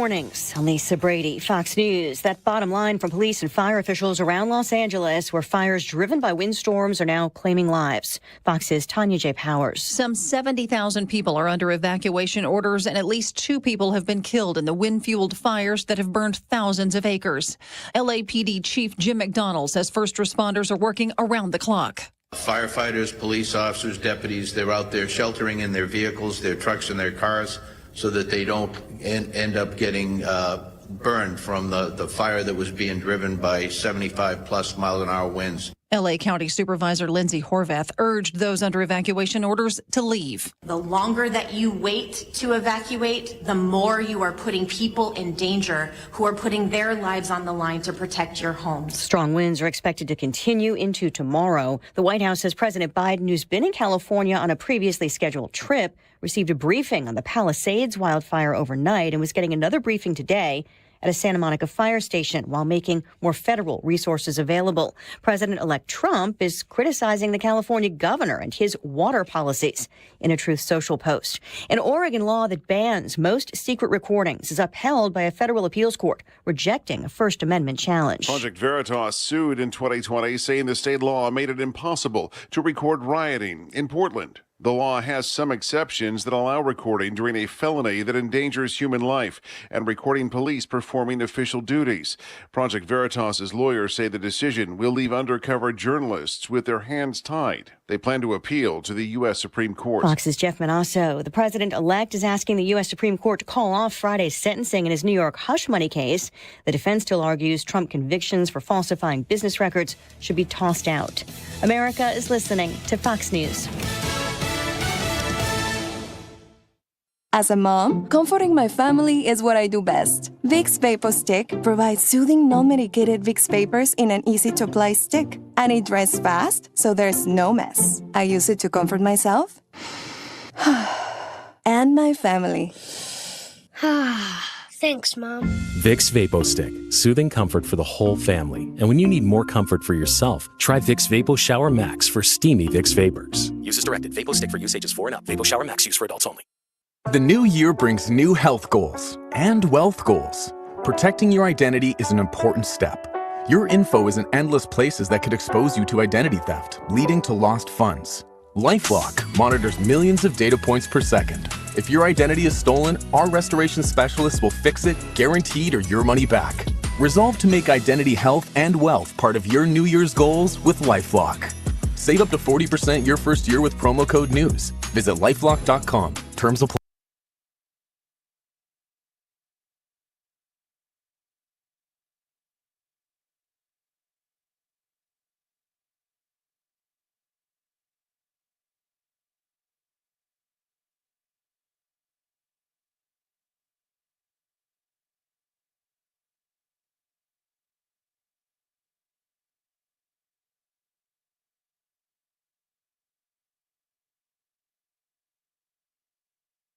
mornings. I'm Lisa Brady, Fox News. That bottom line from police and fire officials around Los Angeles, where fires driven by windstorms are now claiming lives. Fox's Tanya J. Powers. Some 70,000 people are under evacuation orders, and at least 2 people have been killed in the wind-fueled fires that have burned thousands of acres. LAPD Chief Jim McDonnell says first responders are working around the clock. Firefighters, police officers, deputies, they're out there sheltering in their vehicles, their trucks and their cars, so that they don't end up getting burned from the fire that was being driven by 75-plus mile-an-hour winds. L.A. County Supervisor Lindsay Horvath urged those under evacuation orders to leave. The longer that you wait to evacuate, the more you are putting people in danger who are putting their lives on the line to protect your homes. Strong winds are expected to continue into tomorrow. The White House says President Biden, who's been in California on a previously scheduled trip, received a briefing on the Palisades wildfire overnight and was getting another briefing today at a Santa Monica fire station while making more federal resources available. President-elect Trump is criticizing the California governor and his water policies in a Truth Social post. An Oregon law that bans most secret recordings is upheld by a federal appeals court, rejecting a First Amendment challenge. Project Veritas sued in 2020, saying the state law made it impossible to record rioting in Portland. The law has some exceptions that allow recording during a felony that endangers human life and recording police performing official duties. Project Veritas's lawyers say the decision will leave undercover journalists with their hands tied. They plan to appeal to the U.S. Supreme Court. Fox's Jeff Manasso. The president-elect is asking the U.S. Supreme Court to call off Friday's sentencing in his New York hush money case. The defense still argues Trump convictions for falsifying business records should be tossed out. America is listening to Fox News. As a mom, comforting my family is what I do best. Vicks VapoStick provides soothing, non-medicated Vicks vapors in an easy-to-apply stick. And it dries fast, so there's no mess. I use it to comfort myself and my family. Thanks, Mom. Vicks VapoStick, soothing comfort for the whole family. And when you need more comfort for yourself, try Vicks Vapo Shower Max for steamy Vicks vapors. Use as directed. VapoStick for use ages 4 and up. Vapo Shower Max use for adults only. The new year brings new health goals and wealth goals. Protecting your identity is an important step. Your info is in endless places that could expose you to identity theft, leading to lost funds. LifeLock monitors millions of data points per second. If your identity is stolen, our restoration specialists will fix it, guaranteed, or your money back. Resolve to make identity health and wealth part of your New Year's goals with LifeLock. Save up to 40% your first year with promo code NEWS. Visit lifelock.com. Terms apply.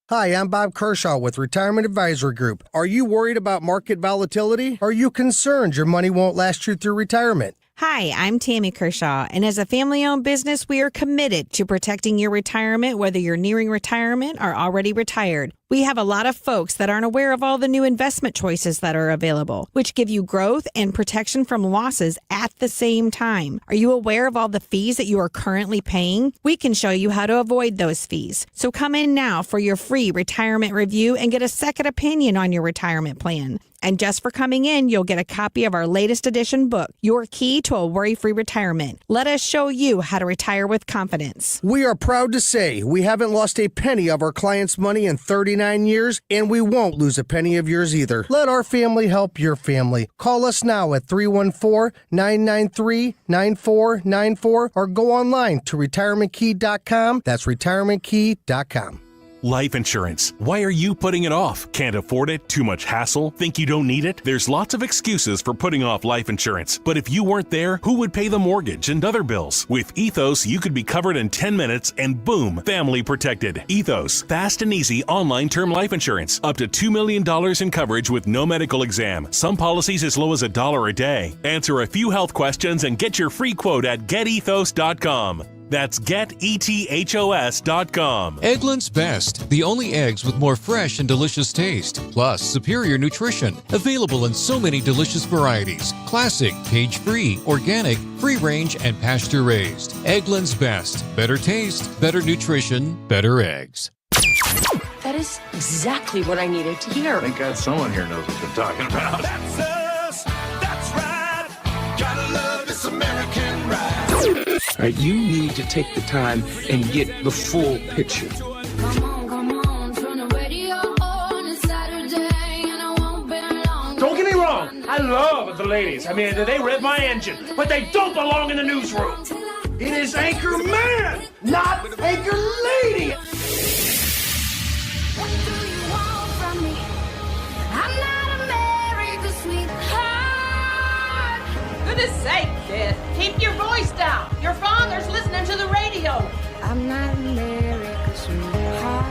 Hi, I'm Bob Kershaw with Retirement Advisory Group. Are you worried about market volatility? Are you concerned your money won't last you through retirement? Hi, I'm Tammy Kershaw, and as a family-owned business, we are committed to protecting your retirement, whether you're nearing retirement or already retired. We have a lot of folks that aren't aware of all the new investment choices that are available, which give you growth and protection from losses at the same time. Are you aware of all the fees that you are currently paying? We can show you how to avoid those fees. So come in now for your free retirement review and get a second opinion on your retirement plan. And just for coming in, you'll get a copy of our latest edition book, Your Key to a Worry-Free Retirement. Let us show you how to retire with confidence. We are proud to say we haven't lost a penny of our clients' money in 39 years, and we won't lose a penny of yours either. Let our family help your family. Call us now at 314-993-9494 or go online to retirementkey.com. That's retirementkey.com. Life insurance. Why are you putting it off? Can't afford it? Too much hassle? Think you don't need it? There's lots of excuses for putting off life insurance. But if you weren't there, who would pay the mortgage and other bills? With Ethos, you could be covered in 10 minutes and boom, family protected. Ethos, fast and easy online term life insurance. Up to $2 million in coverage with no medical exam. Some policies as low as $1 a day. Answer a few health questions and get your free quote at getethos.com. That's GetETHOS.com. Eggland's Best, the only eggs with more fresh and delicious taste, plus superior nutrition. Available in so many delicious varieties. Classic, cage-free, organic, free-range, and pasture-raised. Eggland's Best. Better taste, better nutrition, better eggs. That is exactly what I needed to hear. Thank God someone here knows what they're talking about. That's us. That's right. Gotta love this American ride. All right, you need to take the time and get the full picture. Don't get me wrong, I love the ladies. I mean, they rev my engine, but they don't belong in the newsroom. It is Anchor Man, not Anchor Lady. What do you want from me? I'm not America's sweetheart. Goodness sake, kid. Keep your voice down. Your father's listening to the radio. I'm not America's sweetheart.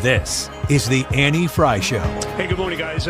This is the Annie Fry Show. Hey, good morning, guys.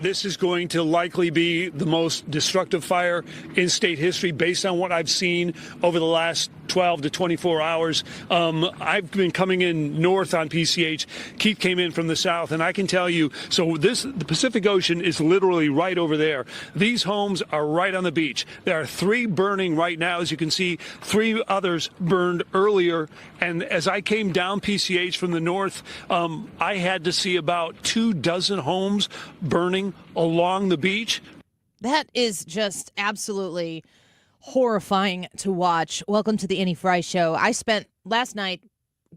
This is going to likely be the most destructive fire in state history based on what I've seen over the last 12 to 24 hours. I've been coming in north on PCH. Keith came in from the south, and I can tell you, the Pacific Ocean is literally right over there. These homes are right on the beach. There are 3 burning right now. As you can see, 3 others burned earlier. And as I came down PCH from the north, I had to see about 24 homes burning along the beach. That is just absolutely horrifying to watch. Welcome to the Annie Fry Show. I spent last night,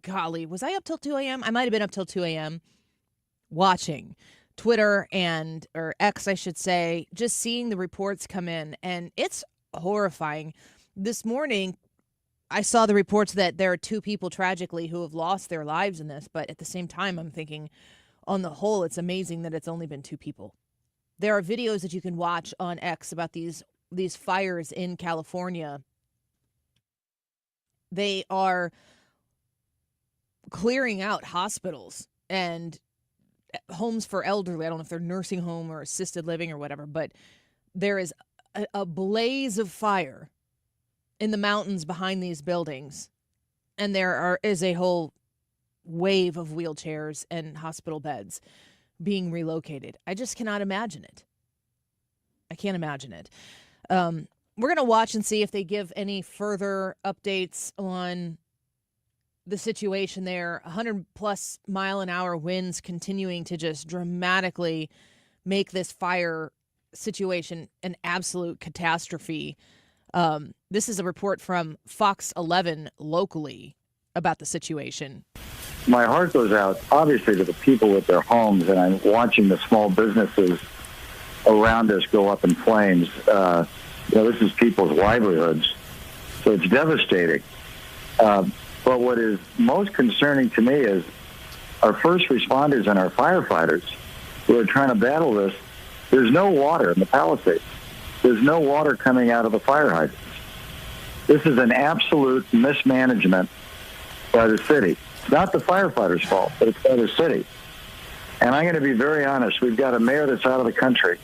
golly, was I up till 2 a.m.? I might have been up till 2 a.m. watching Twitter or X, I should say, just seeing the reports come in, and it's horrifying. This morning, I saw the reports that there are 2 people tragically who have lost their lives in this, but at the same time, I'm thinking, on the whole, it's amazing that it's only been 2 people. There are videos that you can watch on X about these fires in California. They are clearing out hospitals and homes for elderly. I don't know if they're nursing home or assisted living or whatever, but there is a blaze of fire in the mountains behind these buildings, and there is a whole wave of wheelchairs and hospital beds being relocated. I just cannot imagine it. I can't imagine it. We're going to watch and see if they give any further updates on the situation there. 100-plus mile-an-hour winds continuing to just dramatically make this fire situation an absolute catastrophe. This is a report from Fox 11 locally about the situation. My heart goes out, obviously, to the people with their homes, and I'm watching the small businesses around us go up in flames. This is people's livelihoods, so it's devastating. But what is most concerning to me is our first responders and our firefighters who are trying to battle this. There's no water in the Palisades. There's no water coming out of the fire hydrants. This is an absolute mismanagement by the city. It's not the firefighters' fault, but it's by the city. And I'm going to be very honest. We've got a mayor that's out of the country,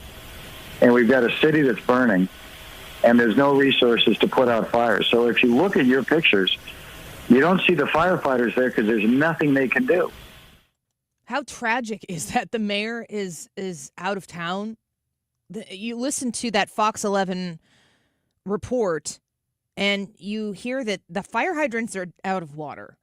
and we've got a city that's burning, and there's no resources to put out fires. So if you look at your pictures, you don't see the firefighters there because there's nothing they can do. How tragic is that the mayor is out of town? You listen to that Fox 11 report, and you hear that the fire hydrants are out of water.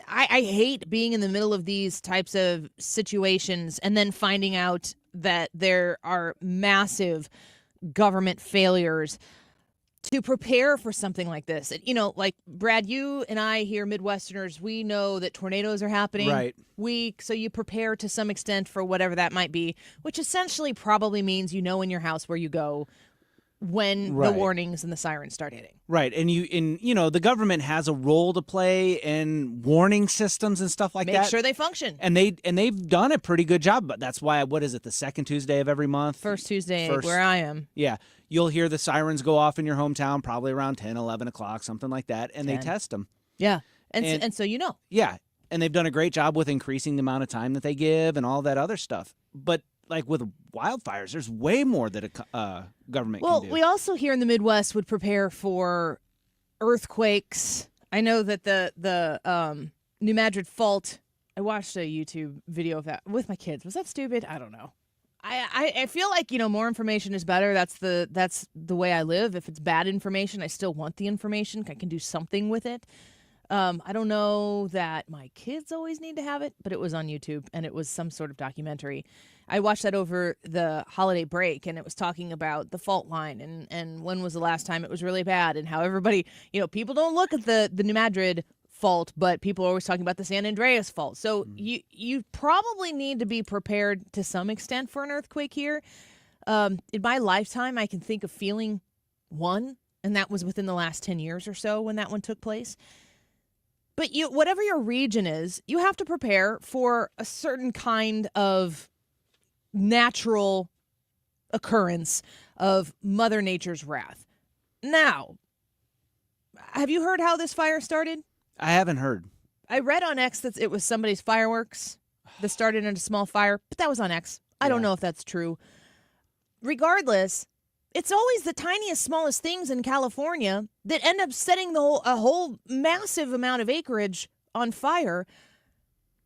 I hate being in the middle of these types of situations and then finding out that there are massive government failures to prepare for something like this. Like Brad, you and I here, Midwesterners, we know that tornadoes are happening. Right. So you prepare to some extent for whatever that might be, which essentially probably means you know in your house where you go when the warnings and the sirens start hitting. Right. And the government has a role to play in warning systems and stuff like that. Make sure they function. And they've done a pretty good job, but that's why, what is it, the second Tuesday of every month? First Tuesday where I am. Yeah. You'll hear the sirens go off in your hometown probably around 10, 11 o'clock, something like that, and 10. they test them. Yeah. And so you know. Yeah. And they've done a great job with increasing the amount of time that they give and all that other stuff. But like with wildfires, there's way more that a government can do. Well, we also here in the Midwest would prepare for earthquakes. I know that the New Madrid fault, I watched a YouTube video of that with my kids. Was that stupid? I don't know. I feel like, more information is better. That's the way I live. If it's bad information, I still want the information. I can do something with it. I don't know that my kids always need to have it, but it was on YouTube, and it was some sort of documentary. I watched that over the holiday break, and it was talking about the fault line and when was the last time it was really bad, and how everybody, people don't look at the New Madrid fault, but people are always talking about the San Andreas fault. So you probably need to be prepared to some extent for an earthquake here. In my lifetime, I can think of feeling one, and that was within the last 10 years or so when that one took place. But whatever your region is, you have to prepare for a certain kind of natural occurrence of Mother Nature's wrath. Now, have you heard how this fire started? I haven't heard. I read on X that it was somebody's fireworks that started in a small fire, but that was on X. I don't know if that's true. Regardless, it's always the tiniest, smallest things in California that end up setting a whole massive amount of acreage on fire.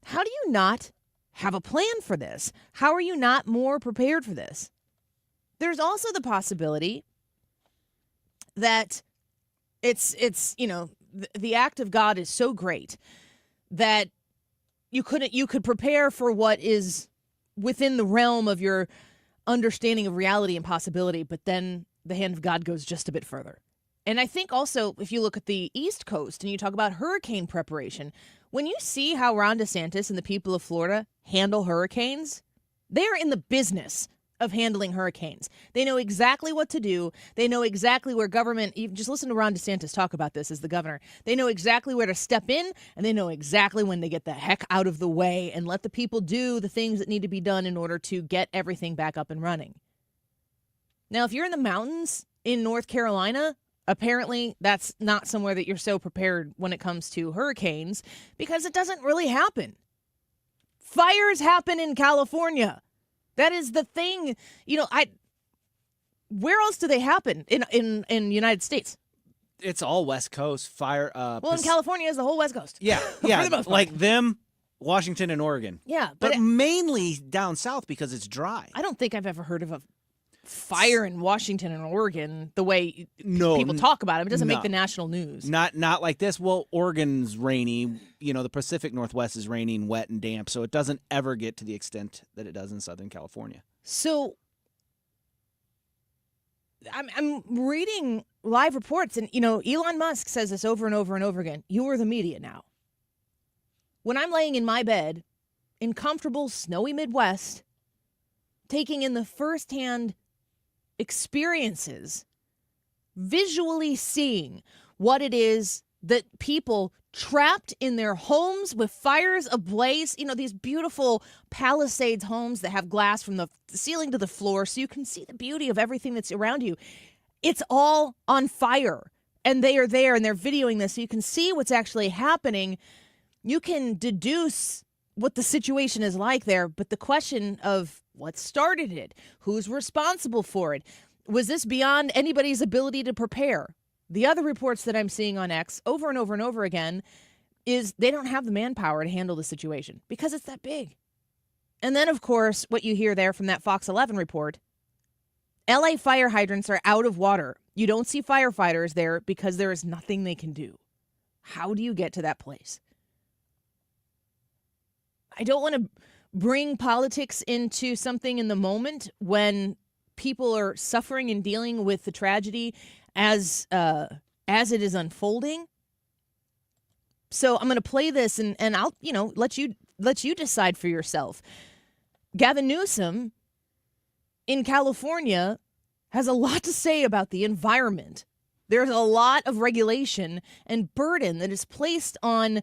How do you not have a plan for this? How are you not more prepared for this? There's also the possibility that it's the act of God is so great that you could prepare for what is within the realm of your understanding of reality and possibility, but then the hand of God goes just a bit further. And I think also, if you look at the East Coast and you talk about hurricane preparation, when you see how Ron DeSantis and the people of Florida handle hurricanes, they are in the business of handling hurricanes. They know exactly what to do. They know exactly where government, you just listen to Ron DeSantis talk about this as the governor. They know exactly where to step in, and they know exactly when to get the heck out of the way and let the people do the things that need to be done in order to get everything back up and running. Now, if you're in the mountains in North Carolina, apparently that's not somewhere that you're so prepared when it comes to hurricanes, because it doesn't really happen. Fires happen in California. That is the thing. Where else do they happen in the United States? It's all West Coast fire. In California is the whole West Coast. Yeah, like them, Washington and Oregon. Yeah, but mainly down south because it's dry. I don't think I've ever heard of a fire in Washington and Oregon the way people talk about it. It doesn't make the national news. Not like this. Well, Oregon's rainy. The Pacific Northwest is rainy and wet and damp, so it doesn't ever get to the extent that it does in Southern California. So I'm reading live reports, and Elon Musk says this over and over and over again. You are the media now. When I'm laying in my bed in comfortable, snowy Midwest, taking in the firsthand experiences, visually seeing what it is that people trapped in their homes with fires ablaze, these beautiful Palisades homes that have glass from the ceiling to the floor so you can see the beauty of everything that's around you. It's all on fire, and they are there, and they're videoing this so you can see what's actually happening. You can deduce what the situation is like there, but the question of what started it? Who's responsible for it? Was this beyond anybody's ability to prepare? The other reports that I'm seeing on X over and over and over again is they don't have the manpower to handle the situation because it's that big. And then, of course, what you hear there from that Fox 11 report, LA fire hydrants are out of water. You don't see firefighters there because there is nothing they can do. How do you get to that place? I don't want to bring politics into something in the moment when people are suffering and dealing with the tragedy as it is unfolding. So I'm going to play this and I'll let you decide for yourself. Gavin Newsom in California has a lot to say about the environment. There's a lot of regulation and burden that is placed on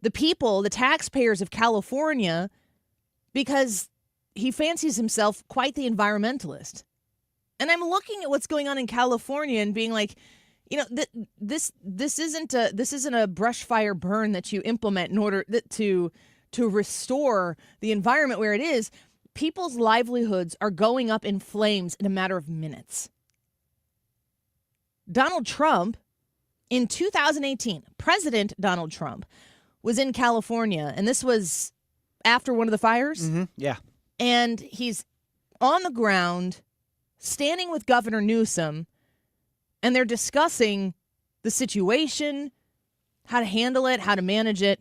the people, the taxpayers of California, because he fancies himself quite the environmentalist. And I'm looking at what's going on in California and being like, this isn't a brush fire burn that you implement in order to restore the environment where it is. People's livelihoods are going up in flames in a matter of minutes. Donald Trump In 2018, President Donald Trump was in California, and this was after one of the fires. Mm-hmm. Yeah. And he's on the ground, standing with Governor Newsom, and they're discussing the situation, how to handle it, how to manage it.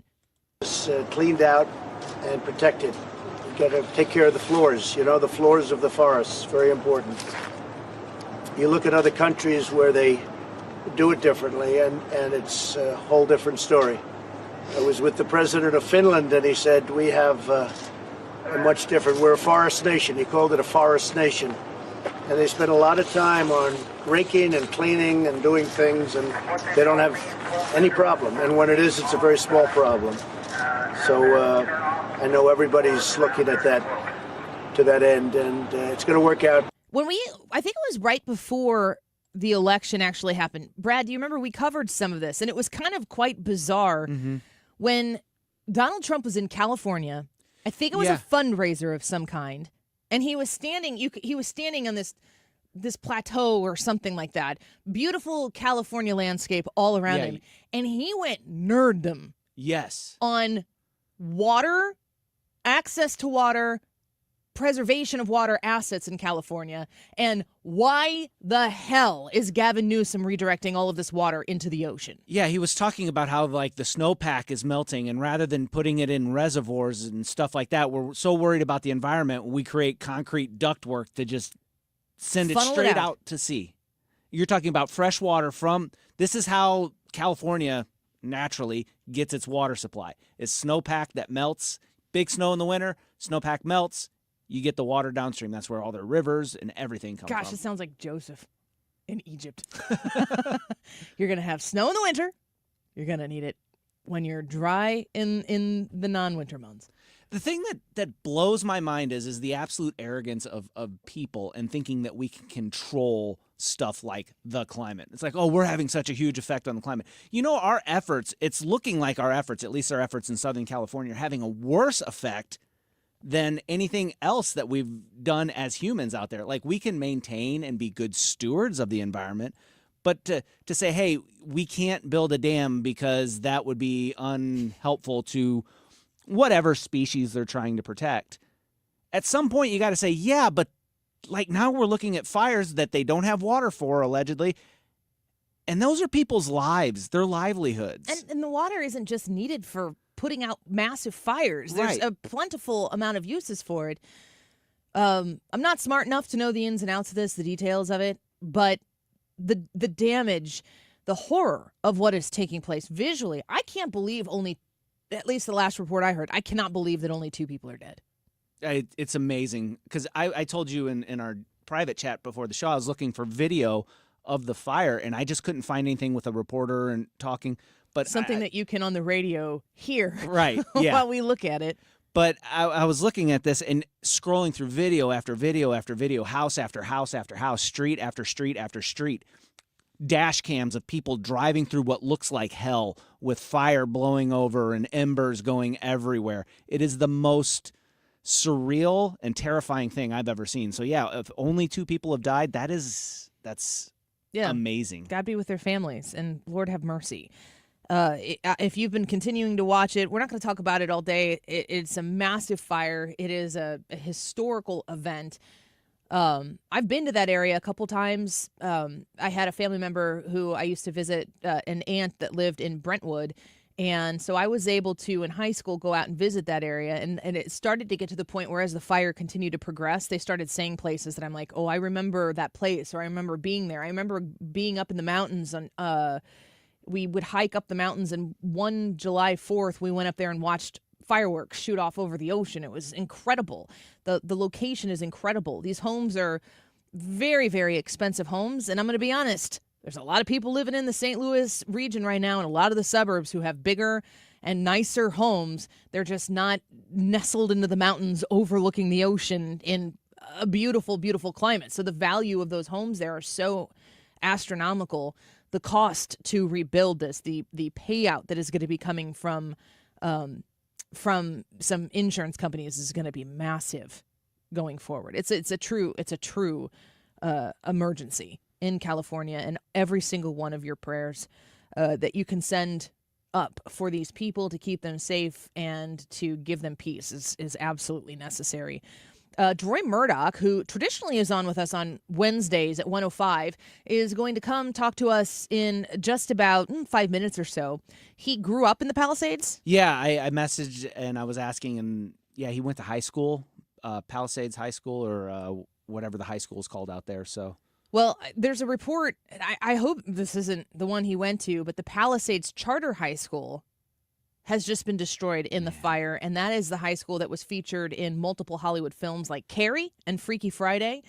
It's cleaned out and protected. You got to take care of the floors, the floors of the forests, very important. You look at other countries where they do it differently, and it's a whole different story. I was with the president of Finland, and he said, we have a much different, we're a forest nation. He called it a forest nation. And they spend a lot of time on raking and cleaning and doing things, and they don't have any problem. And when it is, it's a very small problem. So I know everybody's looking at that, to that end, and it's going to work out. I think it was right before the election actually happened. Brad, do you remember we covered some of this? And it was kind of quite bizarre when Donald Trump was in California. I think it was a fundraiser of some kind. And he was standing. He was standing on this plateau or something like that. Beautiful California landscape all around him, and he went nerddom. Yes. On water, access to water, preservation of water assets in California, and why the hell is Gavin Newsom redirecting all of this water into the ocean? Yeah, he was talking about how the snowpack is melting, and rather than putting it in reservoirs and stuff like that, we're so worried about the environment, we create concrete ductwork to just send it straight out to sea. You're talking about fresh water this is how California naturally gets its water supply. It's snowpack that melts, big snow in the winter, snowpack melts, you get the water downstream. That's where all their rivers and everything come from. Gosh, it sounds like Joseph in Egypt. You're going to have snow in the winter. You're going to need it when you're dry in the non-winter months. The thing that blows my mind is the absolute arrogance of people and thinking that we can control stuff like the climate. It's like, oh, we're having such a huge effect on the climate. Our efforts, it's looking like our efforts, at least our efforts in Southern California, are having a worse effect than anything else that we've done as humans out there. Like, we can maintain and be good stewards of the environment, but to say, hey, we can't build a dam because that would be unhelpful to whatever species they're trying to protect. At some point, you got to say, yeah, but now we're looking at fires that they don't have water for, allegedly. And those are people's lives, their livelihoods. And the water isn't just needed for putting out massive fires. There's a plentiful amount of uses for it. I'm not smart enough to know the ins and outs of this, the details of it, but the damage, the horror of what is taking place visually, I can't believe at least the last report I heard, I cannot believe that only 2 people are dead. It's amazing, because I told you in our private chat before the show, I was looking for video of the fire, and I just couldn't find anything with a reporter and talking. But something that you can on the radio hear, right? Yeah. While we look at it. But I was looking at this and scrolling through video after video after video, house after house after house, street after street after street, dash cams of people driving through what looks like hell with fire blowing over and embers going everywhere. It is the most surreal and terrifying thing I've ever seen. So yeah, if only 2 people have died, that's amazing. God be with their families, and Lord have mercy. If you've been continuing to watch it, we're not going to talk about it all day. It's a massive fire. It is a historical event. I've been to that area a couple times. I had a family member who I used to visit, an aunt that lived in Brentwood. And so I was able to, in high school, go out and visit that area. And it started to get to the point where as the fire continued to progress, they started saying places that I'm like, oh, I remember that place, or I remember being there. I remember being up in the mountains on we would hike up the mountains, and one July 4th, we went up there and watched fireworks shoot off over the ocean. It was incredible. The location is incredible. These homes are very, very expensive homes, and I'm going to be honest, there's a lot of people living in the St. Louis region right now and a lot of the suburbs who have bigger and nicer homes. They're just not nestled into the mountains overlooking the ocean in a beautiful, beautiful climate. So the value of those homes there are so astronomical. The cost to rebuild this, the payout that is going to be coming from some insurance companies is going to be massive going forward. It's a true emergency in California, and every single one of your prayers that you can send up for these people to keep them safe and to give them peace is absolutely necessary. Deroy Murdock, who traditionally is on with us on Wednesdays at 1:05, is going to come talk to us in just about 5 minutes or so. He grew up in the Palisades? Yeah, I messaged and I was asking, and yeah, he went to high school, Palisades High School, or whatever the high school is called out there. So, well, there's a report, I hope this isn't the one he went to, but the Palisades Charter High School has just been destroyed in the fire, and that is the high school that was featured in multiple Hollywood films like Carrie and Freaky Friday.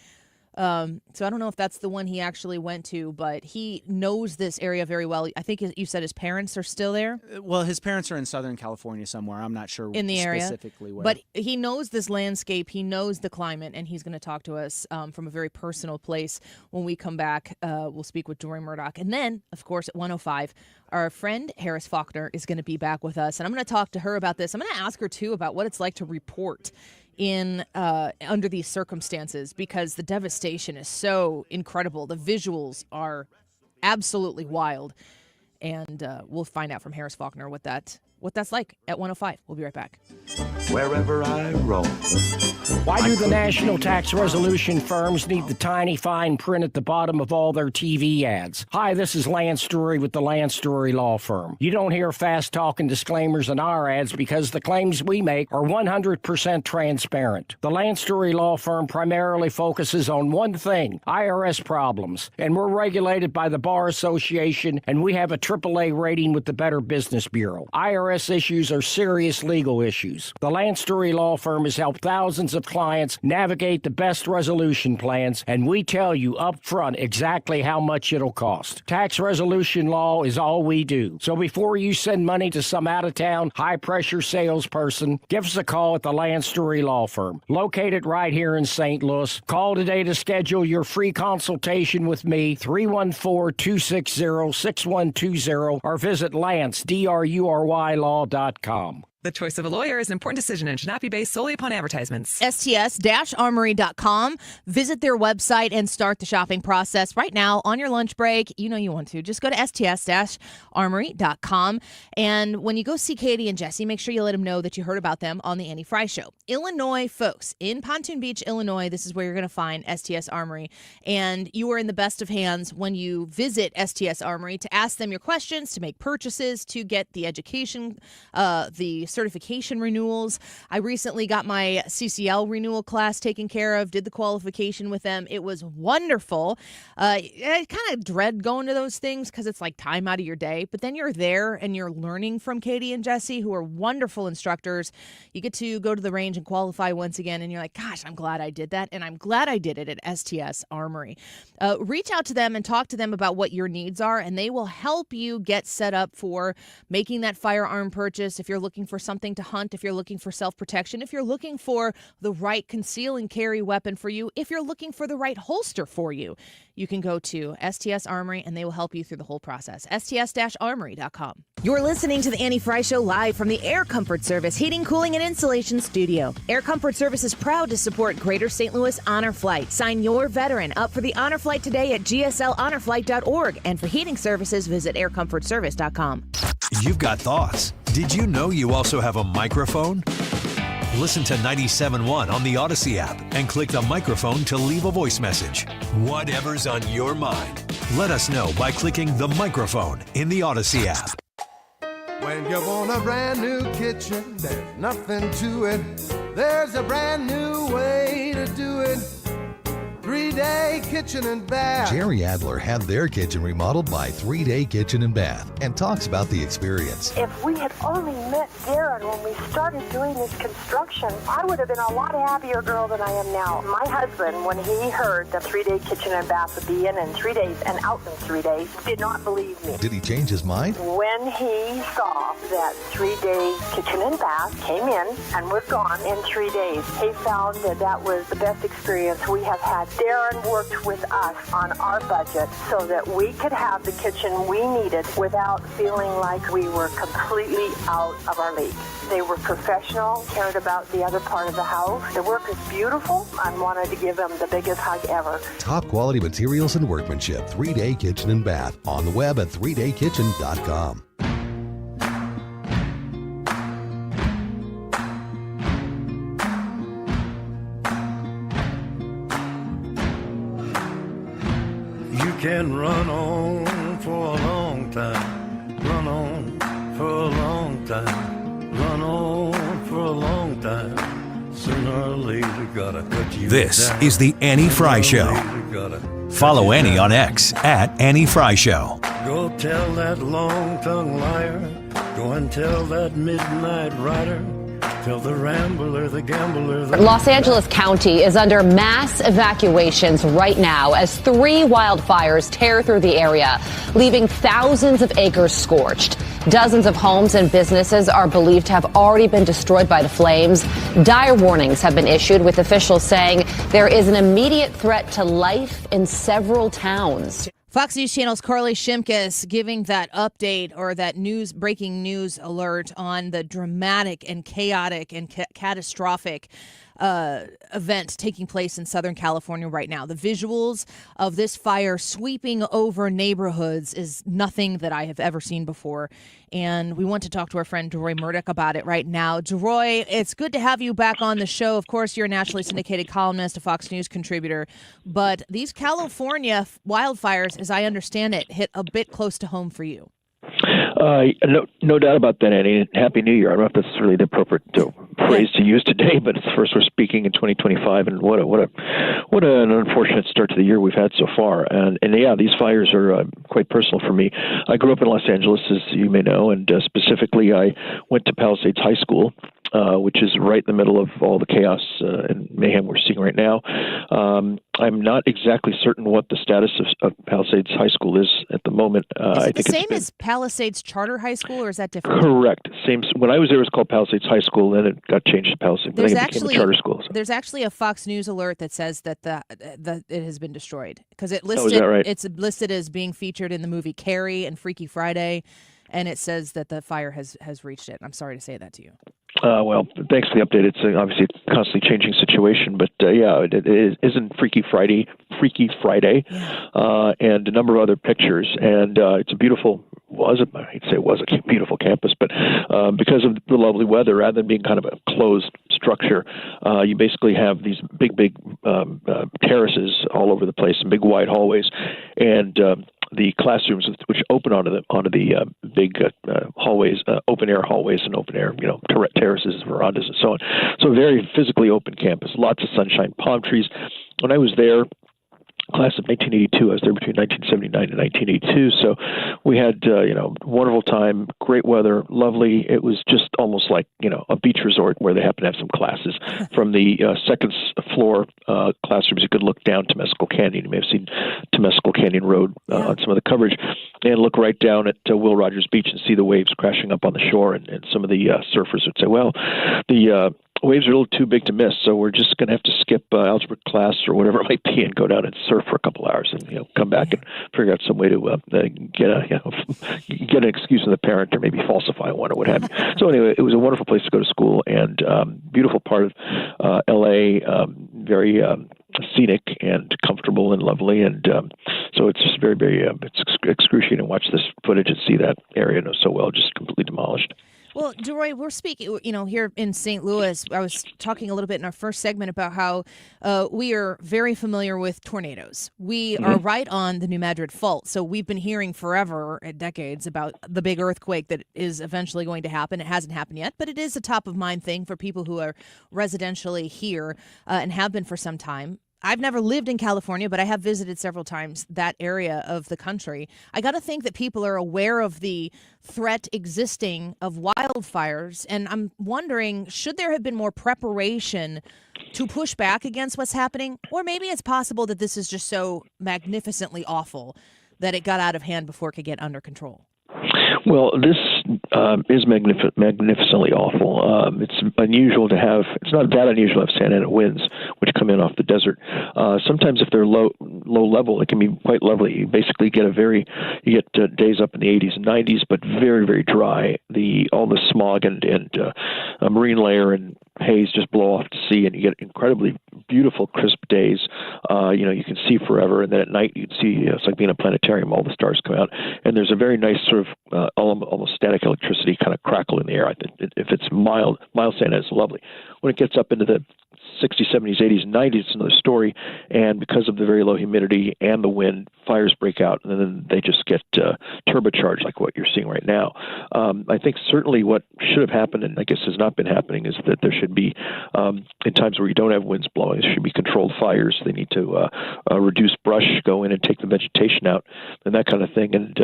So I don't know if that's the one he actually went to, but he knows this area very well. I think you said his parents are still there? Well, his parents are in Southern California somewhere. I'm not sure in the area specifically where. But he knows this landscape. He knows the climate, and he's going to talk to us from a very personal place. When we come back, we'll speak with Deroy Murdock. And then, of course, at 1:05, our friend Harris Faulkner is going to be back with us, and I'm going to talk to her about this. I'm going to ask her, too, about what it's like to report in under these circumstances, because the devastation is so incredible. The visuals are absolutely wild, and we'll find out from Harris Faulkner what that's like at 1:05. We'll be right back. Wherever I roam. Why do the national tax resolution firms need the tiny fine print at the bottom of all their TV ads? Hi, this is Lance Drury with the Lance Drury Law Firm. You don't hear fast-talking disclaimers in our ads because the claims we make are 100% transparent. The Lance Drury Law Firm primarily focuses on one thing, IRS problems, and we're regulated by the Bar Association, and we have a AAA rating with the Better Business Bureau. IRS issues are serious legal issues. The Lance Drury Law Firm has helped thousands of clients navigate the best resolution plans, and we tell you up front exactly how much it'll cost. Tax resolution law is all we do. So before you send money to some out-of-town, high-pressure salesperson, give us a call at the Lance Drury Law Firm, located right here in St. Louis. Call today to schedule your free consultation with me, 314-260-6120, or visit lance.drurylaw.com. The choice of a lawyer is an important decision and should not be based solely upon advertisements. STS-armory.com. Visit their website and start the shopping process right now on your lunch break. You know you want to. Just go to STS-armory.com. And when you go see Katie and Jesse, make sure you let them know that you heard about them on the Annie Fry Show. Illinois, folks, in Pontoon Beach, Illinois, this is where you're going to find STS Armory. And you are in the best of hands when you visit STS Armory to ask them your questions, to make purchases, to get the education, the certification renewals. I recently got my CCL renewal class taken care of, did the qualification with them. It was wonderful. I kind of dread going to those things because it's like time out of your day, but then you're there and you're learning from Katie and Jesse, who are wonderful instructors. You get to go to the range and qualify once again, and you're like, gosh, I'm glad I did that, and I'm glad I did it at STS Armory. Reach out to them and talk to them about what your needs are, and they will help you get set up for making that firearm purchase. If you're looking for something to hunt, if you're looking for self-protection, if you're looking for the right conceal and carry weapon for you, if you're looking for the right holster for you, you can go to STS Armory and they will help you through the whole process. STS-armory.com. You're listening to the Annie Fry Show live from the Air Comfort Service Heating, Cooling, and Insulation Studio. Air Comfort Service is proud to support Greater St. Louis Honor Flight. Sign your veteran up for the Honor Flight today at gslhonorflight.org. And for heating services, visit aircomfortservice.com. You've got thoughts. Did you know you also have a microphone? Listen to 97.1 on the Odyssey app and click the microphone to leave a voice message. Whatever's on your mind, let us know by clicking the microphone in the Odyssey app. When you want a brand new kitchen, there's nothing to it. There's a brand new way to do it. 3-Day Kitchen and Bath. Jerry Adler had their kitchen remodeled by 3-Day Kitchen and Bath and talks about the experience. If we had only met Darren when we started doing this construction, I would have been a lot happier girl than I am now. My husband, when he heard that 3-Day Kitchen and Bath would be in 3 days and out in 3 days, did not believe me. Did he change his mind? When he saw that 3-Day Kitchen and Bath came in and was gone in 3 days, he found that that was the best experience we have had Darren worked with us on our budget so that we could have the kitchen we needed without feeling like we were completely out of our league. They were professional, cared about the other part of the house. The work is beautiful. I wanted to give them the biggest hug ever. Top quality materials and workmanship. 3-Day Kitchen and Bath. On the web at 3daykitchen.com. You can run on for a long time. Run on for a long time. Run on for a long time. Sooner or later, gotta cut you This down. is the Annie Fry Show. Follow Annie on X at Annie Fry Show. Go tell that long-tongued liar. Go and tell that midnight rider. Tell the rambler, the gambler. Los Angeles County is under mass evacuations right now as 3 wildfires tear through the area, leaving thousands of acres scorched. Dozens of homes and businesses are believed to have already been destroyed by the flames. Dire warnings have been issued, with officials saying there is an immediate threat to life in several towns. Fox News Channel's Carly Shimkus giving that update or that breaking news alert on the dramatic and chaotic and catastrophic event taking place in Southern California right now. The visuals of this fire sweeping over neighborhoods is nothing that I have ever seen before. And we want to talk to our friend Deroy Murdock about it right now. Deroy, it's good to have you back on the show. Of course, you're a nationally syndicated columnist, a Fox News contributor. But these California wildfires, as I understand it, hit a bit close to home for you. No doubt about that, Annie. Happy New Year. I don't know if that's really the appropriate phrase to use today, but it's the first we're speaking in 2025, and what an unfortunate start to the year we've had so far. And yeah, these fires are quite personal for me. I grew up in Los Angeles, as you may know, and specifically I went to Palisades High School, which is right in the middle of all the chaos and mayhem we're seeing right now. I'm not exactly certain what the status of Palisades High School is at the moment. Is it the same as Palisades Charter High School, or is that different? Correct. Same. When I was there, it was called Palisades High School, then it got changed to Palisades. Then it became a charter school. So. There's actually a Fox News alert that says that it has been destroyed because it is that right? It's listed as being featured in the movie Carrie and Freaky Friday, and it says that the fire has reached it. I'm sorry to say that to you. Well, thanks for the update. It's obviously a constantly changing situation, but yeah, it isn't Freaky Friday, and a number of other pictures, and it's a beautiful. I'd say it was a beautiful campus, but because of the lovely weather, rather than being kind of a closed structure, you basically have these big terraces all over the place and big wide hallways, and the classrooms which open onto the big hallways, open air hallways and open air, terraces, verandas, and so on. So a very physically open campus, lots of sunshine, palm trees. When I was there, class of 1982, I was there between 1979 and 1982. So we had, wonderful time, great weather, lovely. It was just almost like, a beach resort where they happen to have some classes. From the second floor classrooms, you could look down Temescal Canyon. You may have seen Temescal Canyon Road on some of the coverage, and look right down at Will Rogers Beach and see the waves crashing up on the shore. And some of the surfers would say, well, the waves are a little too big to miss, so we're just going to have to skip algebra class or whatever it might be and go down and surf for a couple hours and come back and figure out some way to get an excuse from the parent or maybe falsify one or what have you. So anyway, it was a wonderful place to go to school and beautiful part of L.A., very scenic and comfortable and lovely, and so it's just very, very it's excruciating to watch this footage and see that area so well just completely demolished. Well, Deroy, we're speaking, here in St. Louis. I was talking a little bit in our first segment about how we are very familiar with tornadoes. We are right on the New Madrid Fault. So we've been hearing forever, decades, about the big earthquake that is eventually going to happen. It hasn't happened yet, but it is a top of mind thing for people who are residentially here and have been for some time. I've never lived in California, but I have visited several times that area of the country. I got to think that people are aware of the threat existing of wildfires. And I'm wondering, should there have been more preparation to push back against what's happening? Or maybe it's possible that this is just so magnificently awful that it got out of hand before it could get under control. Well, this is magnificently awful. It's unusual to have. It's not that unusual to have Santa Ana winds, which come in off the desert. Sometimes, if they're low level, it can be quite lovely. You basically get days up in the 80s and 90s, but very, very dry. All the smog and marine layer and haze just blow off to sea, and you get incredibly beautiful, crisp days. You can see forever, and then at night you can see. It's like being in a planetarium. All the stars come out, and there's a very nice sort of almost static electricity kind of crackle in the air. I think if it's mild Santa, it's lovely. When it gets up into the 60s, 70s, 80s, and 90s, it's another story. And because of the very low humidity and the wind, fires break out, and then they just get turbocharged like what you're seeing right now. I think certainly what should have happened, and I guess has not been happening, is that there should be, in times where you don't have winds blowing, there should be controlled fires. They need to reduce brush, go in and take the vegetation out, and that kind of thing. And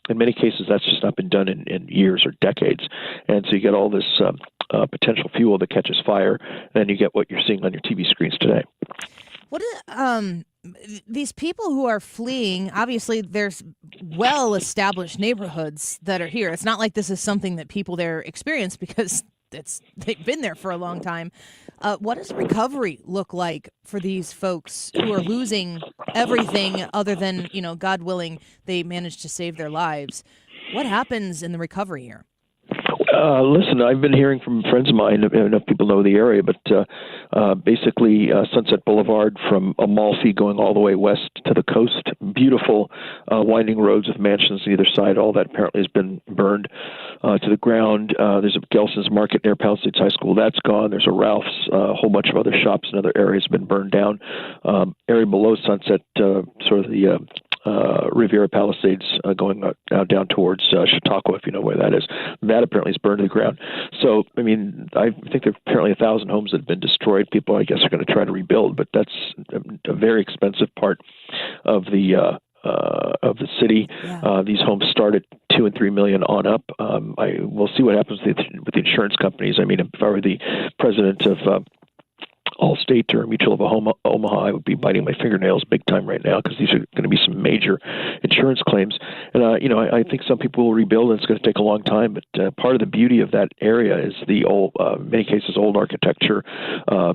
in many cases, that's just not been done in years or decades. And so you get all this potential fuel that catches fire, and then you get what you're seeing on your TV screens today. What these people who are fleeing? Obviously, there's well-established neighborhoods that are here. It's not like this is something that people there experience because they've been there for a long time. What does recovery look like for these folks who are losing everything other than, God willing, they manage to save their lives? What happens in the recovery here? Listen, I've been hearing from friends of mine, enough people know the area, but basically Sunset Boulevard from Amalfi going all the way west to the coast, beautiful winding roads with mansions on either side, all that apparently has been burned to the ground. There's a Gelson's Market near Palisades High School, that's gone. There's a Ralph's, a whole bunch of other shops in other areas have been burned down. Area below Sunset, sort of the Riviera Palisades going down towards Chautauqua, if you know where that is. That apparently is burned to the ground. So, I mean, I think there are apparently 1,000 homes that have been destroyed. People, I guess, are going to try to rebuild, but that's a very expensive part of the city. Yeah. These homes start at $2 and $3 million on up. We'll see what happens with the insurance companies. I mean, if I were the president of Allstate or Mutual of Omaha, I would be biting my fingernails big time right now because these are going to be some major insurance claims. And, I think some people will rebuild, and it's going to take a long time. But part of the beauty of that area is the old, many cases, old architecture,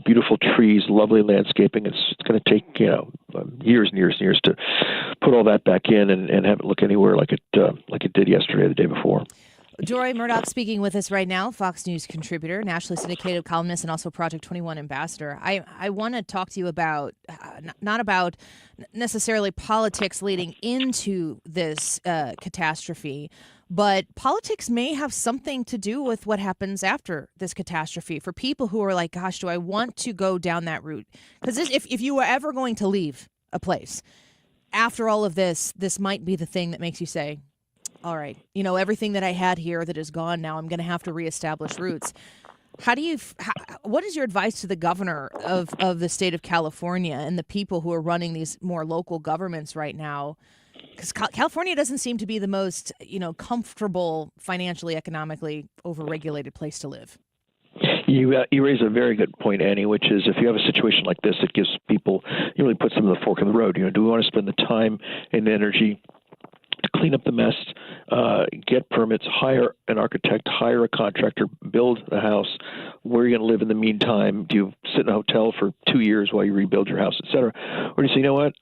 beautiful trees, lovely landscaping. It's going to take, years and years and years to put all that back in and have it look anywhere like it did yesterday or the day before. Deroy Murdock speaking with us right now, Fox News contributor, nationally syndicated columnist, and also Project 21 ambassador. I want to talk to you about, not about necessarily politics leading into this catastrophe, but politics may have something to do with what happens after this catastrophe for people who are like, gosh, do I want to go down that route? Because if you were ever going to leave a place, after all of this might be the thing that makes you say, all right, everything that I had here that is gone now, I'm going to have to reestablish roots. What is your advice to the governor of the state of California and the people who are running these more local governments right now? Because California doesn't seem to be the most, comfortable, financially, economically overregulated place to live. You raise a very good point, Annie, which is if you have a situation like this, it gives people, it really puts them in the fork in the road. Do we want to spend the time and energy to clean up the mess, get permits, hire an architect, hire a contractor, build a house? Where are you going to live in the meantime? Do you sit in a hotel for 2 years while you rebuild your house, et cetera? Or do you say, you know what,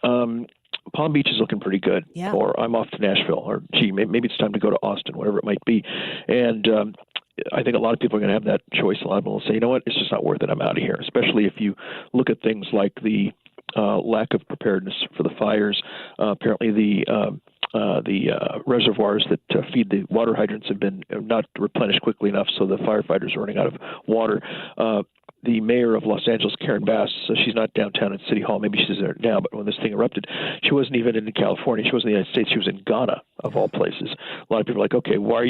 Palm Beach is looking pretty good, yeah. Or I'm off to Nashville, or gee, maybe it's time to go to Austin, whatever it might be. And I think a lot of people are going to have that choice. A lot of people will say, you know what, it's just not worth it. I'm out of here, especially if you look at things like the lack of preparedness for the fires. Apparently the reservoirs that feed the water hydrants have been not replenished quickly enough, so the firefighters are running out of water. The mayor of Los Angeles, Karen Bass, she's not downtown at City Hall. Maybe she's there now, but when this thing erupted, she wasn't even in California. She wasn't in the United States. She was in Ghana, of all places. A lot of people are like, okay, why are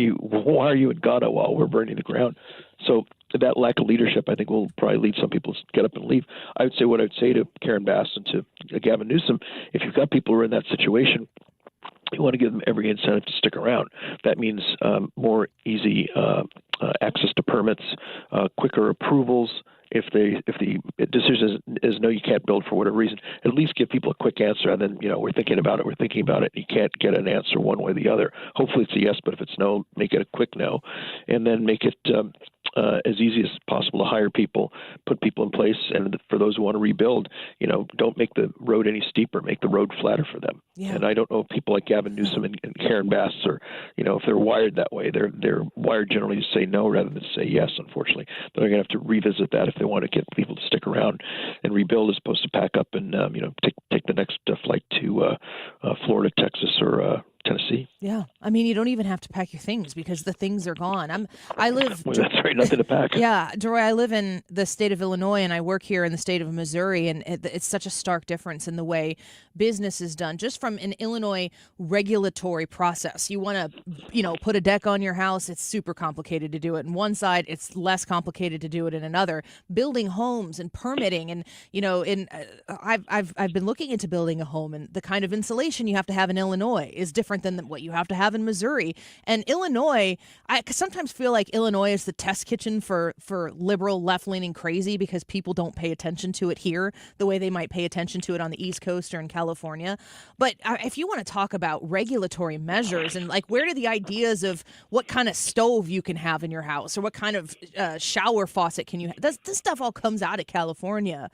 you in Ghana while we're burning the ground? So that lack of leadership, I think, will probably lead some people to get up and leave. I would say what I'd say to Karen Bass and to Gavin Newsom, if you've got people who are in that situation, you want to give them every incentive to stick around. That means more easy access to permits, quicker approvals. If the decision is no, you can't build for whatever reason, at least give people a quick answer. And then, we're thinking about it. You can't get an answer one way or the other. Hopefully it's a yes, but if it's no, make it a quick no. And then make it as easy as possible to hire people, put people in place. And for those who want to rebuild, don't make the road any steeper, make the road flatter for them. Yeah. And I don't know if people like Gavin Newsom and Karen Bass are, if they're wired that way. They're wired generally to say no rather than say yes, unfortunately. They're going to have to revisit that if they want to get people to stick around and rebuild as opposed to pack up and, take the next flight to Florida, Texas, or Tennessee. Yeah. I mean, you don't even have to pack your things because the things are gone. I live... Well, that's right. Nothing to pack. Yeah. Deroy, I live in the state of Illinois and I work here in the state of Missouri, and it's such a stark difference in the way business is done. Just from an Illinois regulatory process. You want to, put a deck on your house, it's super complicated to do it. In one side, it's less complicated to do it in another. Building homes and permitting and, I've been looking into building a home, and the kind of insulation you have to have in Illinois is different than what you have to have in Missouri. And Illinois, I sometimes feel like Illinois is the test kitchen for liberal, left-leaning crazy because people don't pay attention to it here the way they might pay attention to it on the East Coast or in California. But if you want to talk about regulatory measures and where do the ideas of what kind of stove you can have in your house or what kind of shower faucet can you have, this stuff all comes out of California.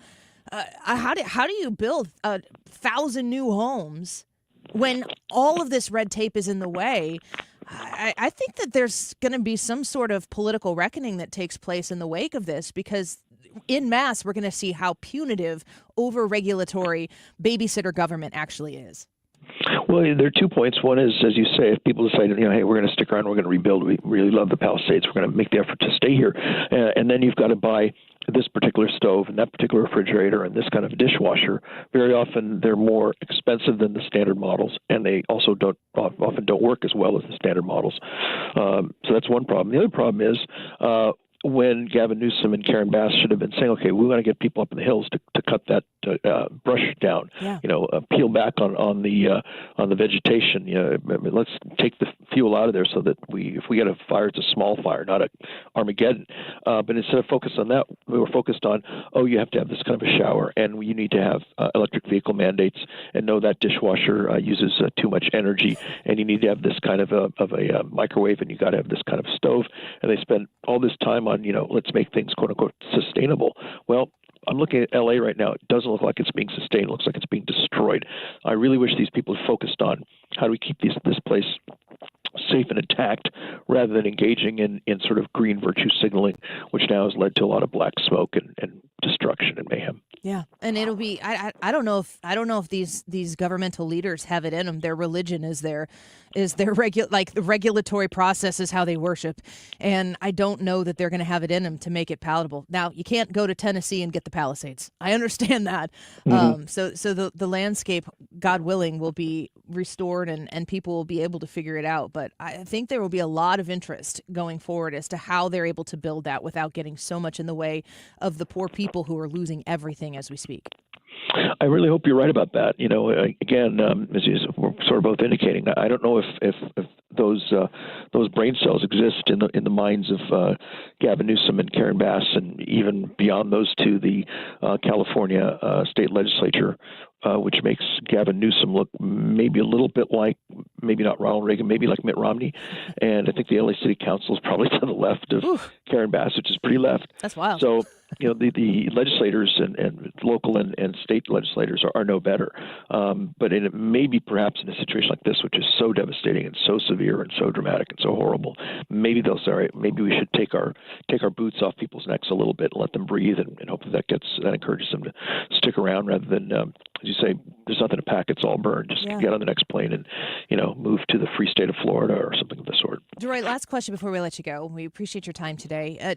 How do you build 1,000 new homes when all of this red tape is in the way? I think that there's going to be some sort of political reckoning that takes place in the wake of this, because en masse, we're going to see how punitive over-regulatory babysitter government actually is. Well, there are 2 points. One is, as you say, if people decide, hey, we're going to stick around, we're going to rebuild, we really love the Palisades, we're going to make the effort to stay here. And then you've got to buy this particular stove and that particular refrigerator and this kind of dishwasher. Very often they're more expensive than the standard models, and they also often don't work as well as the standard models. So that's one problem. The other problem is when Gavin Newsom and Karen Bass should have been saying, okay, we want to get people up in the hills to cut that brush down, peel back on the vegetation. Let's take the fuel out of there so that if we get a fire, it's a small fire, not a Armageddon. But instead of focus on that, we were focused on, you have to have this kind of a shower, and you need to have electric vehicle mandates, and no, that dishwasher uses too much energy, and you need to have this kind of a microwave, and you got to have this kind of stove. And they spend all this time on, let's make things quote unquote sustainable. Well, I'm looking at LA right now. It doesn't look like it's being sustained. It looks like it's being destroyed. I really wish these people had focused on how do we keep this place safe and intact rather than engaging in sort of green virtue signaling, which now has led to a lot of black smoke and destruction and mayhem. Yeah, and it'll be I don't know if these governmental leaders have it in them. Their religion is their the regulatory process is how they worship, and I don't know that they're going to have it in them to make it palatable. Now, you can't go to Tennessee and get the Palisades. I understand that. Mm-hmm. So the landscape, God willing, will be restored and people will be able to figure it out. But I think there will be a lot of interest going forward as to how they're able to build that without getting so much in the way of the poor people who are losing everything as we speak. I really hope you're right about that. Again, as we're sort of both indicating, I don't know if those brain cells exist in the minds of Gavin Newsom and Karen Bass, and even beyond those two, the California state legislature, which makes Gavin Newsom look maybe a little bit like, maybe not Ronald Reagan, maybe like Mitt Romney. And I think the LA City Council is probably to the left of Karen Bass, which is pretty left. That's wild. So, the legislators and local and state legislators are no better. But maybe perhaps in a situation like this, which is so devastating and so severe and so dramatic and so horrible, maybe they'll say, all right, maybe we should take our boots off people's necks a little bit and let them breathe, and hopefully that encourages them to stick around rather than, as you say, there's nothing to pack, it's all burned. Just get on the next plane and, move to the free state of Florida or something of the sort. Deroy, last question before we let you go. We appreciate your time today.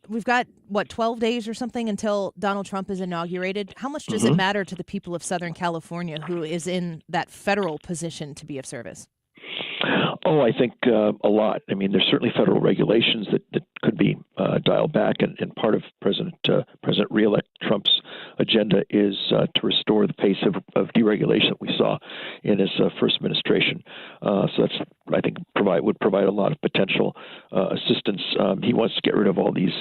We've got, 12 days or something until Donald Trump is inaugurated. How much does it matter to the people of Southern California who is in that federal position to be of service? Oh, I think a lot. I mean, there's certainly federal regulations that could be dialed back, and part of President-elect Trump's agenda is to restore the pace of deregulation that we saw in his first administration. So that's, I think, would provide a lot of potential assistance. He wants to get rid of all these,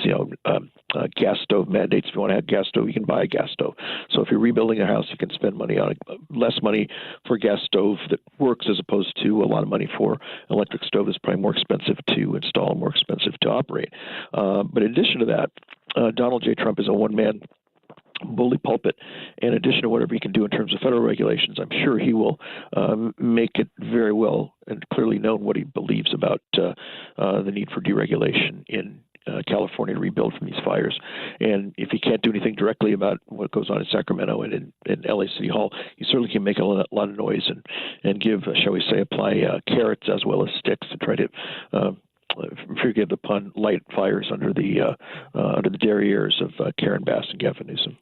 gas stove mandates. If you want to have a gas stove, you can buy a gas stove. So if you're rebuilding a house, you can spend money on less money for a gas stove that works as opposed to a lot of money for an electric stove that's probably more expensive to install and more expensive to operate. But in addition to that, Donald J. Trump is a one-man bully pulpit. In addition to whatever he can do in terms of federal regulations, I'm sure he will make it very well and clearly known what he believes about the need for deregulation in California to rebuild from these fires. And if he can't do anything directly about what goes on in Sacramento and in LA City Hall, he certainly can make a lot of noise and give, shall we say, apply carrots as well as sticks to try to forgive the pun, light fires under the derrieres of Karen Bass and Gavin Newsom.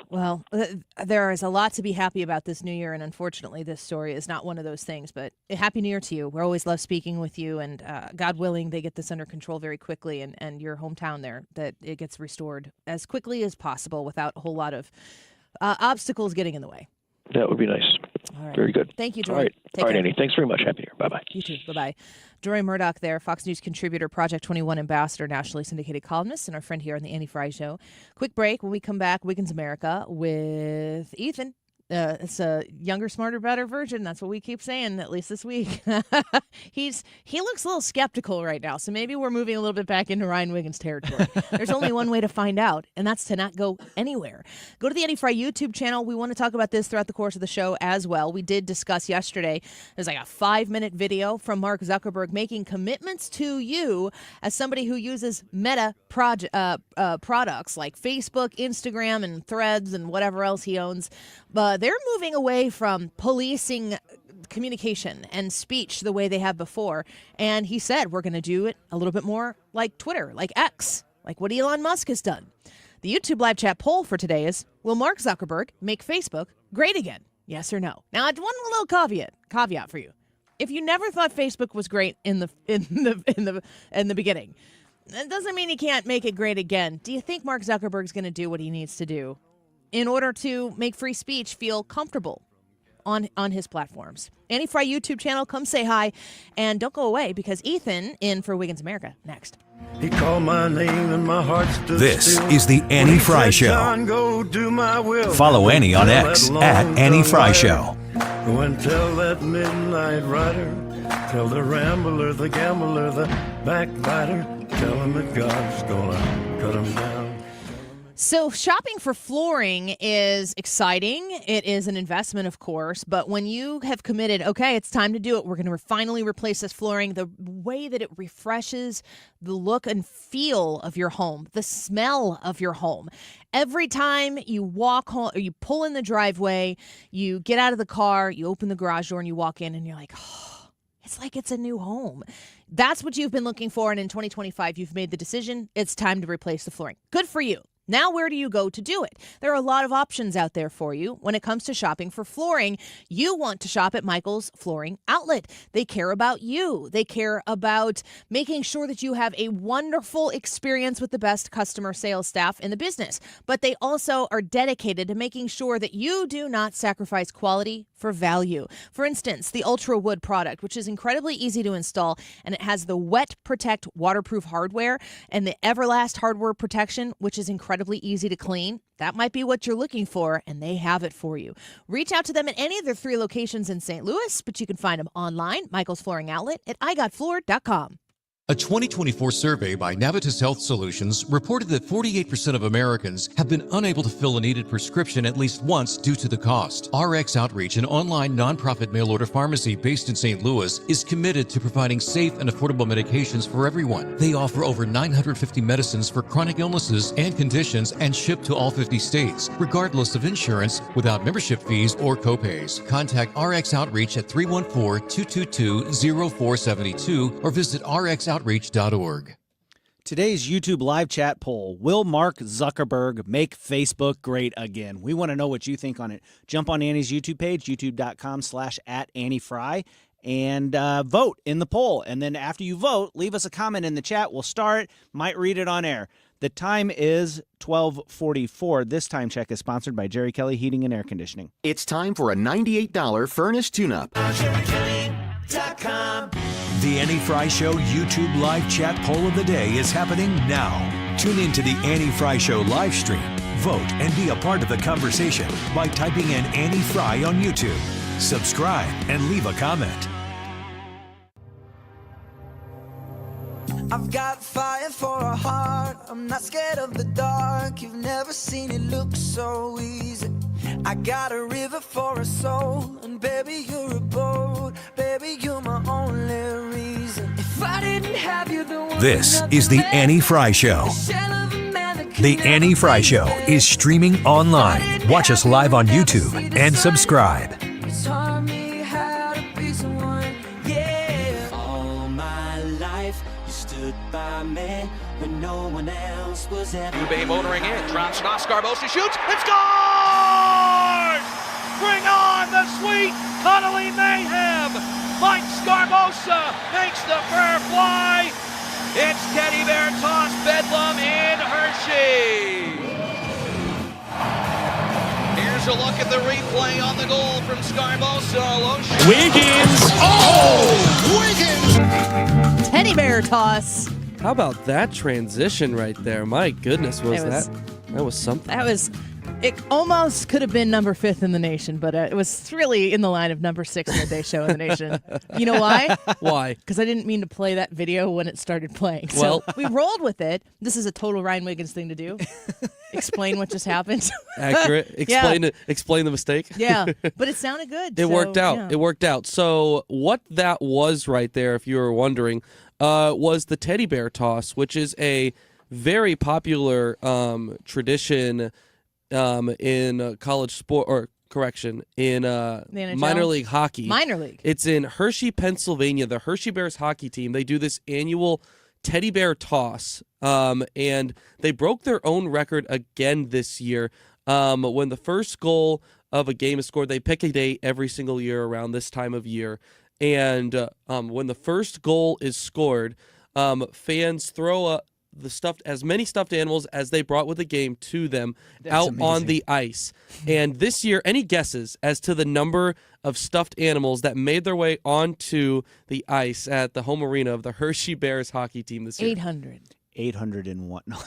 Well, there is a lot to be happy about this new year, and unfortunately, this story is not one of those things. But Happy New Year to you. We always love speaking with you, and God willing, they get this under control very quickly, and your hometown there, that it gets restored as quickly as possible without a whole lot of obstacles getting in the way. That would be nice. All right. Very good. Thank you, Deroy. All right, Take all right, care. Annie. Thanks very much. Happy New Year. Bye-bye. You too. Bye-bye. Deroy Murdock there, Fox News contributor, Project 21 ambassador, nationally syndicated columnist, and our friend here on the Annie Fry Show. Quick break. When we come back, Wiggins America with Ethan. It's a younger, smarter, better version. That's what we keep saying, at least this week. He looks a little skeptical right now, so maybe we're moving a little bit back into Ryan Wiggins territory. There's only one way to find out, and that's to not go anywhere. Go to the Annie Fry YouTube channel. We want to talk about this throughout the course of the show as well. We did discuss yesterday. There's like a 5-minute video from Mark Zuckerberg making commitments to you as somebody who uses Meta products like Facebook, Instagram, and Threads, and whatever else he owns. But they're moving away from policing communication and speech the way they have before. And he said, we're going to do it a little bit more like Twitter, like X, like what Elon Musk has done. The YouTube live chat poll for today is, will Mark Zuckerberg make Facebook great again? Yes or no? Now, one little caveat for you. If you never thought Facebook was great in the beginning, that doesn't mean he can't make it great again. Do you think Mark Zuckerberg's going to do what he needs to do in order to make free speech feel comfortable on his platforms? Annie Fry YouTube channel, come say hi, and don't go away because Ethan in for Wiggins America next. He called my name and my heart stood This still. is the Annie Fry Show. John, go do my will. Follow Annie on X at Annie Fry Show. Go and tell that midnight rider, tell the rambler, the gambler, the backbiter, tell him that God's gonna cut him down. So shopping for flooring is exciting. It is an investment, of course, but when you have committed, okay, it's time to do it. We're going to finally replace this flooring. The way that it refreshes the look and feel of your home, the smell of your home. Every time you walk home or you pull in the driveway, you get out of the car, you open the garage door and you walk in and you're like, oh, it's like it's a new home. That's what you've been looking for. And in 2025, you've made the decision. It's time to replace the flooring. Good for you. Now, where do you go to do it? There are a lot of options out there for you when it comes to shopping for flooring. You want to shop at Michael's Flooring Outlet. They care about you. They care about making sure that you have a wonderful experience with the best customer sales staff in the business. But they also are dedicated to making sure that you do not sacrifice quality for value. For instance, the Ultra Wood product, which is incredibly easy to install, and it has the Wet Protect waterproof hardware and the Everlast hardware protection, which is incredibly easy to clean. That might be what you're looking for, and they have it for you. Reach out to them at any of their 3 locations in St. Louis, but you can find them online, Michael's Flooring Outlet at igotfloored.com. A 2024 survey by Navitus Health Solutions reported that 48% of Americans have been unable to fill a needed prescription at least once due to the cost. RX Outreach, an online nonprofit mail-order pharmacy based in St. Louis, is committed to providing safe and affordable medications for everyone. They offer over 950 medicines for chronic illnesses and conditions and ship to all 50 states, regardless of insurance, without membership fees or copays. Contact RX Outreach at 314-222-0472 or visit RxOutreach.org. Today's YouTube live chat poll, will Mark Zuckerberg make Facebook great again? We want to know what you think on it. Jump on Annie's YouTube page, youtube.com/AnnieFry, and vote in the poll. And then after you vote, leave us a comment in the chat. We'll star it, might read it on air. The time is 12:44. This time check is sponsored by Jerry Kelly Heating and Air Conditioning. It's time for a $98 furnace tune-up. The Annie Fry Show YouTube live chat poll of the day is happening now. Tune in to the Annie Fry Show live stream. Vote and be a part of the conversation by typing in Annie Fry on YouTube. Subscribe and leave a comment. I've got fire for a heart. I'm not scared of the dark. You've never seen it look so easy. I got a river for a soul, and baby, you're a boat. Baby, you're my only reason. If I didn't have you, This is the Annie Fry Show. The Annie Fry Show is streaming online. Watch us live on YouTube and subscribe. You taught me how to be someone, yeah. All my life, you stood by me when no one else was ever. Dubé motoring in, drops it off, Scarbosa shoots, and scores! Bring on the sweet, cuddly mayhem! Mike Scarbosa makes the fur fly! It's Teddy Bear Toss Bedlam in Hershey! Here's a look at the replay on the goal from Scarbosa. Wiggins! Oh! Wiggins! Teddy bear toss. How about that transition right there? My goodness, that was something. It almost could have been number 5 in the nation, but it was really in the line of number 6 midday show in the nation. You know why? Why? Because I didn't mean to play that video when it started playing. So we rolled with it. This is a total Ryan Wiggins thing to do. Explain what just happened. Accurate. Explain the mistake. Yeah, but it sounded good. It worked out. Yeah. It worked out. So what that was right there, if you were wondering, was the teddy bear toss, which is a very popular tradition in college sport, or correction, in minor league hockey. Minor league. It's in Hershey, Pennsylvania. The Hershey Bears hockey team, they do this annual teddy bear toss, and they broke their own record again this year. When the first goal of a game is scored, they pick a date every single year around this time of year, and when the first goal is scored, fans throw as many stuffed animals as they brought with the game to them. That's out amazing. On the ice. And this year, any guesses as to the number of stuffed animals that made their way onto the ice at the home arena of the Hershey Bears hockey team this year? 800. 801. No.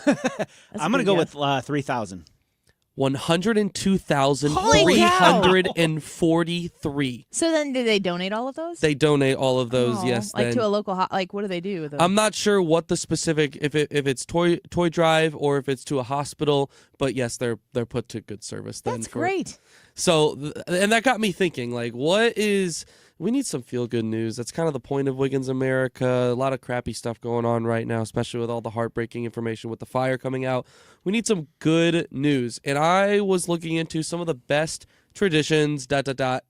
I'm going to go with 3,000. 102,343. So then, did they donate all of those? They donate all of those, yes. Like to a local, what do they do with them? I'm not sure what the specific, if it's toy drive or if it's to a hospital, but yes, they're put to good service. That's great. So, and that got me thinking, like, we need some feel-good news. That's kind of the point of Wiggins America. A lot of crappy stuff going on right now, especially with all the heartbreaking information with the fire coming out. We need some good news. And I was looking into some of the best traditions,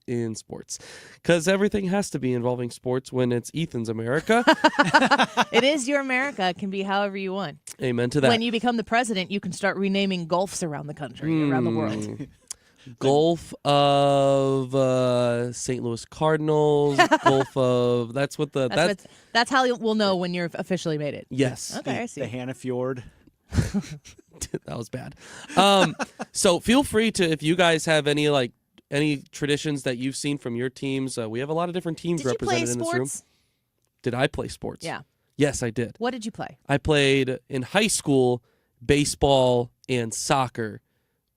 in sports. Because everything has to be involving sports when it's Ethan's America. It is your America. It can be however you want. Amen to that. When you become the president, you can start renaming golfs around the country, around the world. Golf of St. Louis Cardinals. Golf of that's how we'll know when you're officially made it. Yes. Okay, I see. The Hannah Fjord. That was bad. So feel free to, if you guys have any traditions that you've seen from your teams. We have a lot of different teams represented in this room. Did I play sports? Yeah. Yes, I did. What did you play? I played in high school baseball and soccer,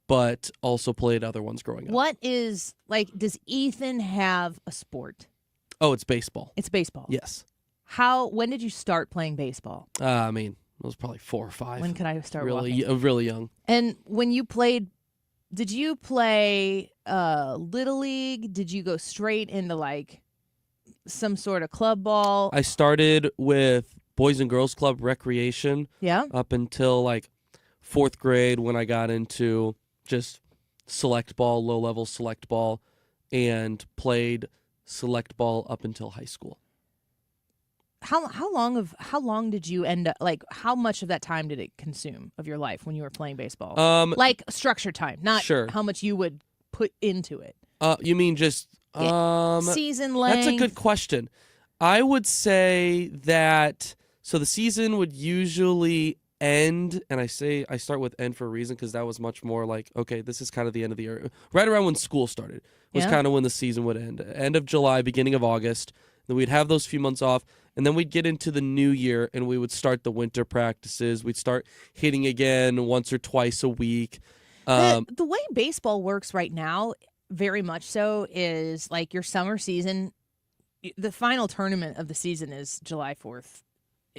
but also played other ones growing up. What is, does Ethan have a sport? Oh, it's baseball. It's baseball. Yes. When did you start playing baseball? I was probably 4 or 5. When could I start really, walking? Really young. And when you played, did you play Little League? Did you go straight into, some sort of club ball? I started with Boys and Girls Club recreation. Yeah. Up until, 4th grade when I got into just select ball, low-level select ball, and played select ball up until high school. How long did you end up, how much of that time did it consume of your life when you were playing baseball? Structured time, not how much you would put into it. You mean just season length? That's a good question. I would say that, so the season would usually end, and I start with end for a reason because that was much more like, okay, this is kind of the end of the year. Right around when school started was kind of when the season would end. End of July, beginning of August. Then we'd have those few months off, and then we'd get into the new year, and we would start the winter practices. We'd start hitting again once or twice a week. The way baseball works right now, very much so, is like your summer season. The final tournament of the season is July 4th.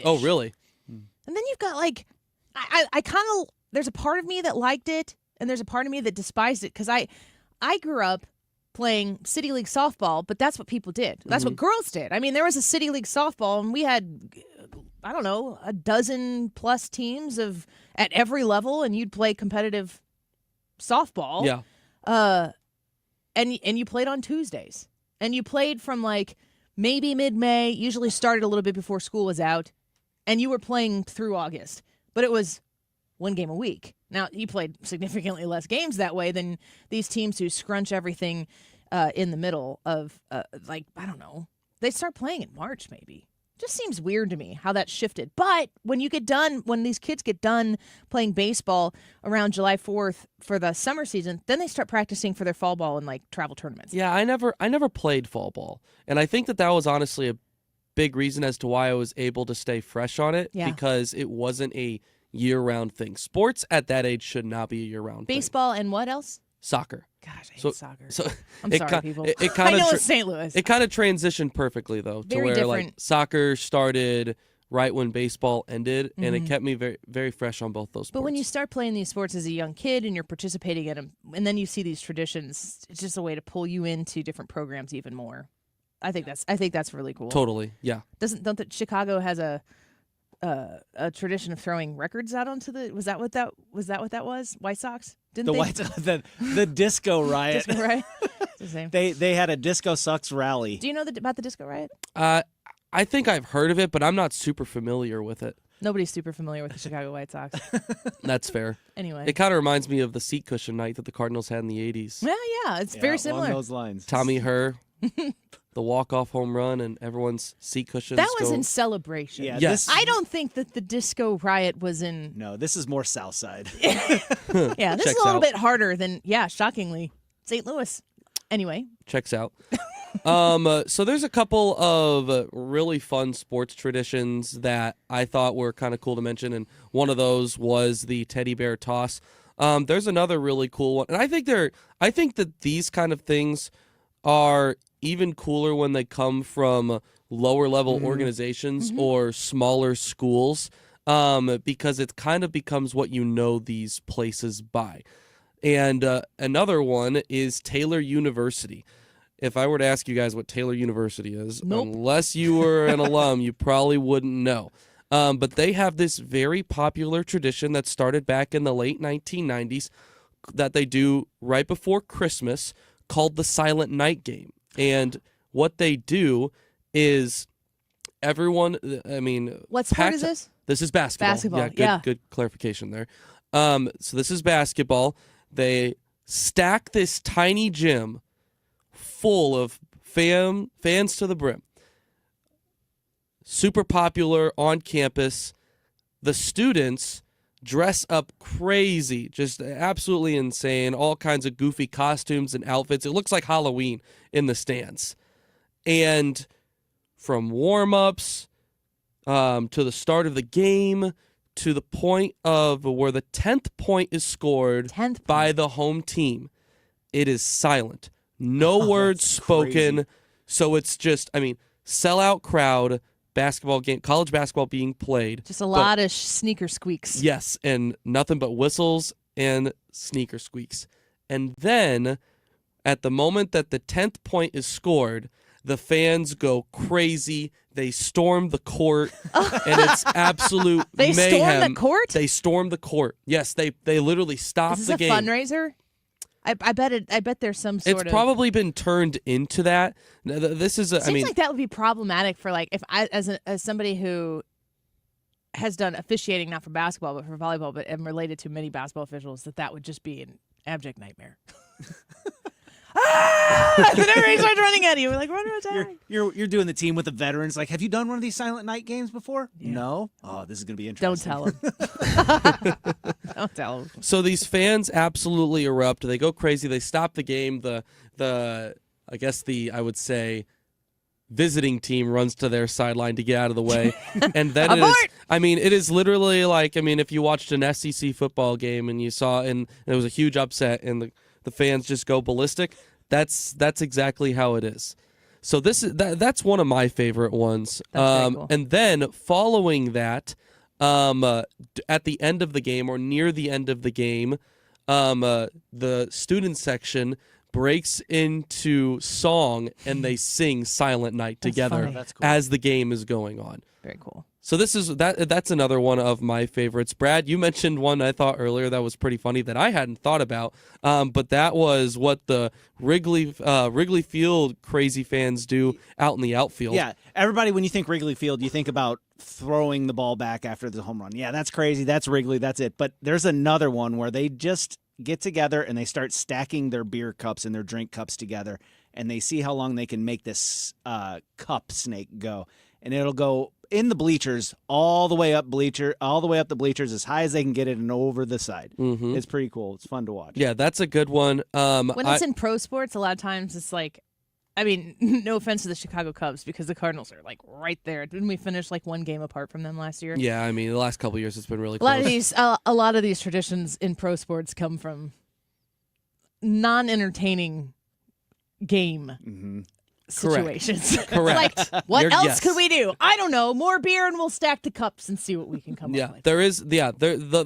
Oh, really? And then you've got like, I kind of, there's a part of me that liked it, and there's a part of me that despised it, because I grew up playing City League softball, but that's what people did. That's what girls did. I mean, there was a City League softball, and we had, I don't know, a dozen plus teams at every level, and you'd play competitive softball. Yeah. And you played on Tuesdays. And you played from like maybe mid-May, usually started a little bit before school was out, and you were playing through August. But it was one game a week. Now, you played significantly less games that way than these teams who scrunch everything in the middle of, like, I don't know. They start playing in March, maybe. Just seems weird to me how that shifted. But when these kids get done playing baseball around July 4th for the summer season, then they start practicing for their fall ball and like travel tournaments. Yeah, I never played fall ball. And I think that was honestly a big reason as to why I was able to stay fresh on it, because it wasn't a year-round thing. Sports at that age should not be a year-round thing. Baseball and what else? Soccer. Gosh, I hate soccer. So I'm sorry, people. It I know it's St. Louis. It kind of transitioned perfectly, though, to Very where different. like soccer started right when baseball ended, and it kept me very, very fresh on both those sports. But when you start playing these sports as a young kid and you're participating in them, and then you see these traditions, it's just a way to pull you into different programs even more. I think that's really cool. Totally, yeah. Don't Chicago has a tradition of throwing records out onto the? Was that what that was? White Sox? The disco riot. Disco riot? It's the same. They had a Disco Sucks rally. Do you know about the disco riot? I think I've heard of it, but I'm not super familiar with it. Nobody's super familiar with the Chicago White Sox. That's fair. Anyway. It kind of reminds me of the seat cushion night that the Cardinals had in the 80s. Yeah, it's very similar. Along those lines. Tommy Herr, the walk-off home run, and everyone's seat cushions. That was in celebration. Yeah, yes. I don't think that the disco riot was in. No, this is more South Side. Yeah, this is a little bit harder than, shockingly, St. Louis. Anyway. Checks out. So there's a couple of really fun sports traditions that I thought were kind of cool to mention, and one of those was the teddy bear toss. There's another really cool one, and I think that these kind of things are even cooler when they come from lower level organizations or smaller schools, because it kind of becomes what you know these places by. And another one is Taylor University. If I were to ask you guys what Taylor University is, unless you were an alum, you probably wouldn't know. But they have this very popular tradition that started back in the late 1990s that they do right before Christmas called the Silent Night Game. And what they do is everyone, what sport is this? This is basketball. Basketball, Good clarification there. So this is basketball. They stack this tiny gym full of fans to the brim. Super popular on campus. The students dress up crazy, just absolutely insane, all kinds of goofy costumes and outfits. It looks like Halloween in the stands. And from warm-ups to the start of the game to the point of where the 10th point is scored by the home team, it is silent. No words spoken. Crazy. So it's just, sellout crowd, basketball game, college basketball being played. Just a lot of sneaker squeaks. Yes, and nothing but whistles and sneaker squeaks. And then at the moment that the 10th point is scored, the fans go crazy. They storm the court, and it's absolute mayhem. They storm the court? They storm the court. Yes, they literally stop the game. Is this a fundraiser? I bet there's some sort of. It's probably been turned into that. This is. Seems like that would be problematic for if I as somebody who has done officiating not for basketball but for volleyball, but am related to many basketball officials, that would just be an abject nightmare. And then everybody starts running at you. We're like, run or attack. You're doing the team with the veterans. Like, have you done one of these Silent Night games before? No. Oh, this is gonna be interesting. Don't tell them. Don't tell them. So these fans absolutely erupt. They go crazy. They stop the game. I would say, visiting team runs to their sideline to get out of the way. And then it is literally like, if you watched an SEC football game and you saw, and it was a huge upset and the fans just go ballistic, that's exactly how it is. So that's one of my favorite ones. Cool. And then following that, at the end of the game or near the end of the game, the student section breaks into song and they sing Silent Night together cool. as the game is going on. Very cool. So that's another one of my favorites. Brad, you mentioned one I thought earlier that was pretty funny that I hadn't thought about, but that was what the Wrigley Field crazy fans do out in the outfield. Yeah, everybody, when you think Wrigley Field, you think about throwing the ball back after the home run. Yeah, that's crazy. That's Wrigley. That's it. But there's another one where they just get together and they start stacking their beer cups and their drink cups together, and they see how long they can make this cup snake go, and it'll go in the bleachers all the way up the bleachers as high as they can get it and over the side. Mm-hmm. It's pretty cool. It's fun to watch. Yeah, that's a good one. When it's in pro sports, a lot of times it's like, no offense to the Chicago Cubs because the Cardinals are like right there. Didn't we finish like one game apart from them last year? Yeah, the last couple of years it's been really close. A lot of these traditions in pro sports come from non-entertaining game situations. Correct. Like, what else could we do? I don't know. More beer and we'll stack the cups and see what we can come up with.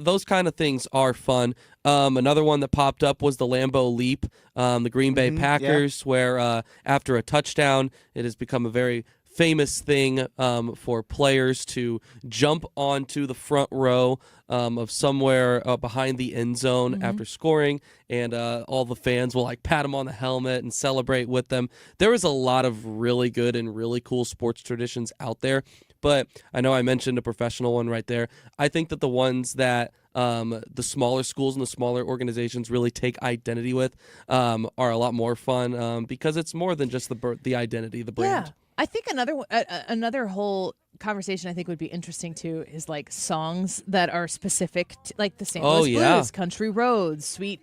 Those kind of things are fun. Another one that popped up was the Lambeau Leap, the Green Bay Packers, where after a touchdown, it has become a very famous thing for players to jump onto the front row of somewhere behind the end zone after scoring, and all the fans will pat them on the helmet and celebrate with them. There is a lot of really good and really cool sports traditions out there, but I know I mentioned a professional one right there. I think that the ones that the smaller schools and the smaller organizations really take identity with are a lot more fun because it's more than just the identity, the brand. Yeah. I think another whole conversation I think would be interesting too is like songs that are specific to, like the St. Louis Blues, Country Roads, Sweet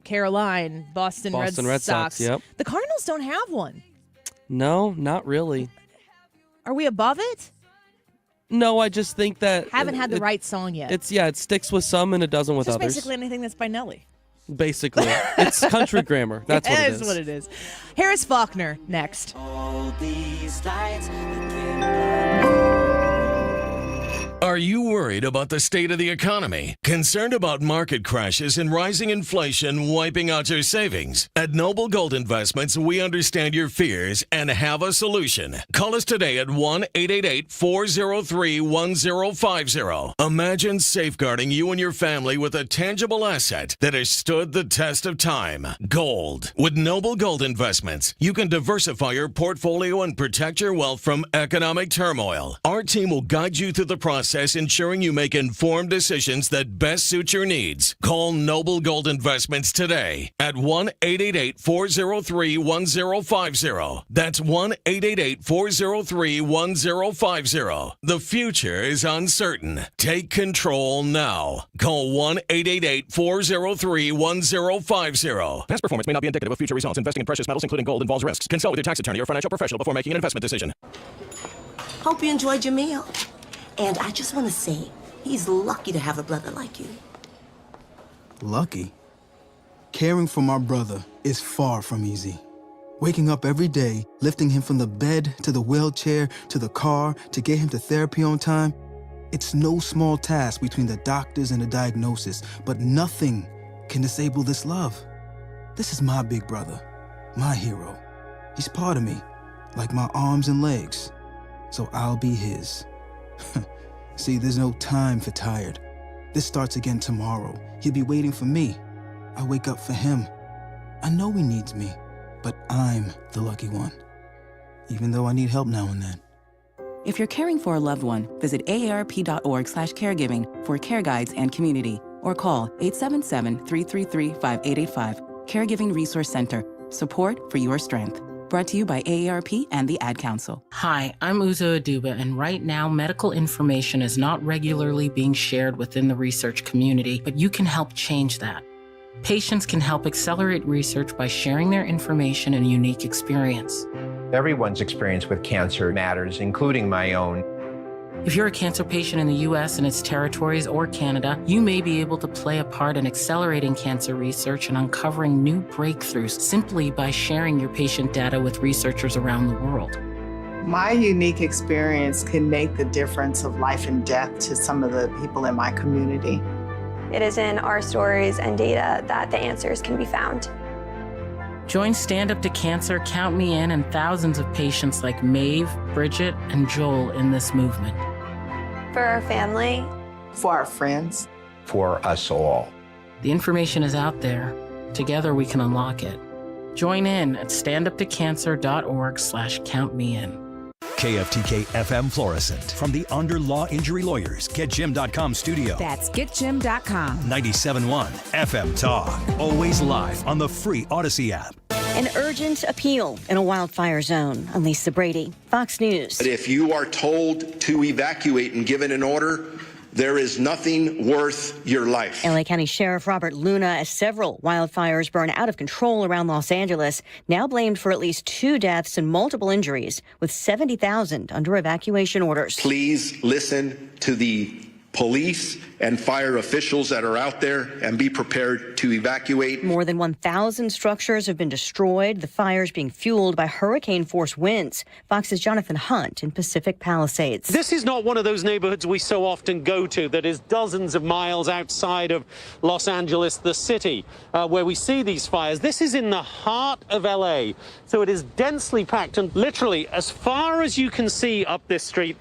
Caroline, Boston Red Sox. Yep. The Cardinals don't have one. No, not really. Are we above it? No, I just think that haven't had the right song yet. It sticks with some and it doesn't with others. Basically anything that's by Nelly. Basically, it's country grammar. That's what it is. That is what it is. Harris Faulkner next. All these lights Are you worried about the state of the economy? Concerned about market crashes and rising inflation wiping out your savings? At Noble Gold Investments, we understand your fears and have a solution. Call us today at 1-888-403-1050. Imagine safeguarding you and your family with a tangible asset that has stood the test of time. Gold. With Noble Gold Investments, you can diversify your portfolio and protect your wealth from economic turmoil. Our team will guide you through the process, ensuring you make informed decisions that best suit your needs. Call Noble Gold Investments today at 1-888-403-1050. That's 1-888-403-1050. The future is uncertain. Take control now. Call 1-888-403-1050. Past performance may not be indicative of future results. Investing in precious metals, including gold, involves risks. Consult with your tax attorney or financial professional before making an investment decision. Hope you enjoyed your meal. And I just want to say, he's lucky to have a brother like you. Lucky? Caring for my brother is far from easy. Waking up every day, lifting him from the bed to the wheelchair to the car to get him to therapy on time, it's no small task between the doctors and the diagnosis, but nothing can disable this love. This is my big brother, my hero. He's part of me, like my arms and legs, so I'll be his. See, there's no time for tired. This starts again tomorrow. He'll be waiting for me. I wake up for him. I know he needs me, but I'm the lucky one. Even though I need help now and then. If you're caring for a loved one, visit aarp.org/caregiving for care guides and community, or call 877-333-5885. Caregiving Resource Center. Support for your strength. Brought to you by AARP and the Ad Council. Hi, I'm Uzo Aduba, and right now, medical information is not regularly being shared within the research community, but you can help change that. Patients can help accelerate research by sharing their information and unique experience. Everyone's experience with cancer matters, including my own. If you're a cancer patient in the U.S. and its territories or Canada, you may be able to play a part in accelerating cancer research and uncovering new breakthroughs simply by sharing your patient data with researchers around the world. My unique experience can make the difference of life and death to some of the people in my community. It is in our stories and data that the answers can be found. Join Stand Up to Cancer, Count Me In, and thousands of patients like Maeve, Bridget, and Joel in this movement. For our family. For our friends. For us all. The information is out there. Together we can unlock it. Join in at standuptocancer.org/countmein. KFTK FM Florissant. From the Under Law Injury Lawyers, GetJim.com studio. That's GetJim.com. 97.1 FM Talk. Always live on the free Odyssey app. An urgent appeal in a wildfire zone on Lisa Brady, Fox News. But if you are told to evacuate and given an order, there is nothing worth your life. LA County Sheriff Robert Luna, as several wildfires burn out of control around Los Angeles, now blamed for at least 2 deaths and multiple injuries, with 70,000 under evacuation orders. Please listen to the police and fire officials that are out there and be prepared to evacuate. More than 1,000 structures have been destroyed, the fires being fueled by hurricane-force winds. Fox's Jonathan Hunt in Pacific Palisades. This is not one of those neighborhoods we so often go to that is dozens of miles outside of Los Angeles, the city, where we see these fires. This is in the heart of LA, so it is densely packed, and literally as far as you can see up this street,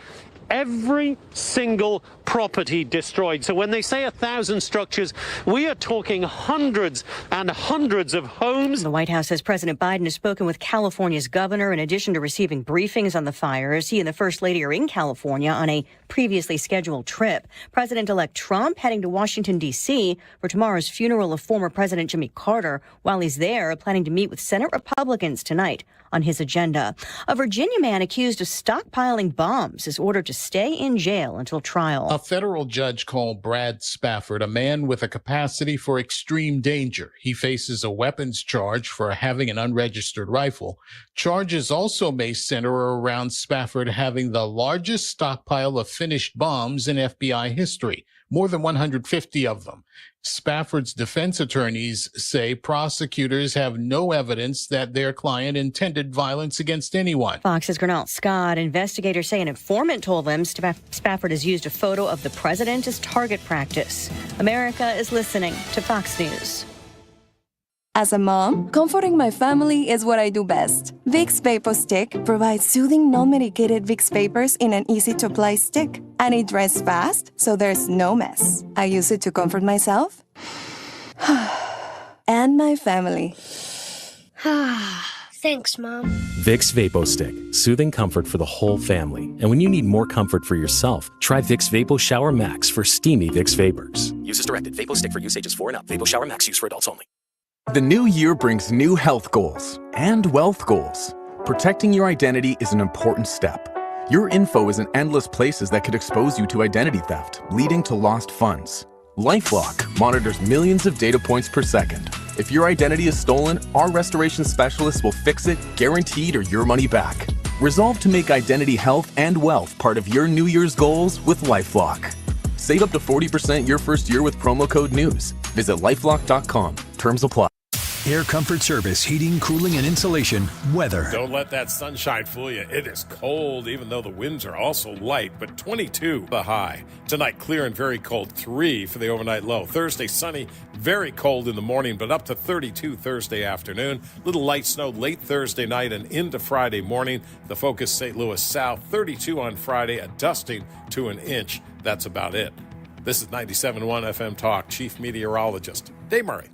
every single property destroyed. So when they say 1,000 structures, we are talking hundreds and hundreds of homes. The White House says President Biden has spoken with California's governor in addition to receiving briefings on the fires. He and the First Lady are in California on a previously scheduled trip. President-elect Trump heading to Washington, D.C. for tomorrow's funeral of former President Jimmy Carter. While he's there, planning to meet with Senate Republicans tonight on his agenda. A Virginia man accused of stockpiling bombs is ordered to stay in jail until trial. A federal judge called Brad Spafford a man with a capacity for extreme danger. He faces a weapons charge for having an unregistered rifle. Charges also may center around Spafford having the largest stockpile of finished bombs in FBI history, more than 150 of them. Spafford's defense attorneys say prosecutors have no evidence that their client intended violence against anyone. Fox's Gernal Scott. Investigators say an informant told them Spafford has used a photo of the president as target practice. America is listening to Fox News. As a mom, comforting my family is what I do best. Vicks VapoStick provides soothing, non-medicated Vicks vapors in an easy-to-apply stick. And it dries fast, so there's no mess. I use it to comfort myself and my family. Thanks, Mom. Vicks VapoStick, soothing comfort for the whole family. And when you need more comfort for yourself, try Vicks Vapo Shower Max for steamy Vicks vapors. Use as directed. VapoStick for use ages 4 and up. Vapo Shower Max use for adults only. The new year brings new health goals and wealth goals. Protecting your identity is an important step. Your info is in endless places that could expose you to identity theft, leading to lost funds. LifeLock monitors millions of data points per second. If your identity is stolen, our restoration specialists will fix it, guaranteed, or your money back. Resolve to make identity health and wealth part of your New Year's goals with LifeLock. Save up to 40% your first year with promo code NEWS. Visit LifeLock.com. Terms apply. Air Comfort Service, heating, cooling, and insulation, weather. Don't let that sunshine fool you. It is cold, even though the winds are also light, but 22 the high. Tonight, clear and very cold, 3 for the overnight low. Thursday, sunny, very cold in the morning, but up to 32 Thursday afternoon. Little light snow late Thursday night and into Friday morning. The focus, St. Louis South, 32 on Friday, a dusting to an inch. That's about it. This is 97.1 FM Talk, Chief Meteorologist Dave Murray.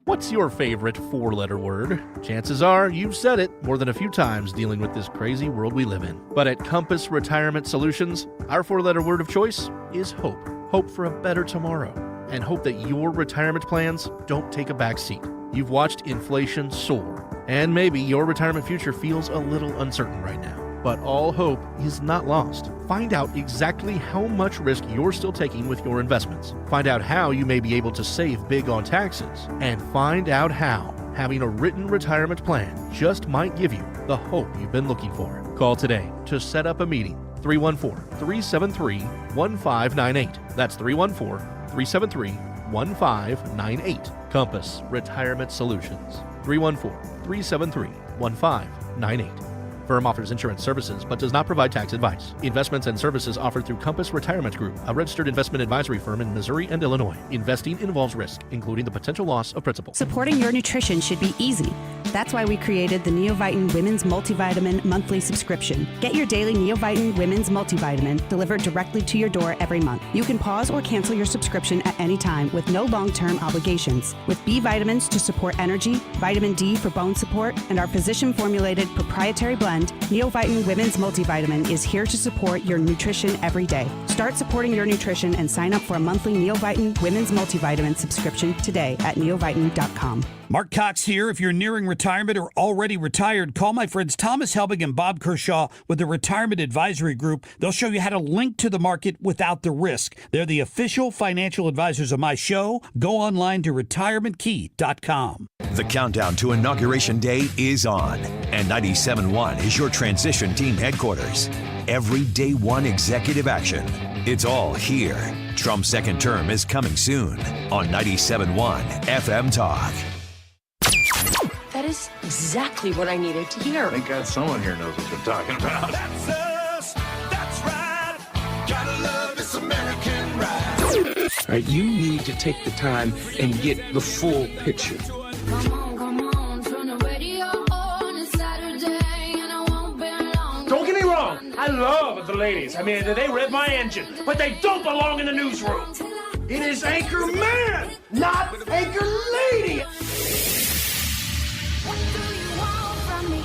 What's your favorite 4-letter word? Chances are you've said it more than a few times dealing with this crazy world we live in. But at Compass Retirement Solutions, our 4-letter word of choice is hope. Hope for a better tomorrow. And hope that your retirement plans don't take a back seat. You've watched inflation soar, and maybe your retirement future feels a little uncertain right now. But all hope is not lost. Find out exactly how much risk you're still taking with your investments. Find out how you may be able to save big on taxes. And find out how having a written retirement plan just might give you the hope you've been looking for. Call today to set up a meeting. 314-373-1598. That's 314-373-1598. Compass Retirement Solutions. 314-373-1598. Firm offers insurance services but does not provide tax advice. Investments and services offered through Compass Retirement Group, a registered investment advisory firm in Missouri and Illinois. Investing involves risk, including the potential loss of principal. Supporting your nutrition should be easy. That's why we created the Neovitin Women's Multivitamin monthly subscription. Get your daily Neovitin Women's Multivitamin delivered directly to your door every month. You can pause or cancel your subscription at any time with no long-term obligations. With B vitamins to support energy, vitamin D for bone support, and our physician-formulated proprietary blend, Neovitin Women's Multivitamin is here to support your nutrition every day. Start supporting your nutrition and sign up for a monthly Neovitin Women's Multivitamin subscription today at neovitin.com. Mark Cox here. If you're nearing retirement or already retired, call my friends Thomas Helbig and Bob Kershaw with the Retirement Advisory Group. They'll show you how to link to the market without the risk. They're the official financial advisors of my show. Go online to retirementkey.com. The countdown to Inauguration Day is on, and 97.1 is your transition team headquarters. Every day one executive action. It's all here. Trump's second term is coming soon on 97.1 FM Talk. That is exactly what I needed to hear. Thank God someone here knows what they're talking about. That's us. That's right. Gotta love this American ride. All right, you need to take the time and get the full picture. Don't get me wrong, I love the ladies. I mean, they rev my engine, but they don't belong in the newsroom. It is Anchor Man, not Anchor Lady. What do you want from me?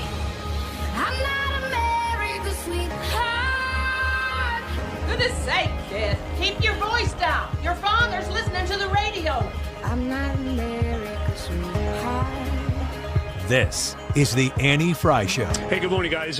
I'm not America's sweetheart. Goodness sake, kid. Keep your voice down. Your father's listening to the radio. I'm not America's sweetheart. This is the Annie Fry Show. Hey, good morning, guys.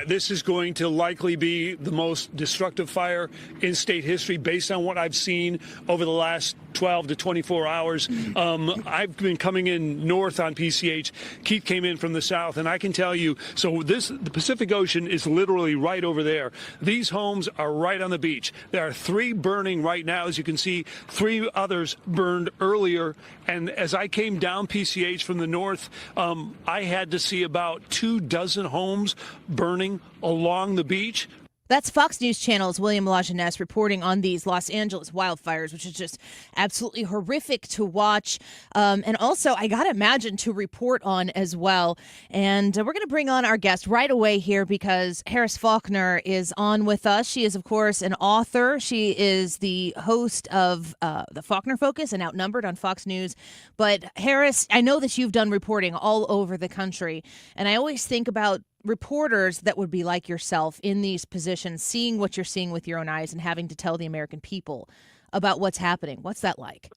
This is going to likely be the most destructive fire in state history based on what I've seen over the last 12 to 24 hours. I've been coming in north on PCH. Keith came in from the south, and I can tell you, the Pacific Ocean is literally right over there. These homes are right on the beach. There are 3 burning right now. As you can see, 3 others burned earlier. And as I came down PCH from the north, I had to see about 24 homes burning along the beach. That's Fox News Channel's William Lajeunesse reporting on these Los Angeles wildfires, which is just absolutely horrific to watch. And also, I got to imagine, to report on as well. And we're going to bring on our guest right away here because Harris Faulkner is on with us. She is, of course, an author. She is the host of the Faulkner Focus and Outnumbered on Fox News. But Harris, I know that you've done reporting all over the country. And I always think about reporters that would be like yourself in these positions, seeing what you're seeing with your own eyes and having to tell the American people about what's happening. What's that like?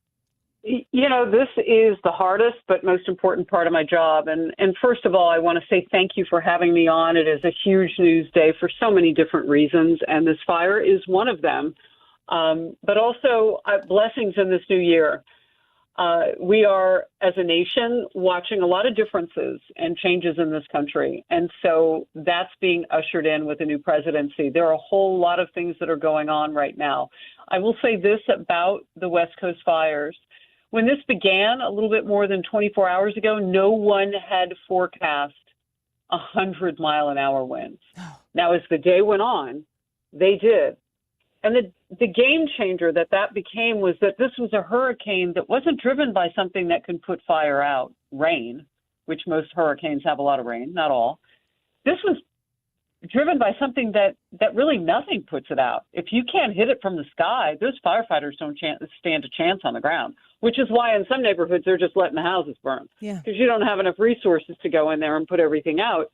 You know, this is the hardest but most important part of my job. And first of all, I want to say thank you for having me on. It is a huge news day for so many different reasons, and this fire is one of them. But also blessings in this new year. We are, as a nation, watching a lot of differences and changes in this country. And so that's being ushered in with a new presidency. There are a whole lot of things that are going on right now. I will say this about the West Coast fires. When this began a little bit more than 24 hours ago, no one had forecast 100-mile-an-hour winds. Now, as the day went on, they did. And the game changer that became was that this was a hurricane that wasn't driven by something that can put fire out, rain, which most hurricanes have a lot of rain, not all. This was driven by something that really nothing puts it out. If you can't hit it from the sky, those firefighters don't stand a chance on the ground, which is why in some neighborhoods they're just letting the houses burn because you don't have enough resources to go in there and put everything out.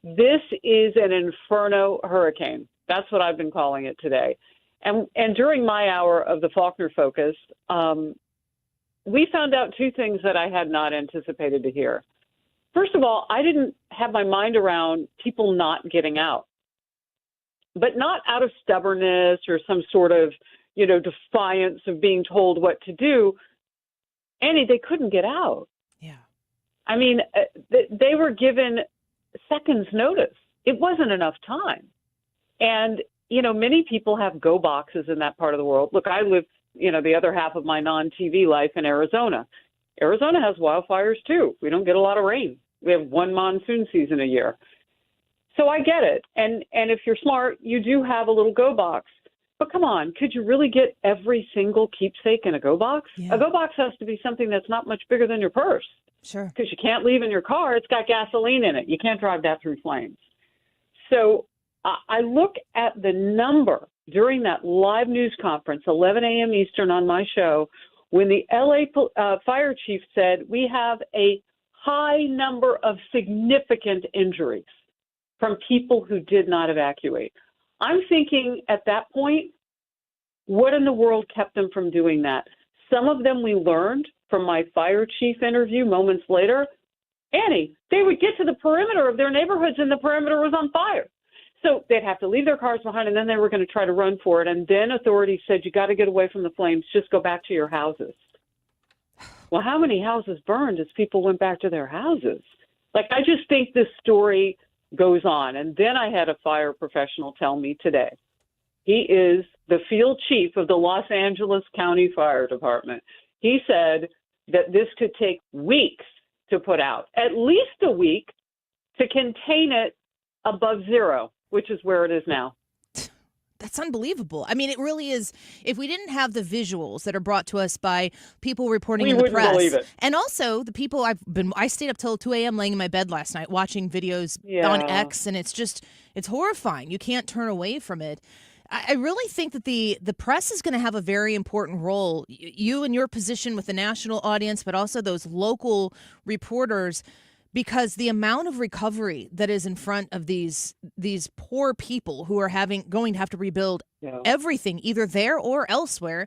This is an inferno hurricane. That's what I've been calling it today. And during my hour of the Faulkner Focus, we found out two things that I had not anticipated to hear. First of all, I didn't have my mind around people not getting out, but not out of stubbornness or some sort of, defiance of being told what to do. Annie, they couldn't get out. Yeah. I mean, they were given seconds notice. It wasn't enough time. And, many people have go boxes in that part of the world. Look, I live, the other half of my non-TV life in Arizona. Arizona has wildfires too. We don't get a lot of rain. We have one monsoon season a year. So I get it. And if you're smart, you do have a little go box. But come on, could you really get every single keepsake in a go box? Yeah. A go box has to be something that's not much bigger than your purse. Sure. Because you can't leave in your car. It's got gasoline in it. You can't drive that through flames. So I look at the number during that live news conference, 11 a.m. Eastern on my show, when the L.A. fire chief said we have a high number of significant injuries from people who did not evacuate. I'm thinking at that point, what in the world kept them from doing that? Some of them we learned from my fire chief interview moments later. Annie, they would get to the perimeter of their neighborhoods and the perimeter was on fire. So they'd have to leave their cars behind and then they were going to try to run for it. And then authorities said, you got to get away from the flames. Just go back to your houses. Well, how many houses burned as people went back to their houses? I just think this story goes on. And then I had a fire professional tell me today, he is the field chief of the Los Angeles County Fire Department. He said that this could take weeks to put out, at least a week to contain it above zero, which is where it is now. That's unbelievable. I mean, it really is. If we didn't have the visuals that are brought to us by people reporting in the press, believe it. And also the people I stayed up till 2 a.m. laying in my bed last night watching videos on X, and it's horrifying. You can't turn away from it. I really think that the press is going to have a very important role. You in your position with the national audience, but also those local reporters, because the amount of recovery that is in front of these poor people who are going to have to rebuild everything, either there or elsewhere,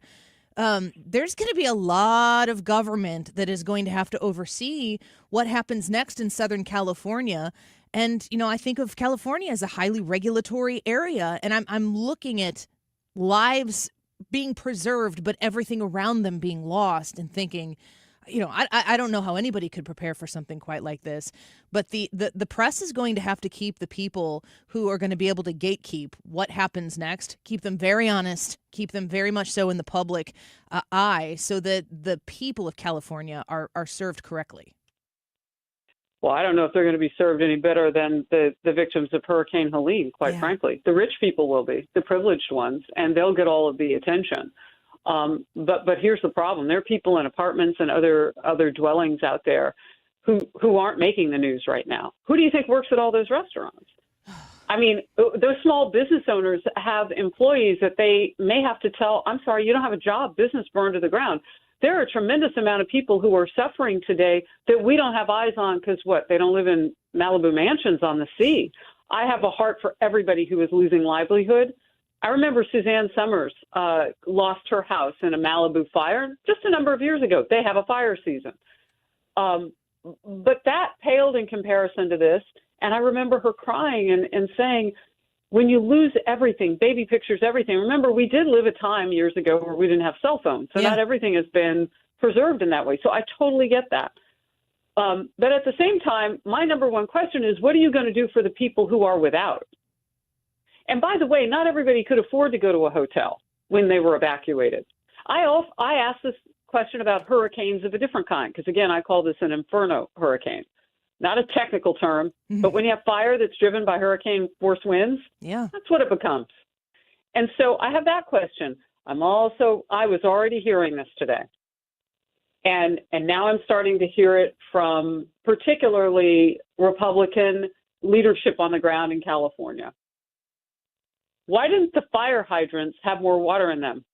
there's going to be a lot of government that is going to have to oversee what happens next in Southern California. And, I think of California as a highly regulatory area, and I'm looking at lives being preserved, but everything around them being lost and thinking, I don't know how anybody could prepare for something quite like this, but the press is going to have to keep the people who are going to be able to gatekeep what happens next, keep them very honest, keep them very much so in the public eye, so that the people of California are served correctly. Well, I don't know if they're going to be served any better than the victims of Hurricane Helene, quite frankly. The rich people will be, the privileged ones, and they'll get all of the attention. But here's the problem. There are people in apartments and other dwellings out there who aren't making the news right now. Who do you think works at all those restaurants? I mean, those small business owners have employees that they may have to tell, I'm sorry, you don't have a job, business burned to the ground. There are a tremendous amount of people who are suffering today that we don't have eyes on because they don't live in Malibu mansions on the sea. I have a heart for everybody who is losing livelihood. I remember Suzanne Summers lost her house in a Malibu fire just a number of years ago. They have a fire season. But that paled in comparison to this. And I remember her crying and saying, when you lose everything, baby pictures, everything. Remember, we did live a time years ago where we didn't have cell phones. So not everything has been preserved in that way. So I totally get that. But at the same time, my number one question is, what are you going to do for the people who are without? And by the way, not everybody could afford to go to a hotel when they were evacuated. I asked this question about hurricanes of a different kind, because, again, I call this an inferno hurricane. Not a technical term, but when you have fire that's driven by hurricane force winds, that's what it becomes. And so I have that question. I was already hearing this today. And now I'm starting to hear it from particularly Republican leadership on the ground in California. Why didn't the fire hydrants have more water in them?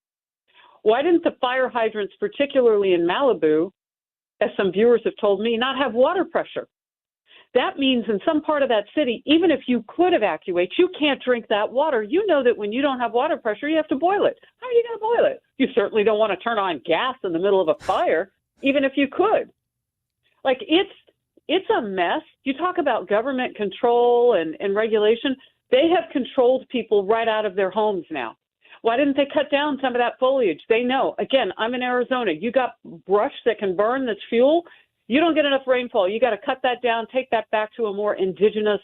Why didn't the fire hydrants, particularly in Malibu, as some viewers have told me, not have water pressure? That means in some part of that city, even if you could evacuate, you can't drink that water. You know that when you don't have water pressure, you have to boil it. How are you going to boil it? You certainly don't want to turn on gas in the middle of a fire. even if you could. Like, it's a mess. You talk about government control and regulation. They have controlled people right out of their homes now. Why didn't they cut down some of that foliage? They know. Again, I'm in Arizona. You got brush that can burn that's fuel. You don't get enough rainfall. You got to cut that down, take that back to a more indigenous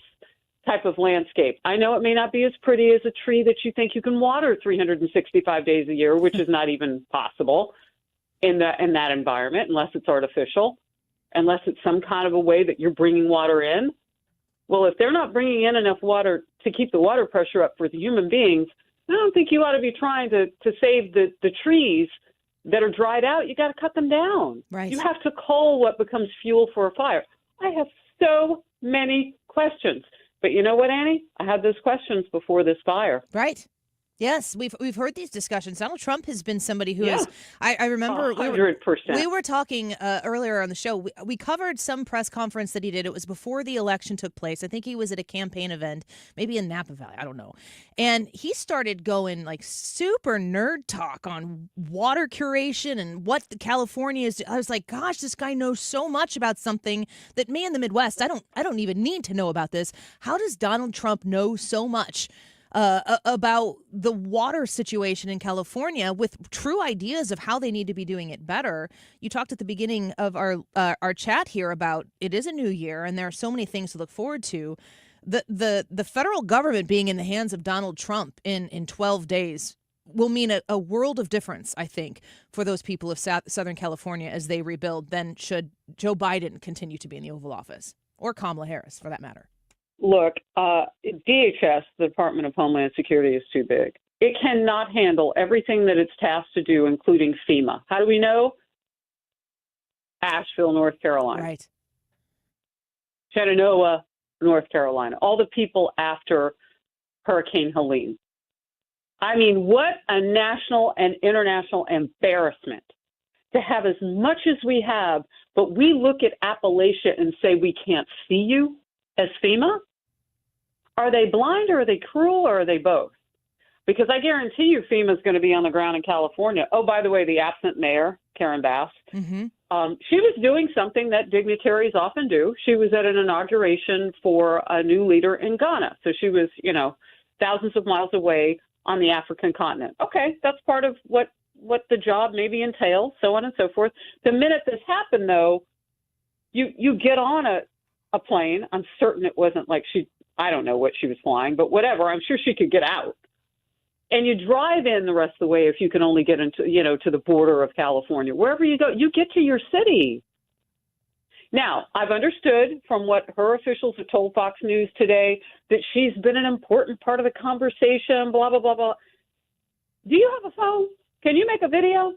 type of landscape. I know it may not be as pretty as a tree that you think you can water 365 days a year, which is not even possible in that environment unless it's artificial, unless it's some kind of a way that you're bringing water in. Well, if they're not bringing in enough water to keep the water pressure up for the human beings, I don't think you ought to be trying to save the trees that are dried out. You got to cut them down. Right. You have to cull what becomes fuel for a fire. I have so many questions. But you know what, Annie? I had those questions before this fire. Right. Yes, we've heard these discussions. Donald Trump has been somebody who has. I remember 100%. We were talking earlier on the show. We covered some press conference that he did. It was before the election took place. I think he was at a campaign event, maybe in Napa Valley. I don't know. And he started going like super nerd talk on water curation and what California is. I was like, gosh, this guy knows so much about something that me in the Midwest, I don't even need to know about this. How does Donald Trump know so much about the water situation in California with true ideas of how they need to be doing it better? You talked at the beginning of our chat here about it is a new year and there are so many things to look forward to. The federal government being in the hands of Donald Trump in 12 days will mean a world of difference, I think, for those people of Southern California as they rebuild than should Joe Biden continue to be in the Oval Office, or Kamala Harris, for that matter. Look, DHS, the Department of Homeland Security, is too big. It cannot handle everything that it's tasked to do, including FEMA. How do we know? Asheville, North Carolina. Right. Shenandoah, North Carolina. All the people after Hurricane Helene. I mean, what a national and international embarrassment to have as much as we have, but we look at Appalachia and say we can't see you as FEMA? Are they blind or are they cruel or are they both? Because I guarantee you FEMA is going to be on the ground in California. Oh, by the way, the absent mayor, Karen Bass, mm-hmm. She was doing something that dignitaries often do. She was at an inauguration for a new leader in Ghana. So she was, thousands of miles away on the African continent. Okay, that's part of what the job maybe entails, so on and so forth. The minute this happened, though, you get on a plane. I'm certain it wasn't like I don't know what she was flying, but whatever. I'm sure she could get out. And you drive in the rest of the way if you can only get into, to the border of California. Wherever you go, you get to your city. Now, I've understood from what her officials have told Fox News today that she's been an important part of the conversation, blah, blah, blah, blah. Do you have a phone? Can you make a video?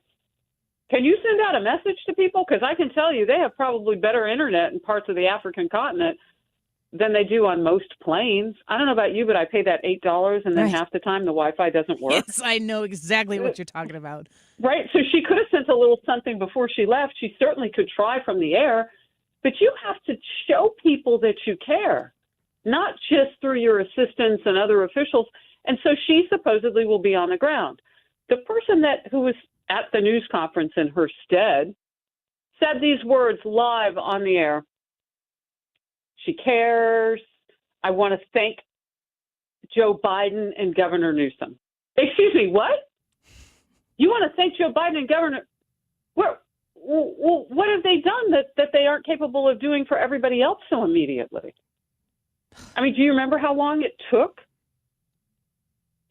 Can you send out a message to people? Because I can tell you they have probably better internet in parts of the African continent than they do on most planes. I don't know about you, but I pay that $8 and then half the time the Wi-Fi doesn't work. Yes, I know exactly what you're talking about. Right. So she could have sent a little something before she left. She certainly could try from the air, but you have to show people that you care, not just through your assistants and other officials. And so she supposedly will be on the ground. The person who was at the news conference in her stead said these words live on the air. She cares. I want to thank Joe Biden and Governor Newsom. Excuse me, what? You want to thank Joe Biden and Governor? What have they done that they aren't capable of doing for everybody else so immediately? I mean, do you remember how long it took?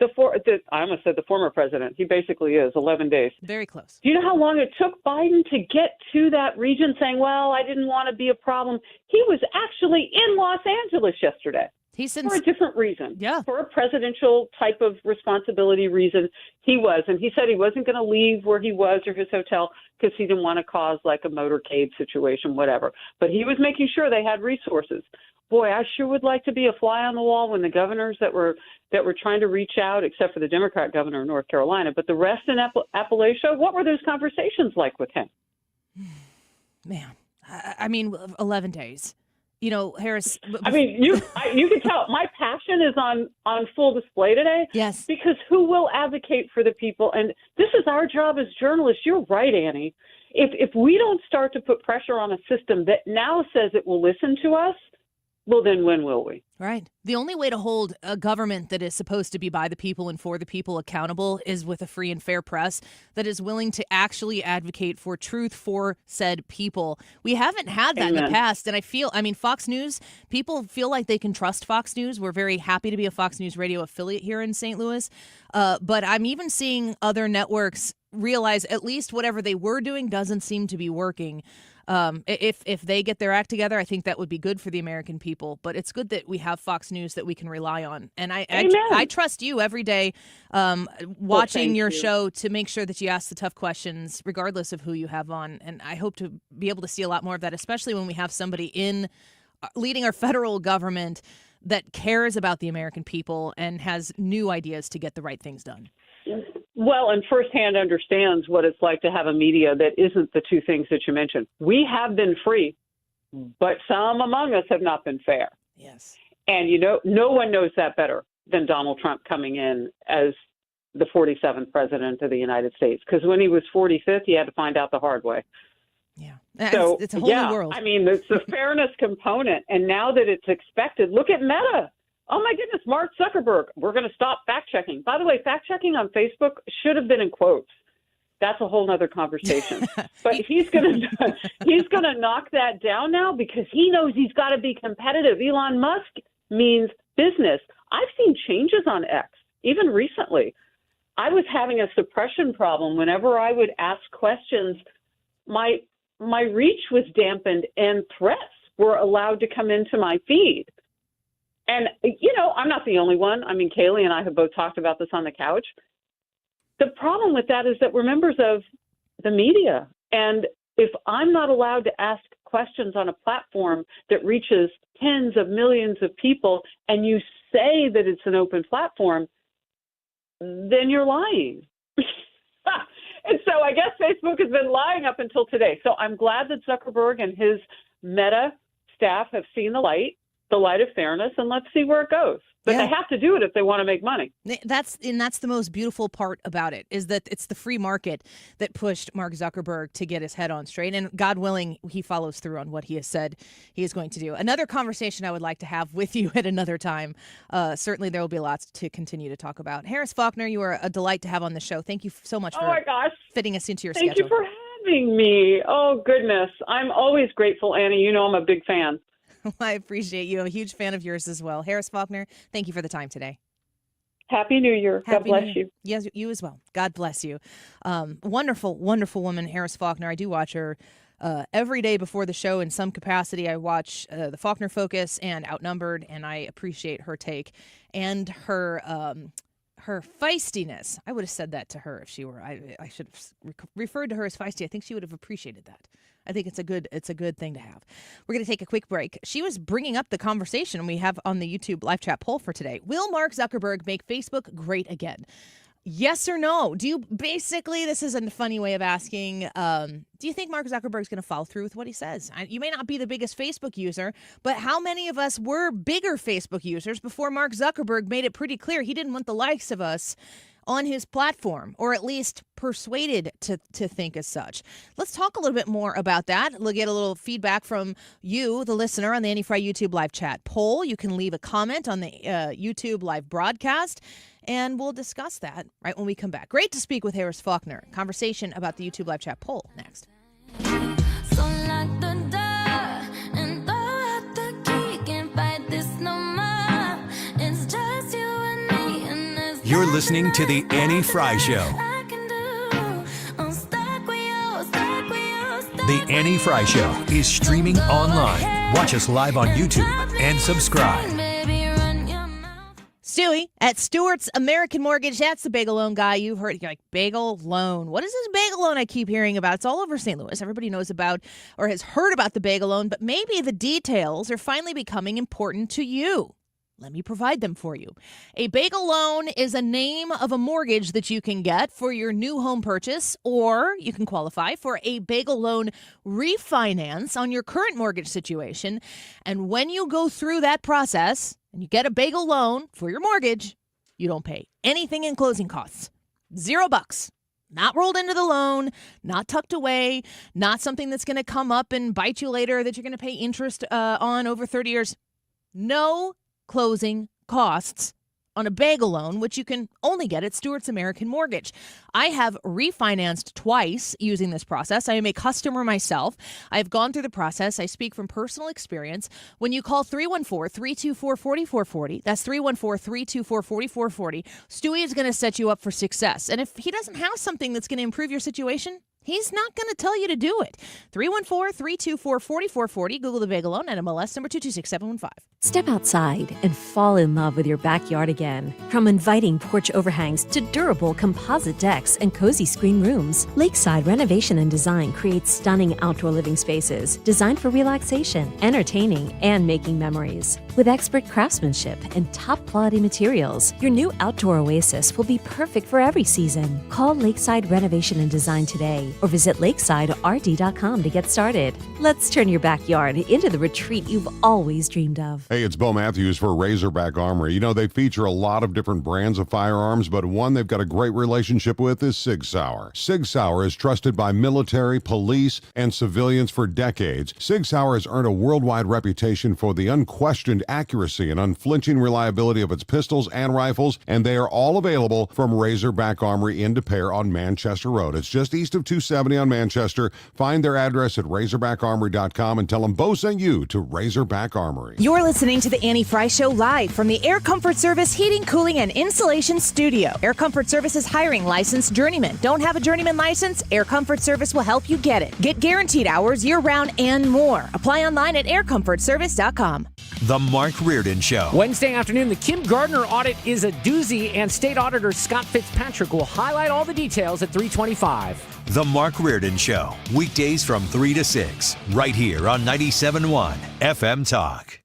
I almost said the former president. He basically is 11 days. Very close. Do you know how long it took Biden to get to that region saying, well, I didn't want to be a problem? He was actually in Los Angeles yesterday. For a different reason. Yeah. For a presidential type of responsibility reason, he was. And he said he wasn't going to leave where he was or his hotel because he didn't want to cause like a motorcade situation, whatever. But he was making sure they had resources. Boy, I sure would like to be a fly on the wall when the governors that were trying to reach out, except for the Democrat governor of North Carolina, but the rest in Appalachia, what were those conversations like with him? Man, I mean, 11 days. Harris. I mean, you can tell my passion is on full display today. Yes. Because who will advocate for the people? And this is our job as journalists. You're right, Annie. If we don't start to put pressure on a system that now says it will listen to us, well, then when will we? Right. The only way to hold a government that is supposed to be by the people and for the people accountable is with a free and fair press that is willing to actually advocate for truth for said people. We haven't had that in the past. And Fox News, people feel like they can trust Fox News. We're very happy to be a Fox News radio affiliate here in St. Louis. But I'm even seeing other networks realize at least whatever they were doing doesn't seem to be working. If they get their act together, I think that would be good for the American people. But it's good that we have Fox News that we can rely on. And I trust you every day watching your show to make sure that you ask the tough questions, regardless of who you have on. And I hope to be able to see a lot more of that, especially when we have somebody in leading our federal government that cares about the American people and has new ideas to get the right things done. Well, and firsthand understands what it's like to have a media that isn't the two things that you mentioned. We have been free, but some among us have not been fair. Yes. And, no one knows that better than Donald Trump coming in as the 47th president of the United States. Because when he was 45th, he had to find out the hard way. Yeah. So, it's a whole new world. I mean, it's the fairness component. And now that it's expected, look at Meta. Oh, my goodness, Mark Zuckerberg, we're going to stop fact-checking. By the way, fact-checking on Facebook should have been in quotes. That's a whole other conversation. But he's going to knock that down now because he knows he's got to be competitive. Elon Musk means business. I've seen changes on X, even recently. I was having a suppression problem. Whenever I would ask questions, my reach was dampened and threats were allowed to come into my feed. And, I'm not the only one. I mean, Kaylee and I have both talked about this on the couch. The problem with that is that we're members of the media. And if I'm not allowed to ask questions on a platform that reaches tens of millions of people and you say that it's an open platform, then you're lying. And so I guess Facebook has been lying up until today. So I'm glad that Zuckerberg and his Meta staff have seen the light of fairness, and let's see where it goes. But they have to do it if they want to make money. That's the most beautiful part about it, is that it's the free market that pushed Mark Zuckerberg to get his head on straight. And God willing, he follows through on what he has said he is going to do. Another conversation I would like to have with you at another time. Certainly there will be lots to continue to talk about. Harris Faulkner, you are a delight to have on the show. Thank you so much for fitting us into your schedule. Thank you for having me. Oh, goodness. I'm always grateful, Annie. You know I'm a big fan. I appreciate you. I'm a huge fan of yours as well. Harris Faulkner, thank you for the time today. Happy New Year. God bless you. Yes, you as well. God bless you. Wonderful, wonderful woman, Harris Faulkner. I do watch her every day before the show in some capacity. I watch the Faulkner Focus and Outnumbered, and I appreciate her take and her feistiness. I would have said that to her if she were. I should have referred to her as feisty. I think she would have appreciated that. I think it's a good thing to have. We're going to take a quick break. She was bringing up the conversation we have on the YouTube live chat poll for today. Will Mark Zuckerberg make Facebook great again? Yes or no? This is a funny way of asking, do you think Mark Zuckerberg's going to follow through with what he says? You may not be the biggest Facebook user, but how many of us were bigger Facebook users before Mark Zuckerberg made it pretty clear he didn't want the likes of us on his platform, or at least persuaded to think as such? Let's talk a little bit more about that. We'll get a little feedback from you, the listener, on the Annie Fry YouTube live chat poll. You can leave a comment on the YouTube live broadcast, and we'll discuss that right when we come back. Great to speak with Harris Faulkner. Conversation about the YouTube live chat poll next. You're listening to The Annie Fry Show. The Annie Fry Show is streaming online. Watch us live on YouTube and subscribe. Stewie at Stewart's American Mortgage. That's the bagel loan guy. You've heard, you're like, bagel loan. What is this bagel loan I keep hearing about? It's all over St. Louis. Everybody knows about or has heard about the bagel loan, but maybe the details are finally becoming important to you. Let me provide them for you. A bagel loan is a name of a mortgage that you can get for your new home purchase, or you can qualify for a bagel loan refinance on your current mortgage situation. And when you go through that process and you get a bagel loan for your mortgage, you don't pay anything in closing costs. $0. Not rolled into the loan, not tucked away, not something that's going to come up and bite you later that you're going to pay interest on over 30 years. No closing costs on a bagel loan, which you can only get at Stewart's American Mortgage. I have refinanced twice using this process. I am a customer myself. I've gone through the process. I speak from personal experience. When you call 314-324-4440, that's 314-324-4440, Stewie is going to set you up for success. And if he doesn't have something that's going to improve your situation, he's not going to tell you to do it. 314-324-4440. Google the bagel loan and MLS number 226715. Step outside and fall in love with your backyard again. From inviting porch overhangs to durable composite decks and cozy screen rooms, Lakeside Renovation and Design creates stunning outdoor living spaces designed for relaxation, entertaining, and making memories. With expert craftsmanship and top-quality materials, your new outdoor oasis will be perfect for every season. Call Lakeside Renovation and Design today or visit lakesiderd.com to get started. Let's turn your backyard into the retreat you've always dreamed of. Hey, it's Bo Matthews for Razorback Armory. You know, they feature a lot of different brands of firearms, but one they've got a great relationship with is Sig Sauer. Sig Sauer is trusted by military, police, and civilians for decades. Sig Sauer has earned a worldwide reputation for the unquestioned accuracy and unflinching reliability of its pistols and rifles, and they are all available from Razorback Armory in Des Peres on Manchester Road. It's just east of 270 on Manchester. Find their address at razorbackarmory.com and tell them Bo sent you to Razorback Armory. You're listening to the Annie Fry Show live from the Air Comfort Service Heating, Cooling, and Insulation Studio. Air Comfort Service is hiring licensed journeymen. Don't have a journeyman license? Air Comfort Service will help you get it. Get guaranteed hours year-round and more. Apply online at aircomfortservice.com. The Mark Reardon Show. Wednesday afternoon, the Kim Gardner audit is a doozy, and State Auditor Scott Fitzpatrick will highlight all the details at 3:25. The Mark Reardon Show. Weekdays from 3 to 6, right here on 97.1 FM Talk.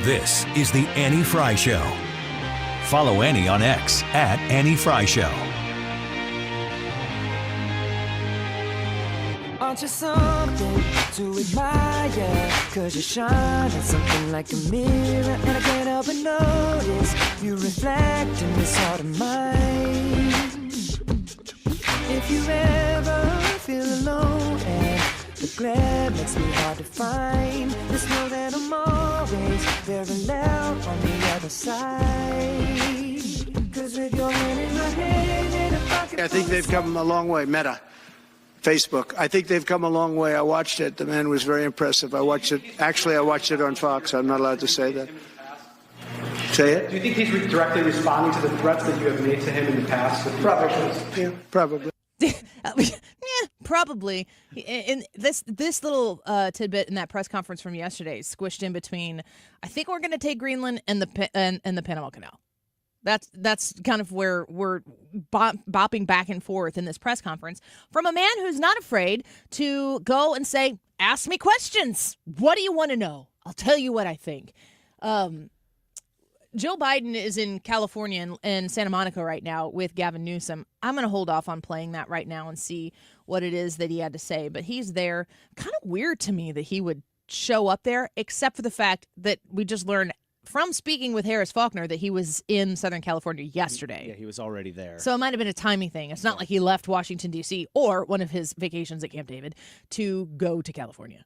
This is the Annie Fry Show. Follow Annie on X at Annie Fry Show. Aren't you something to admire? 'Cause you shine at something like a mirror, and I can't help but notice you reflect in this heart of mine. If you ever feel alone and the glare makes me hard to find, just know that I'm always very loud on the other side. 'Cause with your hand in my hand and a pocket. I think they've come a long way. Meta. Facebook. I think they've come a long way. I watched it. The man was very impressive. I watched it. Actually, I watched it on Fox. I'm not allowed to say that. Say it? Do you think he's directly responding to the threats that you have made to him in the past? Probably. Yeah, probably. Probably. And this little tidbit in that press conference from yesterday squished in between, I think we're going to take Greenland and the Panama Canal. That's kind of where we're bopping back and forth in this press conference from a man who's not afraid to go and say, ask me questions. What do you want to know? I'll tell you what I think. Joe Biden is in California and Santa Monica right now with Gavin Newsom. I'm going to hold off on playing that right now and see what it is that he had to say. But he's there. Kind of weird to me that he would show up there, except for the fact that we just learned from speaking with Harris Faulkner that he was in Southern California yesterday. Yeah, he was already there. So it might have been a timing thing. It's not like he left Washington, D.C. or one of his vacations at Camp David to go to California.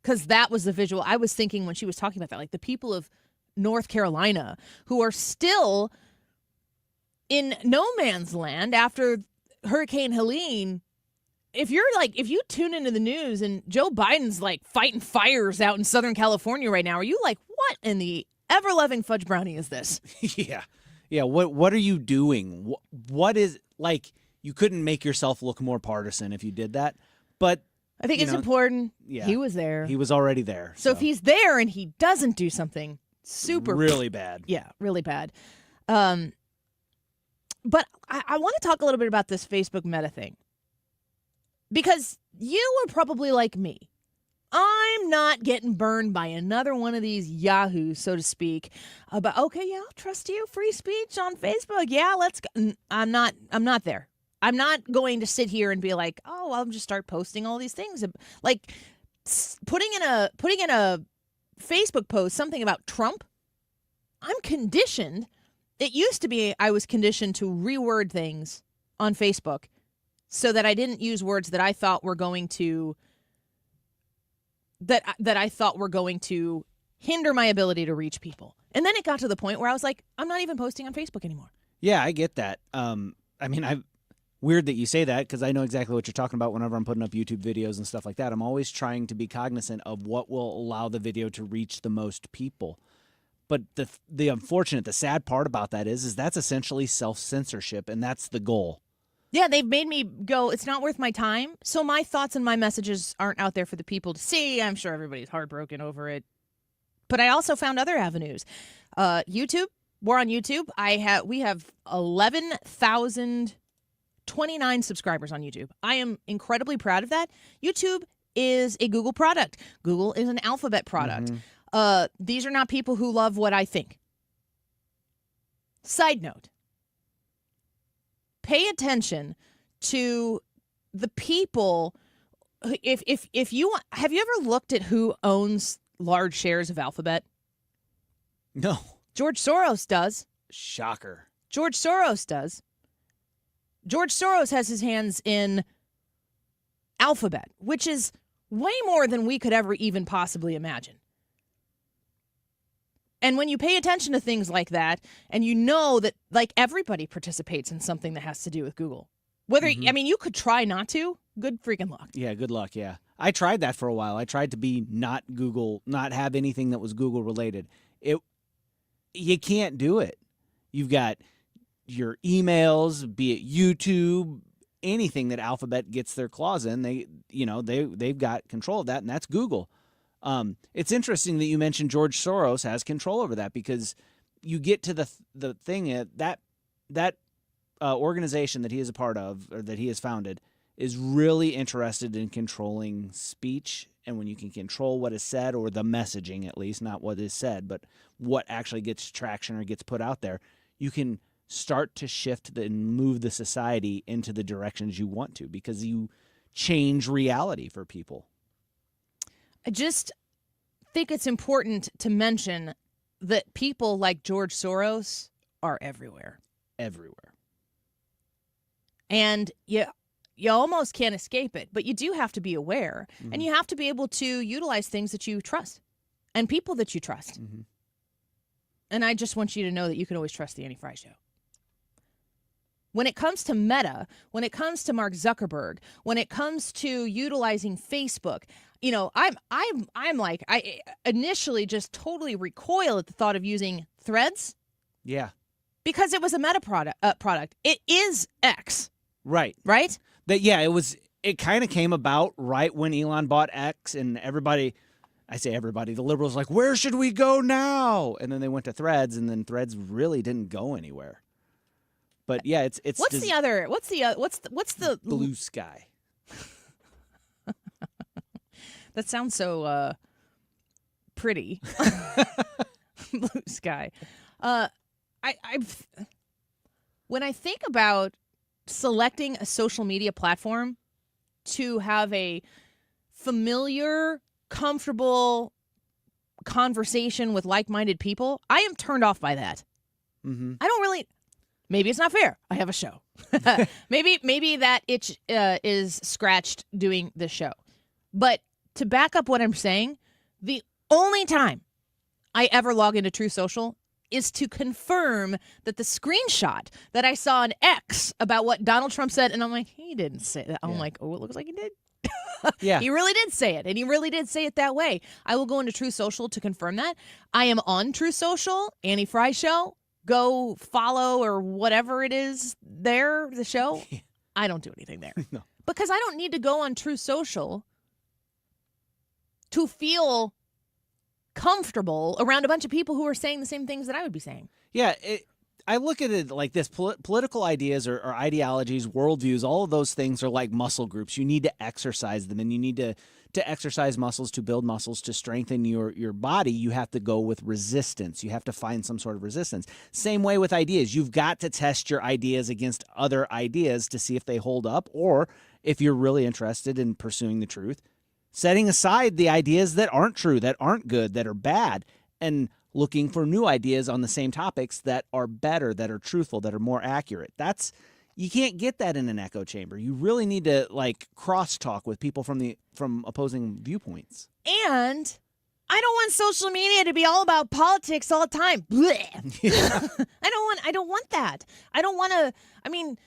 Because that was the visual. I was thinking when she was talking about that, like the people of North Carolina who are still in no man's land after Hurricane Helene. If you tune into the news and Joe Biden's like fighting fires out in Southern California right now, are you like, what in the ever-loving fudge brownie is this? Yeah. What are you doing? What is, like, you couldn't make yourself look more partisan if you did that. But I think it's important. Yeah, he was there. He was already there. So if he's there and he doesn't do something really bad. Yeah, really bad. But I want to talk a little bit about this Facebook Meta thing. Because you are probably like me. I'm not getting burned by another one of these yahoos, so to speak, about, okay, yeah, I'll trust you, free speech on Facebook. Yeah, let's go. I'm not there. I'm not going to sit here and be like, oh, I'll just start posting all these things. Like putting in a Facebook post something about Trump. I'm conditioned. It used to be I was conditioned to reword things on Facebook so that I didn't use words that I thought were going to that I thought were going to hinder my ability to reach people. And then it got to the point where I was like, I'm not even posting on Facebook anymore. Yeah, I get that. Weird that you say that because I know exactly what you're talking about whenever I'm putting up YouTube videos and stuff like that. I'm always trying to be cognizant of what will allow the video to reach the most people. But the unfortunate, the sad part about that is that's essentially self-censorship, and that's the goal. Yeah, they've made me go, it's not worth my time. So my thoughts and my messages aren't out there for the people to see. I'm sure everybody's heartbroken over it. But I also found other avenues. YouTube, we're on YouTube. We have 11,029 subscribers on YouTube. I am incredibly proud of that. YouTube is a Google product. Google is an Alphabet product. Mm-hmm. These are not people who love what I think. Side note, pay attention to the people. If you want, have you ever looked at who owns large shares of Alphabet? No. George Soros does. Shocker. George Soros does. George Soros has his hands in Alphabet, which is way more than we could ever even possibly imagine. And when you pay attention to things like that, and you know that like everybody participates in something that has to do with Google, whether you could try not to, good freaking luck. Yeah, good luck. Yeah, I tried that for a while. I tried to be not Google, not have anything that was Google related. You can't do it. You've got your emails, be it YouTube, anything that Alphabet gets their claws in. They've got control of that, and that's Google. It's interesting that you mentioned George Soros has control over that because you get to the thing that organization that he is a part of or that he has founded is really interested in controlling speech. And when you can control what is said or the messaging, at least, not what is said, but what actually gets traction or gets put out there, you can start to shift and move the society into the directions you want to because you change reality for people. I just think it's important to mention that people like George Soros are everywhere. Everywhere. And you almost can't escape it, but you do have to be aware. Mm-hmm. And you have to be able to utilize things that you trust and people that you trust. Mm-hmm. And I just want you to know that you can always trust the Annie Fry Show. When it comes to Meta, when it comes to Mark Zuckerberg, when it comes to utilizing Facebook, I initially just totally recoil at the thought of using Threads. Yeah. Because it was a Meta product. It is X. Right. Right? It kind of came about right when Elon bought X and everybody, the liberals like, where should we go now? And then they went to Threads and then Threads really didn't go anywhere. But yeah, it's what's the Blue Sky. That sounds so pretty. Blue Sky. When I think about selecting a social media platform to have a familiar, comfortable conversation with like-minded people, I am turned off by that. Mm-hmm. I don't really. Maybe it's not fair. I have a show. maybe that itch is scratched doing this show. But to back up what I'm saying, the only time I ever log into True Social is to confirm that the screenshot that I saw on X about what Donald Trump said, and I'm like, he didn't say that. I'm like, oh, it looks like he did. Yeah. He really did say it, and he really did say it that way. I will go into True Social to confirm that. I am on True Social, Annie Fry Show. Go follow or whatever it is there, the show. I don't do anything there. No. Because I don't need to go on True Social to feel comfortable around a bunch of people who are saying the same things that I would be saying. Yeah, I look at it like this: political ideas or ideologies, worldviews, all of those things are like muscle groups. You need to exercise them, and you need to exercise muscles, to build muscles, to strengthen your body. You have to go with resistance. You have to find some sort of resistance. Same way with ideas. You've got to test your ideas against other ideas to see if they hold up, or if you're really interested in pursuing the truth, setting aside the ideas that aren't true, that aren't good, that are bad, and looking for new ideas on the same topics that are better, that are truthful, that are more accurate. You can't get that in an echo chamber. You really need to crosstalk with people from opposing viewpoints. And I don't want social media to be all about politics all the time. Yeah. I don't want that. I don't want to. I mean,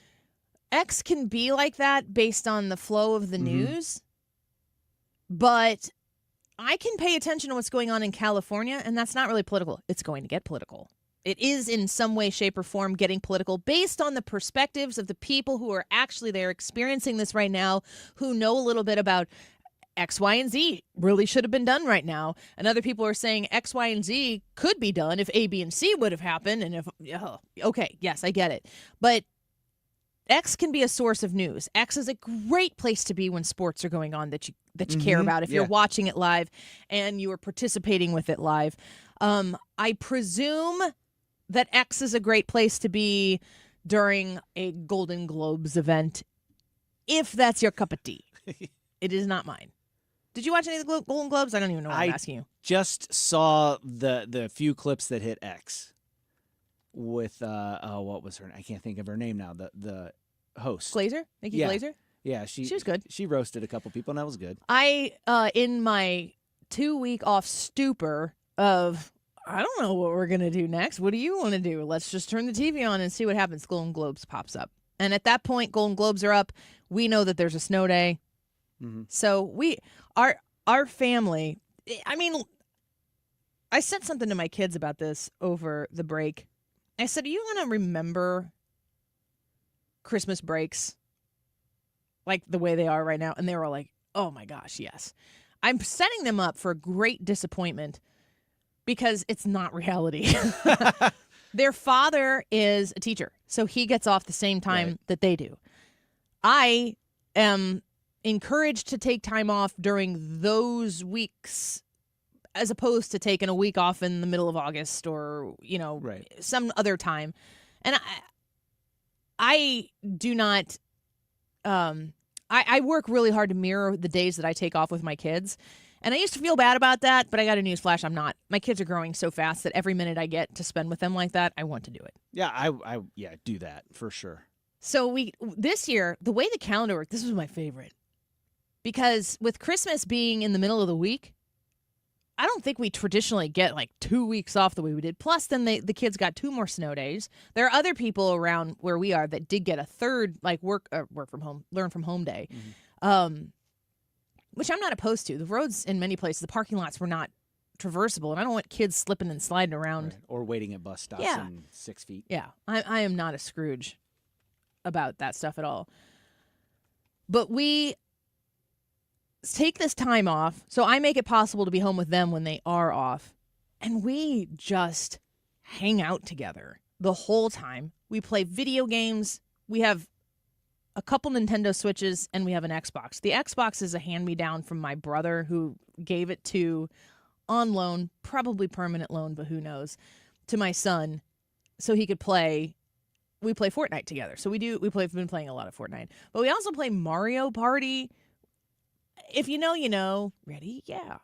X can be like that based on the flow of the news, but I can pay attention to what's going on in California, and that's not really political. It's going to get political. It is in some way, shape, or form getting political based on the perspectives of the people who are actually there experiencing this right now, who know a little bit about X, Y, and Z really should have been done right now. And other people are saying X, Y, and Z could be done if A, B, and C would have happened. And okay, yes, I get it. But X can be a source of news. X is a great place to be when sports are going on that you care about. If you're watching it live and you are participating with it live, I presume that X is a great place to be during a Golden Globes event, if that's your cup of tea. It is not mine. Did you watch any of the Golden Globes? I don't even know what I'm asking you. Just saw the few clips that hit X with what was her name? I can't think of her name now. The host. Glazer? Nikki Glazer? Yeah, she was good. She roasted a couple people, and that was good. I in my 2-week off stupor of I don't know what we're gonna do next. What do you want to do? Let's just turn the TV on and see what happens. Golden Globes pops up, and at that point, Golden Globes are up. We know that there's a snow day, so our family. I mean, I said something to my kids about this over the break. I said, "Are you gonna remember Christmas breaks like the way they are right now?" And they were like, "Oh my gosh, yes." I'm setting them up for a great disappointment because it's not reality. Their father is a teacher, so he gets off the same time that they do. I am encouraged to take time off during those weeks as opposed to taking a week off in the middle of August or, some other time. And I do not I work really hard to mirror the days that I take off with my kids. And I used to feel bad about that, but I got a news flash. I'm not. My kids are growing so fast that every minute I get to spend with them like that, I want to do it. Yeah, I do that for sure. So this year, the way the calendar worked, this was my favorite. Because with Christmas being in the middle of the week, I don't think we traditionally get 2 weeks off the way we did. Plus, then the kids got 2 more snow days. There are other people around where we are that did get a third work from home, learn from home day, which I'm not opposed to. The roads in many places, the parking lots were not traversable, and I don't want kids slipping and sliding around. Right. Or waiting at bus stops in 6 feet. Yeah, I am not a Scrooge about that stuff at all. But we take this time off, so I make it possible to be home with them when they are off, and we just hang out together the whole time. We play video games. We have a couple Nintendo Switches, and we have an Xbox. The Xbox is a hand-me-down from my brother, who gave it on loan, probably permanent loan, but who knows, to my son, so he could play. We play Fortnite together. So we've been playing a lot of Fortnite. But we also play Mario Party. If you know, you know. Ready? Yeah.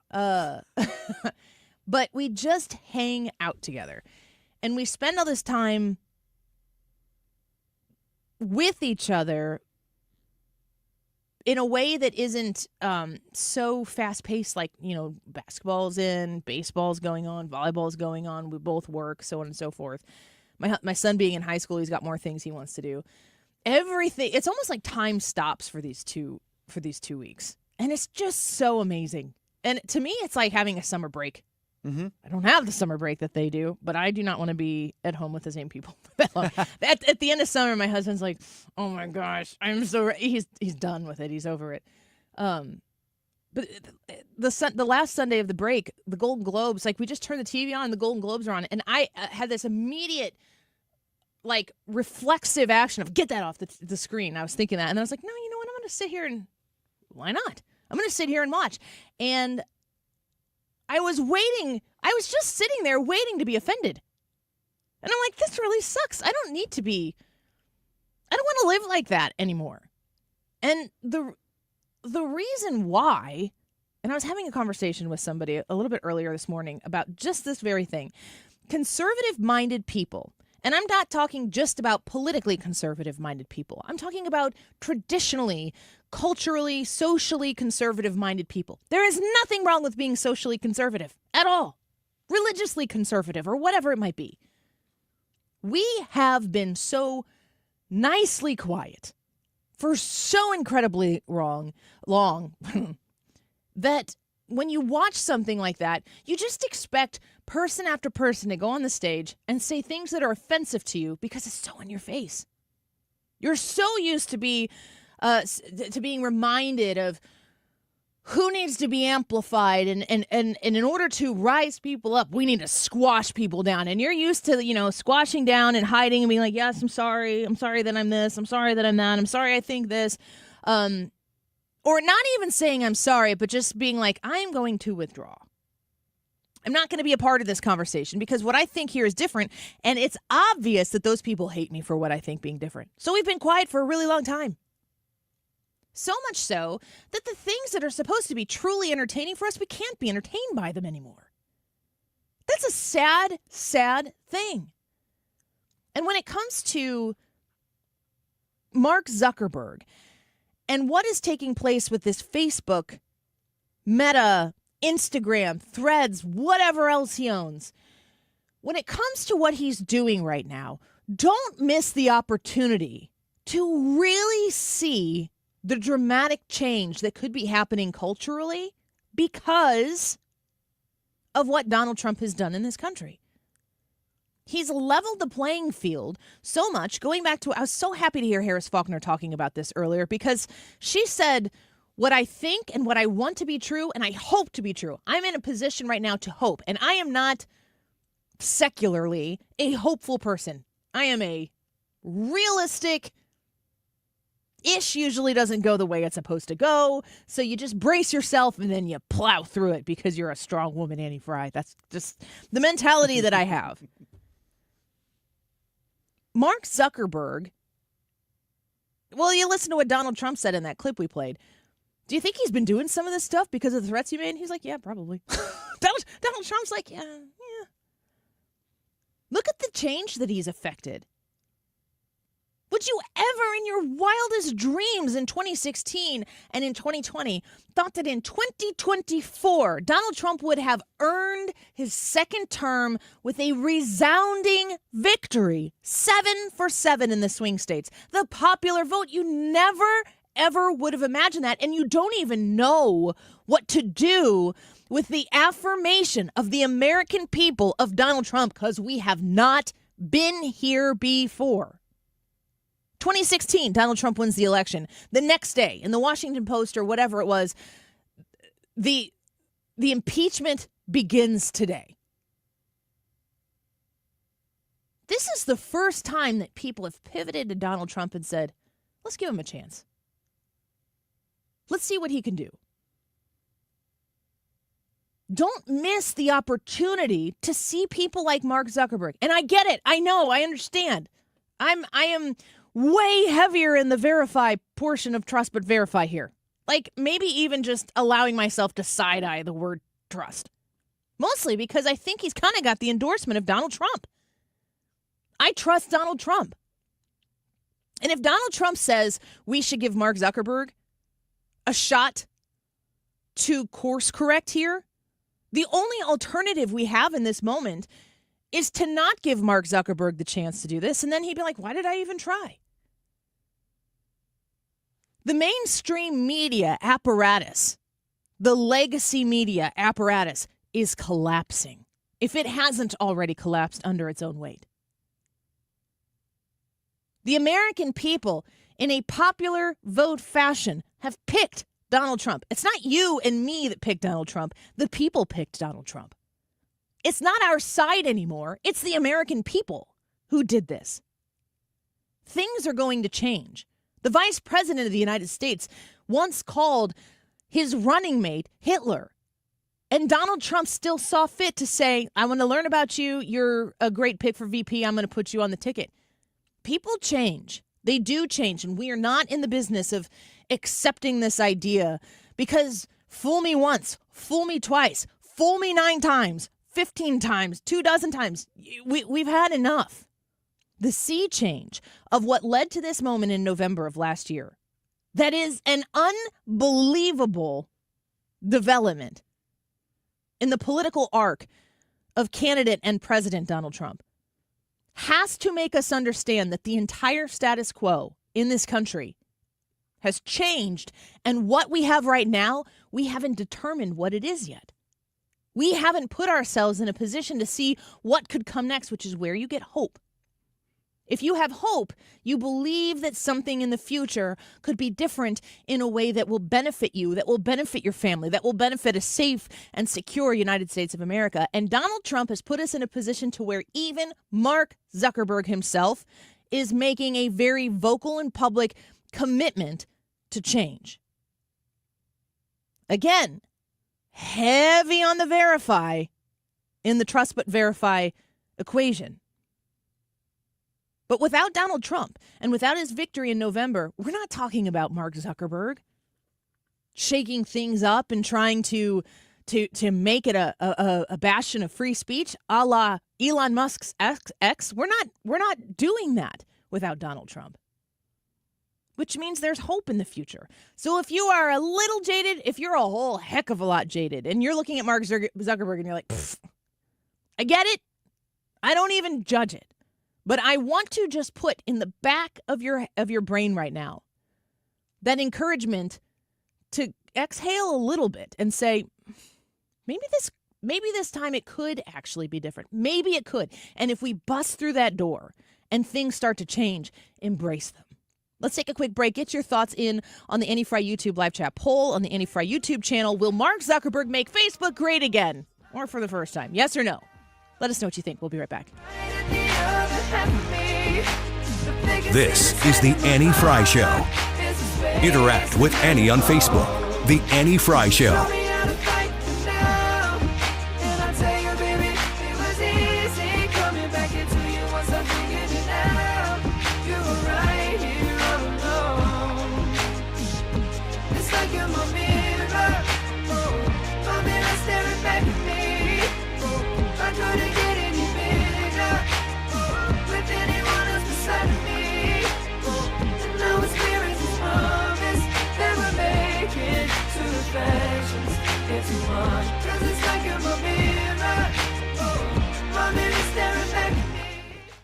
But we just hang out together. And we spend all this time with each other in a way that isn't so fast-paced, basketball's in, baseball's going on, volleyball's going on, we both work, so on and so forth. My son being in high school, he's got more things he wants to do. Everything, it's almost like time stops for these 2 weeks. And it's just so amazing. And to me, it's like having a summer break. Mm-hmm. I don't have the summer break that they do, but I do not want to be at home with the same people for that long. At the end of summer, my husband's like, "Oh my gosh, I'm so he's done with it. He's over it." But the last Sunday of the break, the Golden Globes, we just turned the TV on, and the Golden Globes are on, and I had this immediate like reflexive action of get that off the screen. I was thinking that, and then I was like, no, you know what? I'm going to sit here and why not? I'm going to sit here and watch. And I was waiting. I was just sitting there waiting to be offended. And I'm like, this really sucks. I don't want to live like that anymore. And the reason why, and I was having a conversation with somebody a little bit earlier this morning about just this very thing. Conservative-minded people, and I'm not talking just about politically conservative-minded people. I'm talking about traditionally, culturally, socially conservative-minded people. There is nothing wrong with being socially conservative at all. Religiously conservative or whatever it might be. We have been so nicely quiet for so incredibly long that when you watch something like that, you just expect person after person to go on the stage and say things that are offensive to you because it's so in your face. You're so used to being reminded of who needs to be amplified, and in order to rise people up, we need to squash people down. And you're used to, squashing down and hiding and being like, yes, I'm sorry that I'm this, I'm sorry that I'm that, I'm sorry I think this. Or not even saying I'm sorry, but just being like, I'm going to withdraw. I'm not going to be a part of this conversation because what I think here is different, and it's obvious that those people hate me for what I think being different. So we've been quiet for a really long time. So much so that the things that are supposed to be truly entertaining for us, we can't be entertained by them anymore. That's a sad, sad thing. And when it comes to Mark Zuckerberg and what is taking place with this Facebook, Meta, Instagram, Threads, whatever else he owns, when it comes to what he's doing right now, don't miss the opportunity to really see the dramatic change that could be happening culturally because of what Donald Trump has done in this country. He's leveled the playing field so much. Going back to, I was so happy to hear Harris Faulkner talking about this earlier because she said what I think and what I want to be true and I hope to be true. I'm in a position right now to hope, and I am not secularly a hopeful person. I am a realistic. Ish usually doesn't go the way it's supposed to go, so you just brace yourself and then you plow through it because you're a strong woman, Annie Fry. That's just the mentality that I have. Mark Zuckerberg, well, you listen to what Donald Trump said in that clip we played. Do you think he's been doing some of this stuff because of the threats he made? He's like, yeah, probably. Donald Trump's like, yeah. Look at the change that he's affected. Would you ever in your wildest dreams in 2016 and in 2020 thought that in 2024 Donald Trump would have earned his second term with a resounding victory, 7 for 7 in the swing states? The popular vote, you never, ever would have imagined that, and you don't even know what to do with the affirmation of the American people of Donald Trump because we have not been here before. 2016, Donald Trump wins the election. The next day, in the Washington Post or whatever it was, the impeachment begins today. This is the first time that people have pivoted to Donald Trump and said, let's give him a chance. Let's see what he can do. Don't miss the opportunity to see people like Mark Zuckerberg. And I get it. I know. I understand. I am way heavier in the verify portion of trust but verify here. Like maybe even just allowing myself to side-eye the word trust. Mostly because I think he's kind of got the endorsement of Donald Trump. I trust Donald Trump. And if Donald Trump says we should give Mark Zuckerberg a shot to course correct here, the only alternative we have in this moment is to not give Mark Zuckerberg the chance to do this. And then he'd be like, why did I even try? The mainstream media apparatus, the legacy media apparatus is collapsing, if it hasn't already collapsed under its own weight. The American people, in a popular vote fashion, have picked Donald Trump. It's not you and me that picked Donald Trump. The people picked Donald Trump. It's not our side anymore. It's the American people who did this. Things are going to change. The vice president of the United States once called his running mate Hitler. And Donald Trump still saw fit to say, I want to learn about you. You're a great pick for VP. I'm going to put you on the ticket. People change. They do change. And we are not in the business of accepting this idea because fool me once, fool me twice, fool me 9 times, 15 times, 24 times. We've had enough. The sea change of what led to this moment in November of last year, that is an unbelievable development in the political arc of candidate and President Donald Trump, has to make us understand that the entire status quo in this country has changed. And what we have right now, we haven't determined what it is yet. We haven't put ourselves in a position to see what could come next, which is where you get hope. If you have hope, you believe that something in the future could be different in a way that will benefit you, that will benefit your family, that will benefit a safe and secure United States of America. And Donald Trump has put us in a position to where even Mark Zuckerberg himself is making a very vocal and public commitment to change. Again, heavy on the verify in the trust but verify equation. But without Donald Trump and without his victory in November, we're not talking about Mark Zuckerberg shaking things up and trying to make it a bastion of free speech, a la Elon Musk's X. We're not doing that without Donald Trump, which means there's hope in the future. So if you are a little jaded, if you're a whole heck of a lot jaded, and you're looking at Mark Zuckerberg and you're like, I get it. I don't even judge it. But I want to just put in the back of your brain right now that encouragement to exhale a little bit and say, maybe this time it could actually be different. Maybe it could. And if we bust through that door and things start to change, embrace them. Let's take a quick break. Get your thoughts in on the Annie Fry YouTube live chat poll on the Annie Fry YouTube channel. Will Mark Zuckerberg make Facebook great again? Or for the first time? Yes or no? Let us know what you think. We'll be right back. This is the Annie Fry Show. Interact with Annie on Facebook. The Annie Fry Show.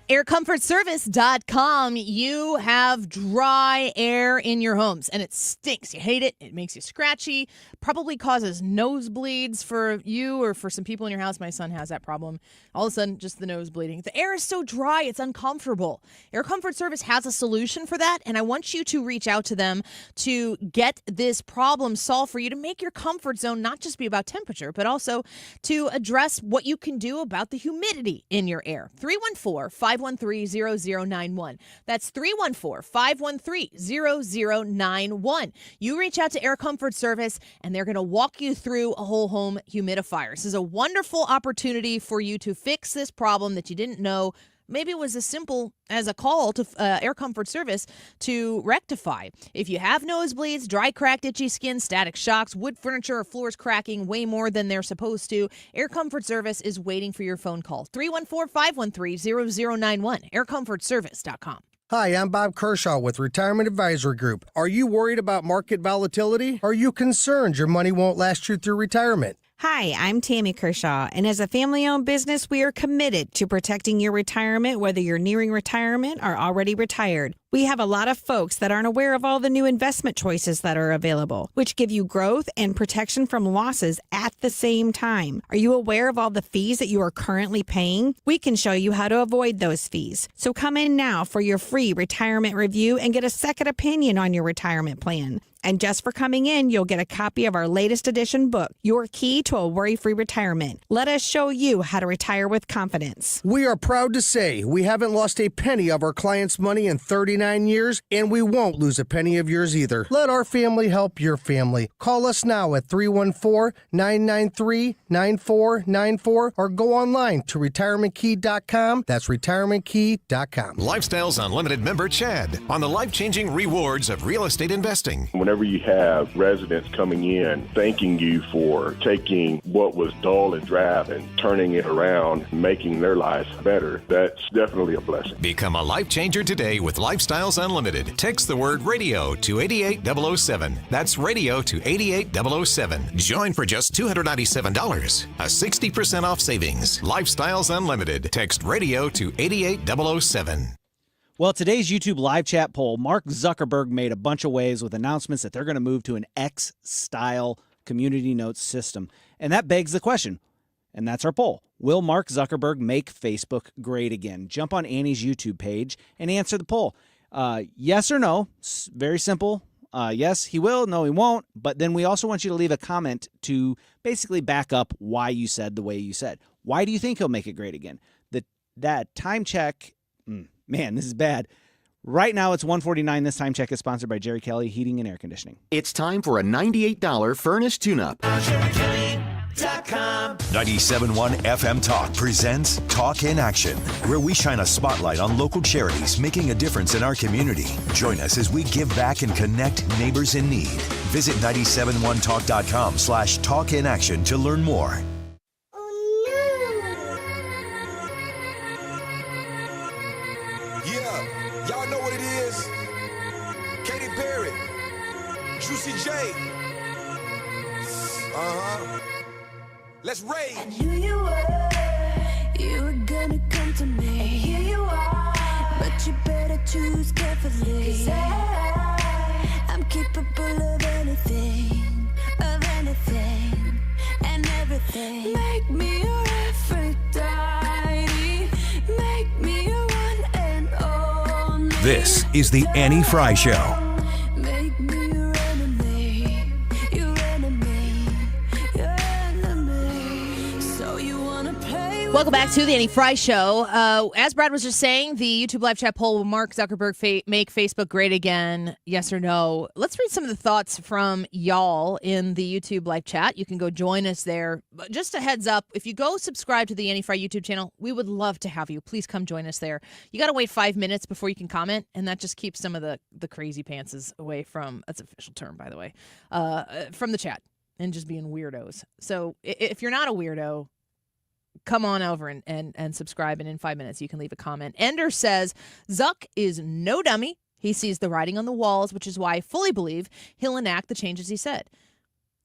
AirComfortService.com. You have dry air in your homes and it stinks. You hate it. It makes you scratchy. Probably causes nosebleeds for you or for some people in your house. My son has that problem. All of a sudden, just the nose bleeding. The air is so dry, it's uncomfortable. Air Comfort Service has a solution for that, and I want you to reach out to them to get this problem solved for you, to make your comfort zone not just be about temperature, but also to address what you can do about the humidity in your air. 314-513-0091. That's 314-513-0091. You reach out to Air Comfort Service, and they're going to walk you through a whole home humidifier. This is a wonderful opportunity for you to fix this problem that you didn't know maybe it was as simple as a call to Air Comfort Service to rectify. If you have nosebleeds, dry, cracked, itchy skin, static shocks, wood furniture, or floors cracking way more than they're supposed to, Air Comfort Service is waiting for your phone call. 314-513-0091. AirComfortService.com. Hi, I'm Bob Kershaw with Retirement Advisory Group. Are you worried about market volatility? Are you concerned your money won't last you through retirement? Hi, I'm Tammy Kershaw, and as a family-owned business, we are committed to protecting your retirement, whether you're nearing retirement or already retired. We have a lot of folks that aren't aware of all the new investment choices that are available, which give you growth and protection from losses at the same time. Are you aware of all the fees that you are currently paying? We can show you how to avoid those fees. So come in now for your free retirement review and get a second opinion on your retirement plan. And just for coming in, you'll get a copy of our latest edition book, Your Key to a Worry-Free Retirement. Let us show you how to retire with confidence. We are proud to say we haven't lost a penny of our clients' money in 39 years, and we won't lose a penny of yours either. Let our family help your family. Call us now at 314-993-9494 or go online to retirementkey.com. That's retirementkey.com. Lifestyles Unlimited member Chad on the life-changing rewards of real estate investing. Whenever you have residents coming in thanking you for taking what was dull and drab and turning it around, making their lives better, that's definitely a blessing. Become a life changer today with Lifestyles Unlimited. Text the word radio to 88007. That's radio to 88007. Join for just $297. A 60% off savings. Lifestyles Unlimited. Text radio to 88007. Well, today's YouTube live chat poll, Mark Zuckerberg made a bunch of waves with announcements that they're going to move to an X-style community notes system. And that begs the question, and that's our poll. Will Mark Zuckerberg make Facebook great again? Jump on Annie's YouTube page and answer the poll. Yes or no. Very simple. Yes, he will. No, he won't. But then we also want you to leave a comment to basically back up why you said the way you said. Why do you think he'll make it great again? That time check... Man, this is bad. Right now, it's $149. This time check is sponsored by Jerry Kelly Heating and Air Conditioning. It's time for a $98 furnace tune-up. 97.1 FM Talk presents Talk in Action, where we shine a spotlight on local charities making a difference in our community. Join us as we give back and connect neighbors in need. Visit 971talk.com/talkinaction to learn more. Y'all know what it is. Katy Perry, Juicy J. Let's rage. I knew you were gonna come to me. And here you are, but you better choose carefully. 'Cause I'm capable of anything, and everything. Make me your Aphrodite, make me your one and only. This is the Annie Fry Show. Make me your enemy, your enemy, your enemy. So you wanna play with Welcome back to the Annie Fry Show. As Brad was just saying, the YouTube live chat poll, will Mark Zuckerberg make Facebook great again? Yes or no? Let's read some of the thoughts from y'all in the YouTube live chat. You can go join us there. But just a heads up, if you go subscribe to the Annie Fry YouTube channel, we would love to have you. Please come join us there. You got to wait 5 minutes before you can comment, and that just keeps some of the crazy pantses away from, that's an official term, by the way, from the chat and just being weirdos. So if you're not a weirdo, come on over and subscribe, and in 5 minutes you can leave a comment. Ender says, Zuck is no dummy. He sees the writing on the walls, which is why I fully believe he'll enact the changes he said.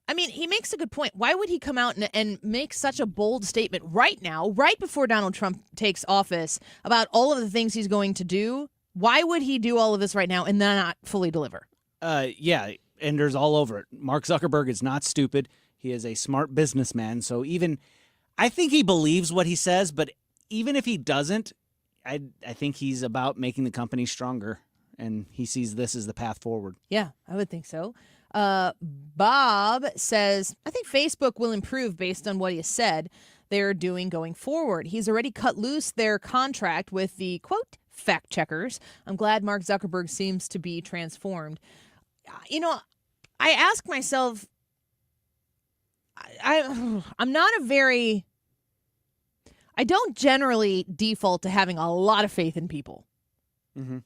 I mean, he makes a good point. Why would he come out and make such a bold statement right now, right before Donald Trump takes office, about all of the things he's going to do? Why would he do all of this right now and then not fully deliver? Yeah, Ender's all over it. Mark Zuckerberg is not stupid. He is a smart businessman, so I think he believes what he says, but even if he doesn't, I think he's about making the company stronger, and he sees this as the path forward. Yeah, I would think so. Bob says, I think Facebook will improve based on what he has said they're doing going forward. He's already cut loose their contract with the, quote, fact checkers. I'm glad Mark Zuckerberg seems to be transformed. You know, I ask myself, I'm not I don't generally default to having a lot of faith in people. Mm-hmm.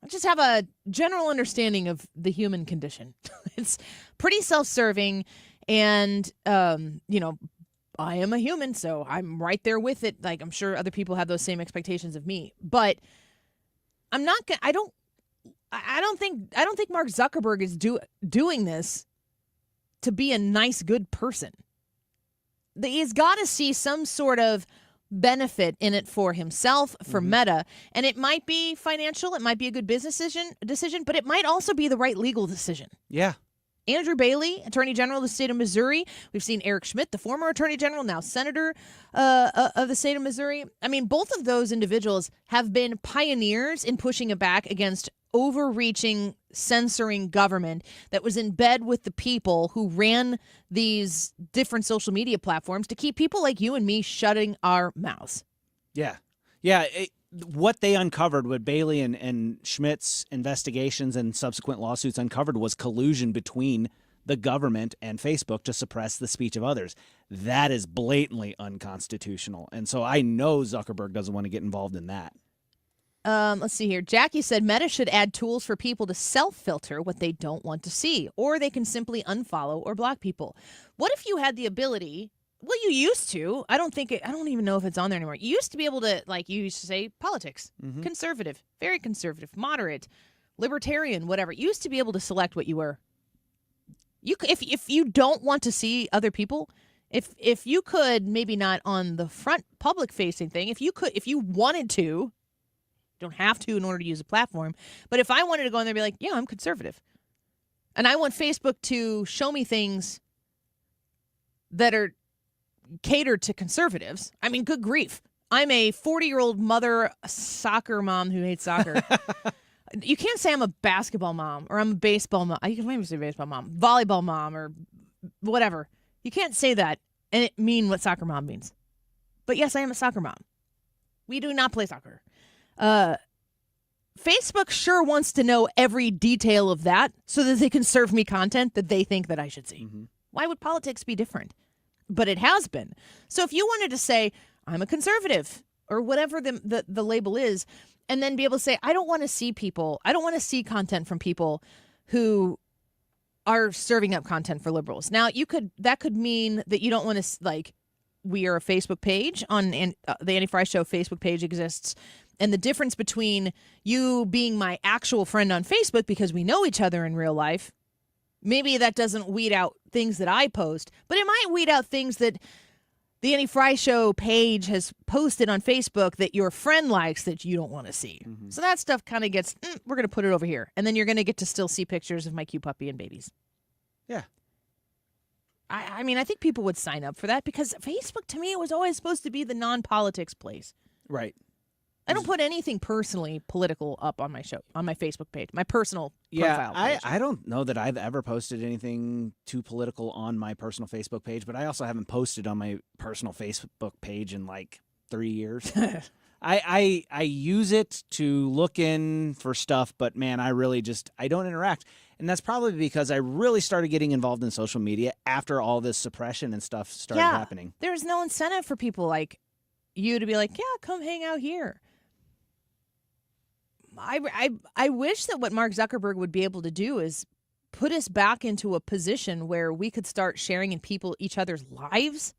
I just have a general understanding of the human condition. It's pretty self-serving, and, I am a human, so I'm right there with it. Like, I'm sure other people have those same expectations of me, but I'm not going to, I don't think Mark Zuckerberg is doing this to be a nice, good person. He's got to see some sort of benefit in it for himself, for Meta, and it might be financial, it might be a good business decision, but it might also be the right legal decision. Yeah. Andrew Bailey, Attorney General of the state of Missouri. We've seen Eric Schmidt, the former Attorney General, now Senator of the state of Missouri. I mean, both of those individuals have been pioneers in pushing it back against overreaching, censoring government that was in bed with the people who ran these different social media platforms to keep people like you and me shutting our mouths. Yeah. Yeah. What they uncovered, what Bailey and Schmidt's investigations and subsequent lawsuits uncovered, was collusion between the government and Facebook to suppress the speech of others. That is blatantly unconstitutional. And so I know Zuckerberg doesn't want to get involved in that. Let's see here. Jackie said Meta should add tools for people to self-filter what they don't want to see, or they can simply unfollow or block people. What if you had the ability... Well, you used to. I don't even know if it's on there anymore. You used to be able to, like, you used to say politics, conservative, very conservative, moderate, libertarian, whatever. You used to be able to select what you were. If you don't want to see other people, if you could, maybe not on the front public facing thing, if you wanted to, don't have to in order to use a platform, but if I wanted to go in there and be like, yeah, I'm conservative, and I want Facebook to show me things that are catered to conservatives. I mean, good grief. I'm a 40-year-old mother, a soccer mom who hates soccer. You can't say I'm a basketball mom or I'm a baseball mom. You can maybe say baseball mom, volleyball mom, or whatever. You can't say that and it mean what soccer mom means. But yes, I am a soccer mom. We do not play soccer. Facebook sure wants to know every detail of that so that they can serve me content that they think that I should see. Why would politics be different? But it has been. So if you wanted to say, I'm a conservative, or whatever the label is, and then be able to say, I don't want to see content from people who are serving up content for liberals. Now, that could mean that you don't want to, like, we are a Facebook page the Annie Fry Show Facebook page exists. And the difference between you being my actual friend on Facebook because we know each other in real life, maybe that doesn't weed out things that I post, but it might weed out things that the Annie Fry Show page has posted on Facebook that your friend likes that you don't want to see. So that stuff kind of gets, we're going to put it over here. And then you're going to get to still see pictures of my cute puppy and babies. Yeah. I mean, I think people would sign up for that because Facebook, to me, was always supposed to be the non-politics place. Right. I don't put anything personally political up on my show, on my Facebook page, my personal profile page. I don't know that I've ever posted anything too political on my personal Facebook page, but I also haven't posted on my personal Facebook page in like 3 years. I use it to look in for stuff, but man, I don't interact. And that's probably because I really started getting involved in social media after all this suppression and stuff started happening. There's no incentive for people like you to be like, yeah, come hang out here. I wish that what Mark Zuckerberg would be able to do is put us back into a position where we could start sharing in each other's lives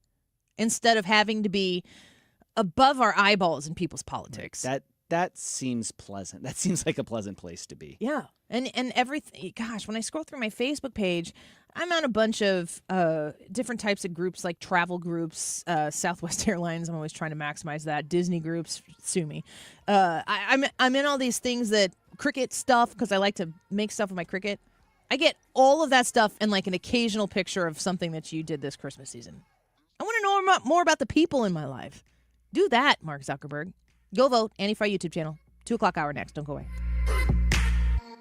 instead of having to be above our eyeballs in people's politics. That seems pleasant. That seems like a pleasant place to be. Yeah. And everything, gosh, when I scroll through my Facebook page, I'm on a bunch of different types of groups, like travel groups, Southwest Airlines. I'm always trying to maximize that. Disney groups, sue me. I'm in all these things that cricket stuff because I like to make stuff with my cricket. I get all of that stuff and like an occasional picture of something that you did this Christmas season. I want to know more about the people in my life. Do that, Mark Zuckerberg. Go vote. Annie Fry YouTube channel. 2 o'clock hour next. Don't go away.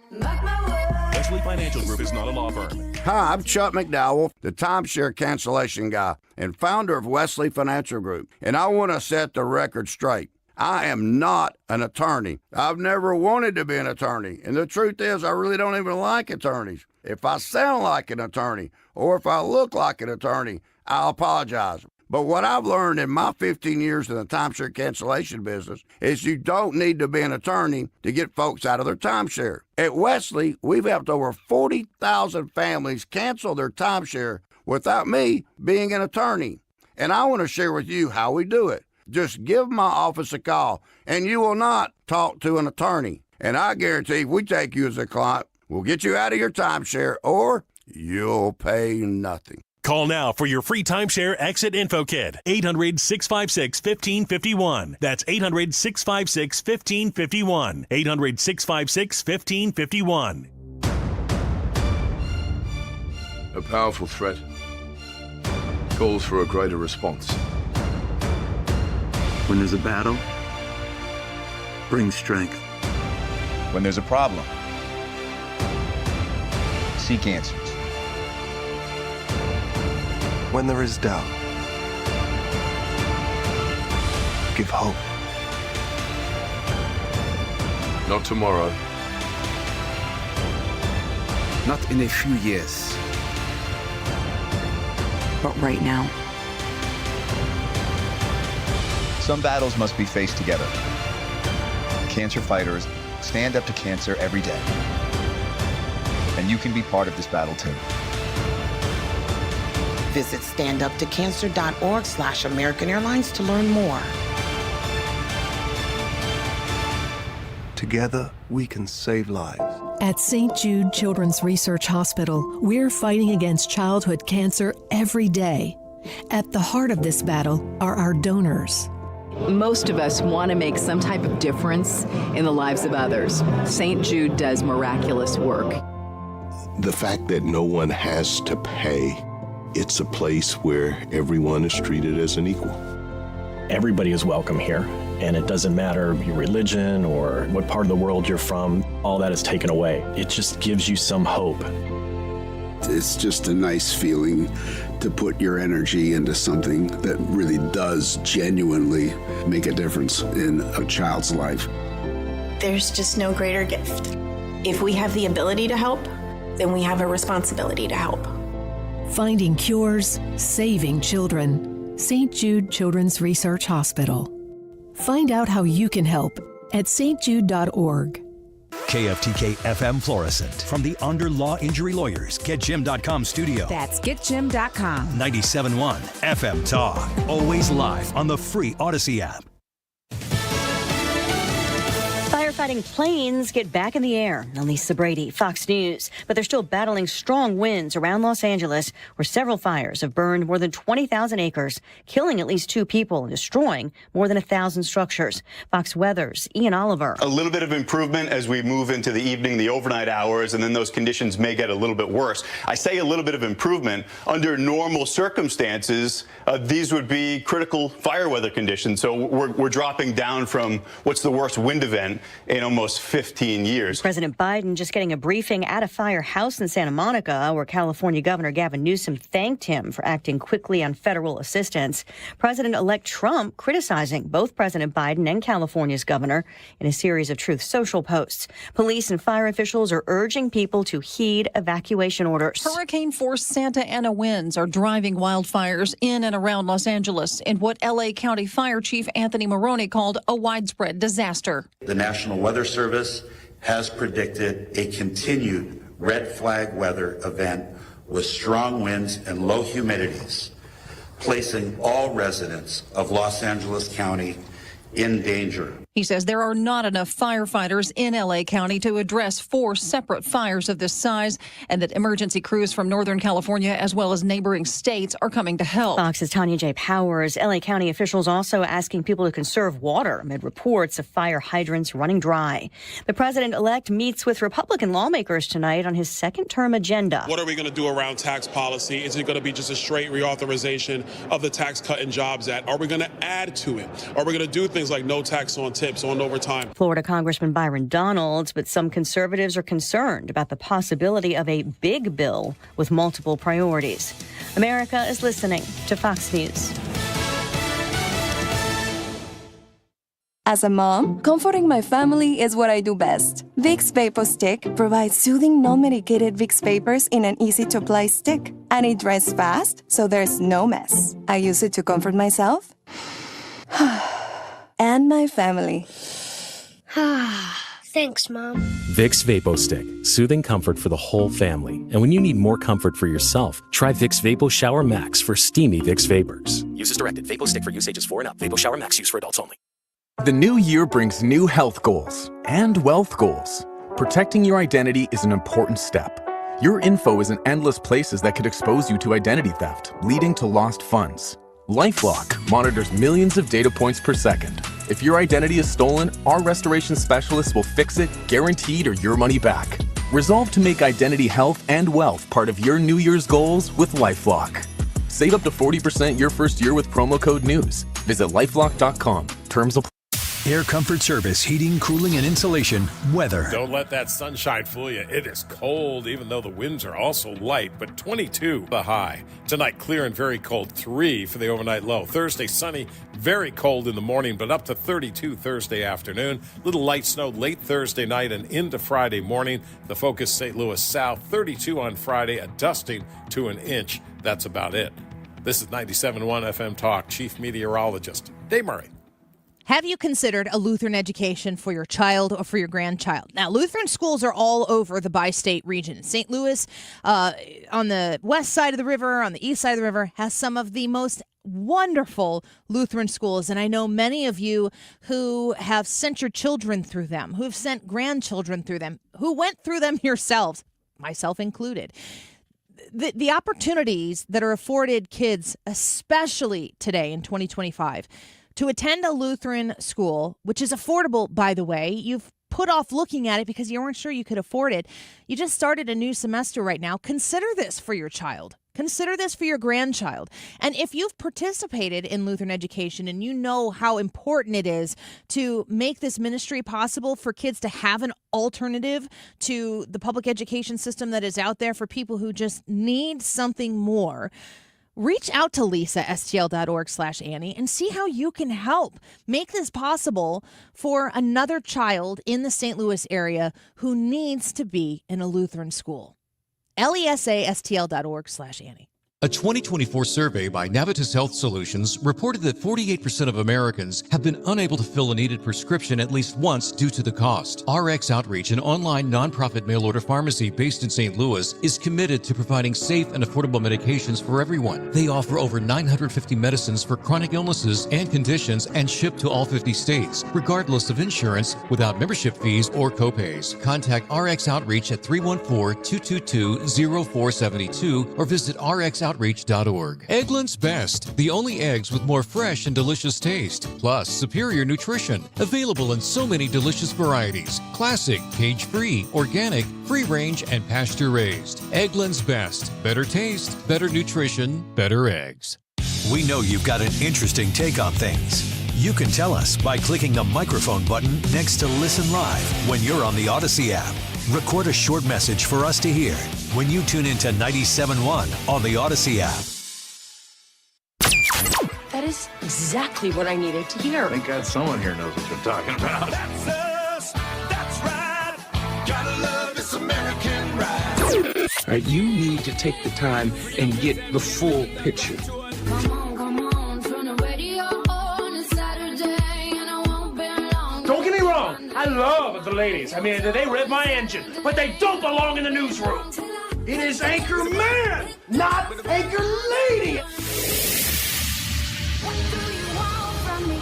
Wesley Financial Group is not a law firm. Hi, I'm Chuck McDowell, the timeshare cancellation guy and founder of Wesley Financial Group. And I want to set the record straight. I am not an attorney. I've never wanted to be an attorney. And the truth is, I really don't even like attorneys. If I sound like an attorney or if I look like an attorney, I'll apologize. But what I've learned in my 15 years in the timeshare cancellation business is you don't need to be an attorney to get folks out of their timeshare. At Wesley, we've helped over 40,000 families cancel their timeshare without me being an attorney. And I want to share with you how we do it. Just give my office a call, and you will not talk to an attorney. And I guarantee if we take you as a client, we'll get you out of your timeshare, or you'll pay nothing. Call now for your free timeshare exit info kit. 800-656-1551. That's 800-656-1551. 800-656-1551. A powerful threat calls for a greater response. When there's a battle, bring strength. When there's a problem, seek answers. When there is doubt, give hope. Not tomorrow. Not in a few years. But right now. Some battles must be faced together. Cancer fighters stand up to cancer every day. And you can be part of this battle too. Visit standuptocancer.org/American Airlines to learn more. Together, we can save lives. At St. Jude Children's Research Hospital, we're fighting against childhood cancer every day. At the heart of this battle are our donors. Most of us want to make some type of difference in the lives of others. St. Jude does miraculous work. The fact that no one has to pay, it's a place where everyone is treated as an equal. Everybody is welcome here, and it doesn't matter your religion or what part of the world you're from. All that is taken away. It just gives you some hope. It's just a nice feeling to put your energy into something that really does genuinely make a difference in a child's life. There's just no greater gift. If we have the ability to help, then we have a responsibility to help. Finding cures, saving children. St. Jude Children's Research Hospital. Find out how you can help at stjude.org. KFTK FM Florissant. From the Under Law Injury Lawyers, GetJim.com studio. That's GetJim.com. 97.1 FM Talk. Always live on the free Odyssey app. Firefighting planes get back in the air. Elisa Brady, Fox News. But they're still battling strong winds around Los Angeles, where several fires have burned more than 20,000 acres, killing at least 2 people and destroying more than 1,000 structures. Fox Weather's Ian Oliver. A little bit of improvement as we move into the evening, the overnight hours, and then those conditions may get a little bit worse. I say a little bit of improvement. Under normal circumstances, these would be critical fire weather conditions. So we're dropping down from what's the worst wind event in almost 15 years. President Biden just getting a briefing at a firehouse in Santa Monica, where California Governor Gavin Newsom thanked him for acting quickly on federal assistance. President-elect Trump criticizing both President Biden and California's governor in a series of Truth Social posts. Police and fire officials are urging people to heed evacuation orders. Hurricane-force Santa Ana winds are driving wildfires in and around Los Angeles in what L.A. County Fire Chief Anthony Maroney called a widespread disaster. The National Weather Service has predicted a continued red flag weather event with strong winds and low humidities, placing all residents of Los Angeles County in danger. He says there are not enough firefighters in L.A. County to address 4 separate fires of this size, and that emergency crews from Northern California as well as neighboring states are coming to help. Fox's Tanya J. Powers. L.A. County officials also asking people to conserve water amid reports of fire hydrants running dry. The president-elect meets with Republican lawmakers tonight on his second-term agenda. What are we going to do around tax policy? Is it going to be just a straight reauthorization of the Tax Cut and Jobs Act? Are we going to add to it? Are we going to do things like no tax on tips on overtime? Florida Congressman Byron Donalds, but some conservatives are concerned about the possibility of a big bill with multiple priorities. America is listening to Fox News. As a mom, comforting my family is what I do best. Vicks VapoStick provides soothing, non-medicated Vicks vapors in an easy-to-apply stick. And it dries fast, so there's no mess. I use it to comfort myself and my family. Thanks, Mom. Vicks VapoStick, soothing comfort for the whole family. And when you need more comfort for yourself, try Vicks Vapo Shower Max for steamy Vicks vapors. Use as directed. VapoStick for use ages 4 and up. Vapo Shower Max use for adults only. The new year brings new health goals and wealth goals. Protecting your identity is an important step. Your info is in endless places that could expose you to identity theft, leading to lost funds. LifeLock monitors millions of data points per second. If your identity is stolen, our restoration specialists will fix it, guaranteed, or your money back. Resolve to make identity health and wealth part of your New Year's goals with LifeLock. Save up to 40% your first year with promo code NEWS. Visit lifelock.com. Terms apply. Air Comfort Service, heating, cooling, and insulation. Weather. Don't let that sunshine fool you. It is cold, even though the winds are also light, but 22 the high. Tonight, clear and very cold, 3 for the overnight low. Thursday, sunny, very cold in the morning, but up to 32 Thursday afternoon. Little light snow late Thursday night and into Friday morning. The focus, St. Louis South, 32 on Friday, a dusting to an inch. That's about it. This is 97.1 FM Talk, Chief Meteorologist Dave Murray. Have you considered a Lutheran education for your child or for your grandchild? Now, Lutheran schools are all over the bi-state region. St. Louis, on the west side of the river, on the east side of the river, has some of the most wonderful Lutheran schools. And I know many of you who have sent your children through them, who have sent grandchildren through them, who went through them yourselves, myself included. The opportunities that are afforded kids, especially today in 2025, to attend a Lutheran school, which is affordable, by the way. You've put off looking at it because you weren't sure you could afford it. You just started a new semester right now. Consider this for your child. Consider this for your grandchild. And if you've participated in Lutheran education and you know how important it is to make this ministry possible for kids to have an alternative to the public education system that is out there for people who just need something more, reach out to Lisa, stl.org/Annie, and see how you can help make this possible for another child in the St. Louis area who needs to be in a Lutheran school. LESA.stl.org/Annie. A 2024 survey by Navitus Health Solutions reported that 48% of Americans have been unable to fill a needed prescription at least once due to the cost. RX Outreach, an online nonprofit mail-order pharmacy based in St. Louis, is committed to providing safe and affordable medications for everyone. They offer over 950 medicines for chronic illnesses and conditions and ship to all 50 states, regardless of insurance, without membership fees or copays. Contact RX Outreach at 314-222-0472 or visit RxOutreach.org. Eggland's Best, the only eggs with more fresh and delicious taste, plus superior nutrition. Available in so many delicious varieties: classic, cage-free, organic, free-range, and pasture-raised. Eggland's Best. Better taste, better nutrition, better eggs. We know you've got an interesting take on things. You can tell us by clicking the microphone button next to Listen Live when you're on the Odyssey app. Record a short message for us to hear when you tune into 97.1 on the Odyssey app. That is exactly what I needed to hear. Thank God someone here knows what you're talking about. That's us. That's right. Gotta love this American ride. All right, you need to take the time and get the full picture. Don't get me wrong, I love the ladies. I mean, they rev my engine, but they don't belong in the newsroom. It is Anchor Man, not Anchor Lady. What do you want from me?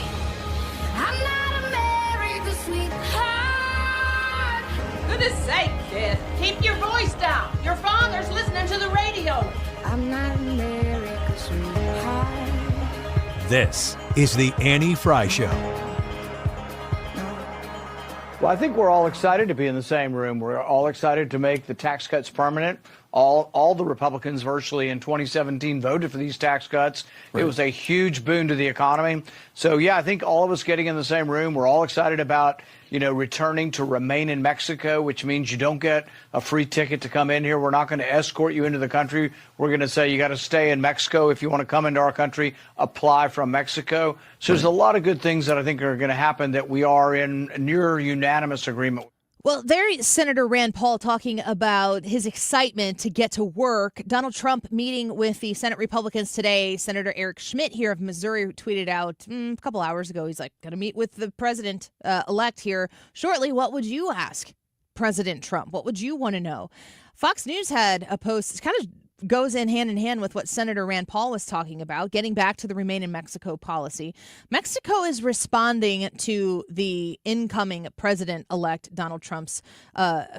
I'm not America's sweetheart. Goodness sake, kid. Keep your voice down. Your father's listening to the radio. I'm not America's sweetheart. This is the Annie Fry Show. Well, I think we're all excited to be in the same room. We're all excited to make the tax cuts permanent. All the Republicans virtually in 2017 voted for these tax cuts. Right. It was a huge boon to the economy. So, yeah, I think all of us getting in the same room, we're all excited about, returning to remain in Mexico, which means you don't get a free ticket to come in here. We're not going to escort you into the country. We're going to say you got to stay in Mexico. If you want to come into our country, apply from Mexico. So there's a lot of good things that I think are going to happen that we are in near unanimous agreement. Well, there is Senator Rand Paul talking about his excitement to get to work. Donald Trump meeting with the Senate Republicans today. Senator Eric Schmidt here of Missouri tweeted out a couple hours ago. He's like, going to meet with the president-elect here shortly. What would you ask President Trump? What would you want to know? Fox News had a post kind of goes in hand with what Senator Rand Paul was talking about, getting back to the Remain in Mexico policy. Mexico is responding to the incoming president-elect Donald Trump's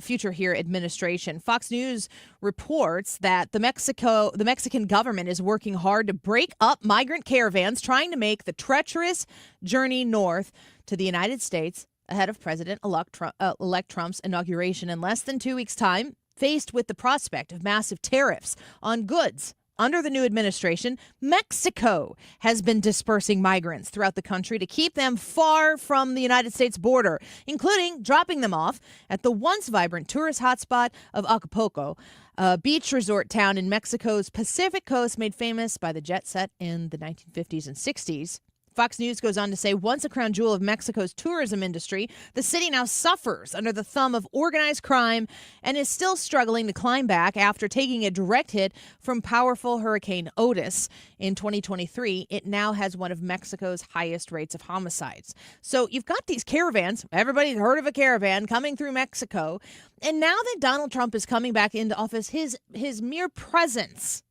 future here administration. Fox News reports that the Mexican government is working hard to break up migrant caravans trying to make the treacherous journey north to the United States ahead of President-elect Trump's inauguration in less than 2 weeks' time. Faced with the prospect of massive tariffs on goods under the new administration, Mexico has been dispersing migrants throughout the country to keep them far from the United States border, including dropping them off at the once vibrant tourist hotspot of Acapulco, a beach resort town in Mexico's Pacific coast made famous by the jet set in the 1950s and 60s. Fox News goes on to say, once a crown jewel of Mexico's tourism industry, the city now suffers under the thumb of organized crime and is still struggling to climb back after taking a direct hit from powerful Hurricane Otis. In 2023, it now has one of Mexico's highest rates of homicides. So you've got these caravans. Everybody's heard of a caravan coming through Mexico. And now that Donald Trump is coming back into office, his mere presence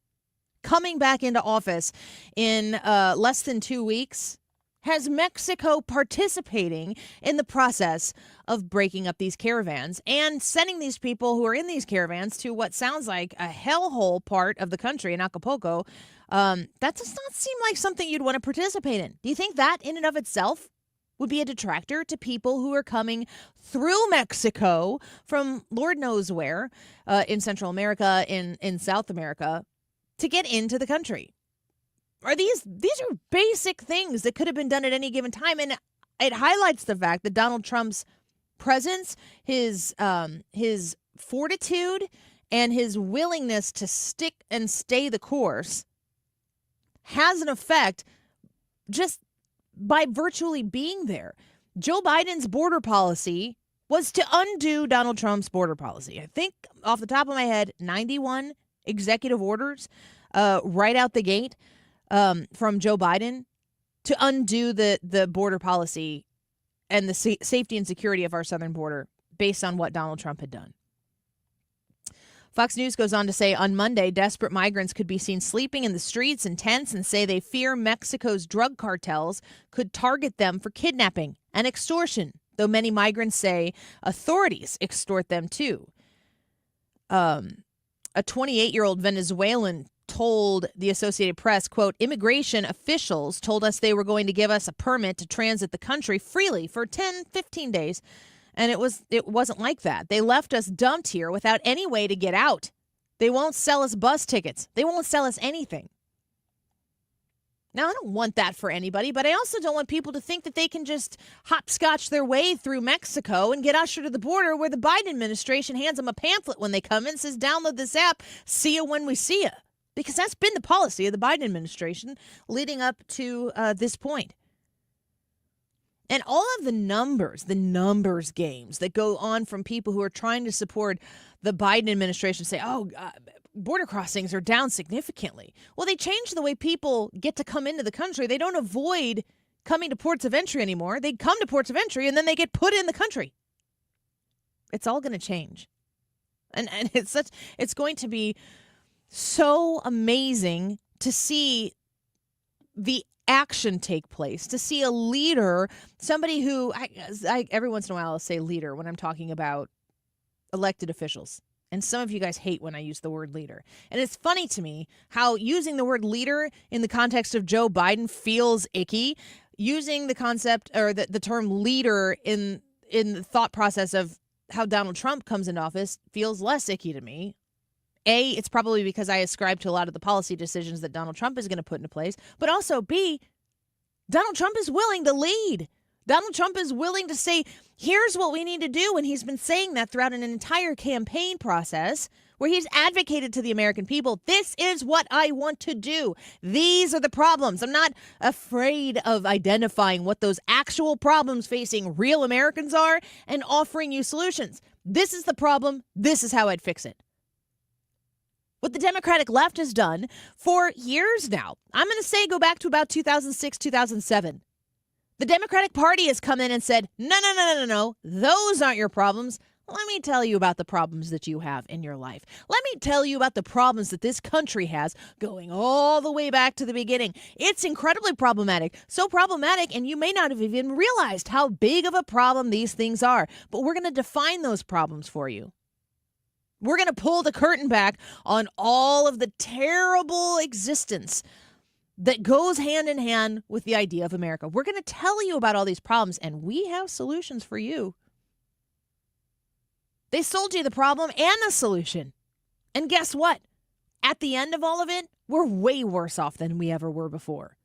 coming back into office in less than 2 weeks has Mexico participating in the process of breaking up these caravans and sending these people who are in these caravans to what sounds like a hellhole part of the country in Acapulco. That does not seem like something you'd want to participate in. Do you think that in and of itself would be a detractor to people who are coming through Mexico from Lord knows where in Central America, in South America, to get into the country? These are basic things that could have been done at any given time, and it highlights the fact that Donald Trump's presence, his fortitude, and his willingness to stick and stay the course has an effect just by virtually being there. Joe Biden's border policy was to undo Donald Trump's border policy. I think off the top of my head, 91 executive orders right out the gate from Joe Biden to undo the border policy and the safety and security of our southern border based on what Donald Trump had done. Fox News goes on to say on Monday, desperate migrants could be seen sleeping in the streets in tents and say they fear Mexico's drug cartels could target them for kidnapping and extortion, though many migrants say authorities extort them too. A 28-year-old Venezuelan told the Associated Press, quote, immigration officials told us they were going to give us a permit to transit the country freely for 10, 15 days. And it wasn't like that. They left us dumped here without any way to get out. They won't sell us bus tickets. They won't sell us anything. Now, I don't want that for anybody, but I also don't want people to think that they can just hopscotch their way through Mexico and get ushered to the border where the Biden administration hands them a pamphlet when they come in and says, download this app, see you when we see you. Because that's been the policy of the Biden administration leading up to this point. And all of the numbers games that go on from people who are trying to support the Biden administration say, border crossings are down significantly. Well, they changed the way people get to come into the country. They don't avoid coming to ports of entry anymore. They come to ports of entry and then they get put in the country. It's all going to change. And it's going to be so amazing to see the action take place, to see a leader, somebody who I every once in a while I'll say leader when I'm talking about elected officials. And some of you guys hate when I use the word leader. And it's funny to me how using the word leader in the context of Joe Biden feels icky. Using the concept or the term leader in the thought process of how Donald Trump comes into office feels less icky to me. A, it's probably because I ascribe to a lot of the policy decisions that Donald Trump is going to put into place. But also, B, Donald Trump is willing to lead. Donald Trump is willing to say, here's what we need to do. And he's been saying that throughout an entire campaign process where he's advocated to the American people. This is what I want to do. These are the problems. I'm not afraid of identifying what those actual problems facing real Americans are and offering you solutions. This is the problem. This is how I'd fix it. What the Democratic left has done for years now, I'm going to say go back to about 2006, 2007. The Democratic Party has come in and said, no, those aren't your problems. Let me tell you about the problems that you have in your life. Let me tell you about the problems that this country has going all the way back to the beginning. It's incredibly problematic. So problematic, and you may not have even realized how big of a problem these things are. But we're going to define those problems for you. We're going to pull the curtain back on all of the terrible existence that goes hand in hand with the idea of America. We're going to tell you about all these problems, and we have solutions for you. They sold you the problem and the solution. And guess what? At the end of all of it, we're way worse off than we ever were before.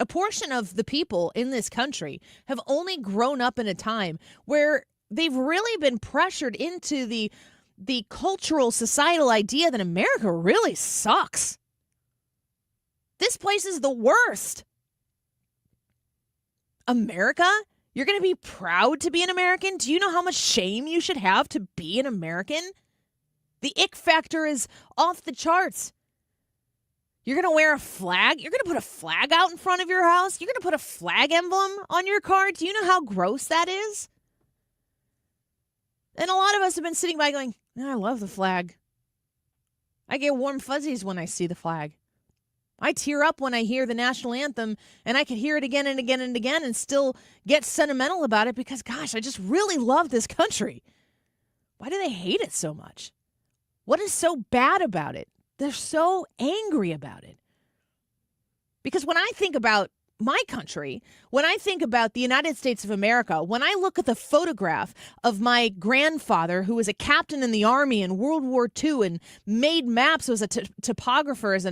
A portion of the people in this country have only grown up in a time where they've really been pressured into the cultural, societal idea that America really sucks. This place is the worst. America? You're going to be proud to be an American? Do you know how much shame you should have to be an American? The ick factor is off the charts. You're going to wear a flag? You're going to put a flag out in front of your house? You're going to put a flag emblem on your car? Do you know how gross that is? And a lot of us have been sitting by going, I love the flag. I get warm fuzzies when I see the flag. I tear up when I hear the national anthem, and I could hear it again and again and again and still get sentimental about it because, gosh, I just really love this country. Why do they hate it so much? What is so bad about it? They're so angry about it. Because when I think about my country, when I think about the United States of America, when I look at the photograph of my grandfather, who was a captain in the Army in World War II and made maps, was a topographer as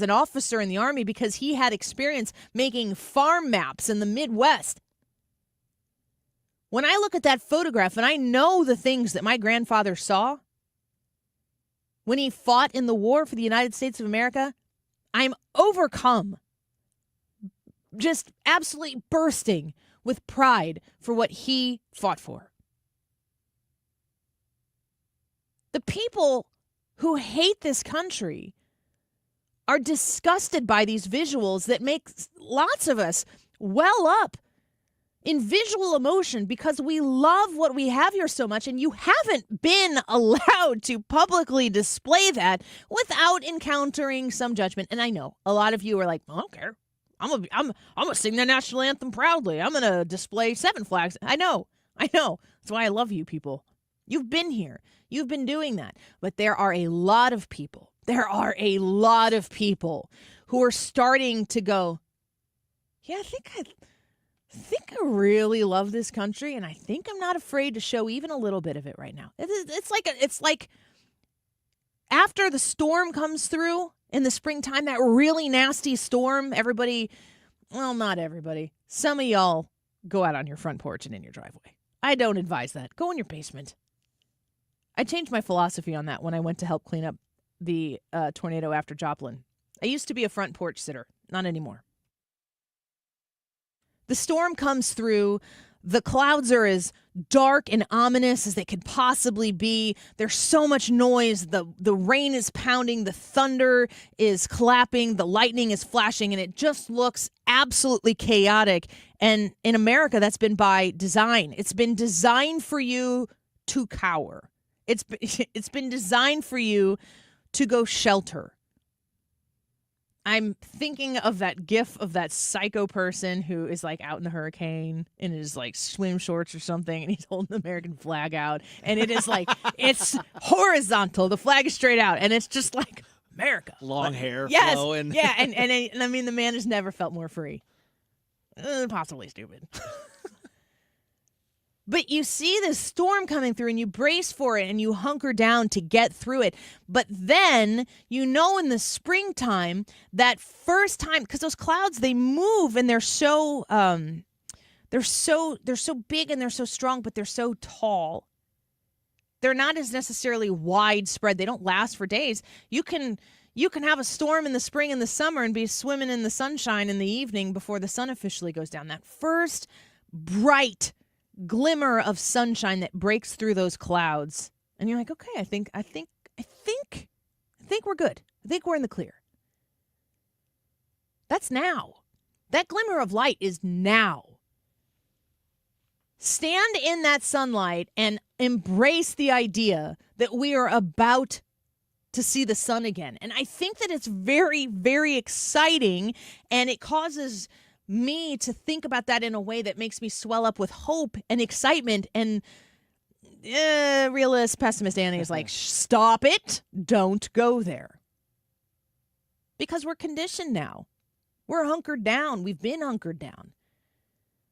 an officer in the Army because he had experience making farm maps in the Midwest. When I look at that photograph and I know the things that my grandfather saw when he fought in the war for the United States of America, I'm overcome, just absolutely bursting with pride for what he fought for. The people who hate this country are disgusted by these visuals that make lots of us well up in visual emotion because we love what we have here so much, and you haven't been allowed to publicly display that without encountering some judgment. And I know a lot of you are like, I don't care. I'm gonna sing the national anthem proudly. I'm gonna display 7 flags. I know. That's why I love you people. You've been here. You've been doing that. But there are a lot of people. Who are starting to go, yeah, I think I really love this country, and I think I'm not afraid to show even a little bit of it right now. It's like after the storm comes through in the springtime, that really nasty storm, everybody, well, not everybody, some of y'all go out on your front porch and in your driveway. I don't advise that. Go in your basement. I changed my philosophy on that when I went to help clean up the tornado after Joplin. I used to be a front porch sitter. Not anymore. The storm comes through. The clouds are as dark and ominous as they could possibly be. There's so much noise. The rain is pounding. The thunder is clapping. The lightning is flashing. And it just looks absolutely chaotic. And in America, that's been by design. It's been designed for you to cower. It's been designed for you to go shelter. I'm thinking of that gif of that psycho person who is like out in the hurricane in his like swim shorts or something, and he's holding the American flag out, and it is like, it's horizontal. The flag is straight out, and it's just like America. Long hair flowing. Yeah, and I mean, the man has never felt more free. Possibly stupid. But you see this storm coming through and you brace for it and you hunker down to get through it. But then, in the springtime, that first time, because those clouds, they move and they're so big and they're so strong, but they're so tall. They're not as necessarily widespread. They don't last for days. You can have a storm in the spring and the summer and be swimming in the sunshine in the evening before the sun officially goes down. That first bright glimmer of sunshine that breaks through those clouds, and you're like, okay, I think we're good. I think we're in the clear. That's now. That glimmer of light is now. stand in that sunlight and embrace the idea that we are about to see the sun again. And I think that it's very, very exciting, and it causes me to think about that in a way that makes me swell up with hope and excitement. And realist, pessimist Annie is like, stop it. Don't go there. Because we're conditioned now. We're hunkered down. We've been hunkered down.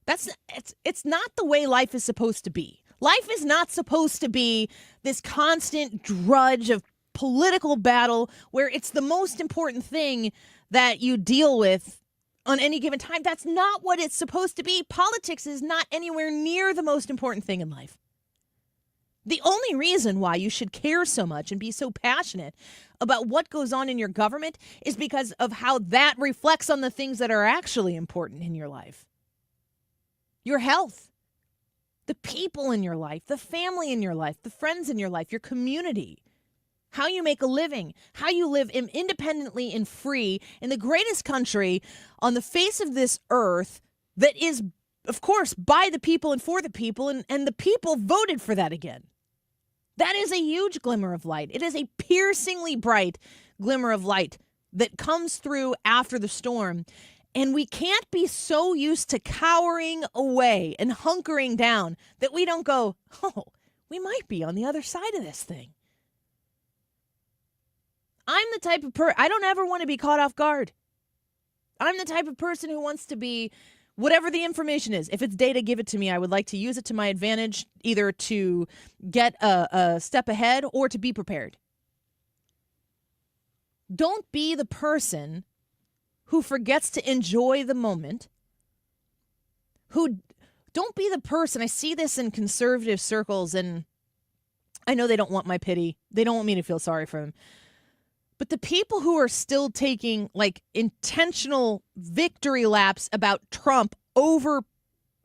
It's not the way life is supposed to be. Life is not supposed to be this constant drudge of political battle where it's the most important thing that you deal with on any given time. That's not what it's supposed to be. Politics is not anywhere near the most important thing in life. The only reason why you should care so much and be so passionate about what goes on in your government is because of how that reflects on the things that are actually important in your life. Your health, the people in your life, the family in your life, the friends in your life, your community, how you make a living, how you live independently and free in the greatest country on the face of this earth that is, of course, by the people and for the people, and the people voted for that again. That is a huge glimmer of light. It is a piercingly bright glimmer of light that comes through after the storm. And we can't be so used to cowering away and hunkering down that we don't go, oh, we might be on the other side of this thing. I'm the type of I don't ever want to be caught off guard. I'm the type of person who wants to be whatever the information is. If it's data, give it to me. I would like to use it to my advantage, either to get a step ahead or to be prepared. Don't be the person who forgets to enjoy the moment. Don't be the person. I see this in conservative circles, and I know they don't want my pity. They don't want me to feel sorry for them. But the people who are still taking like intentional victory laps about Trump over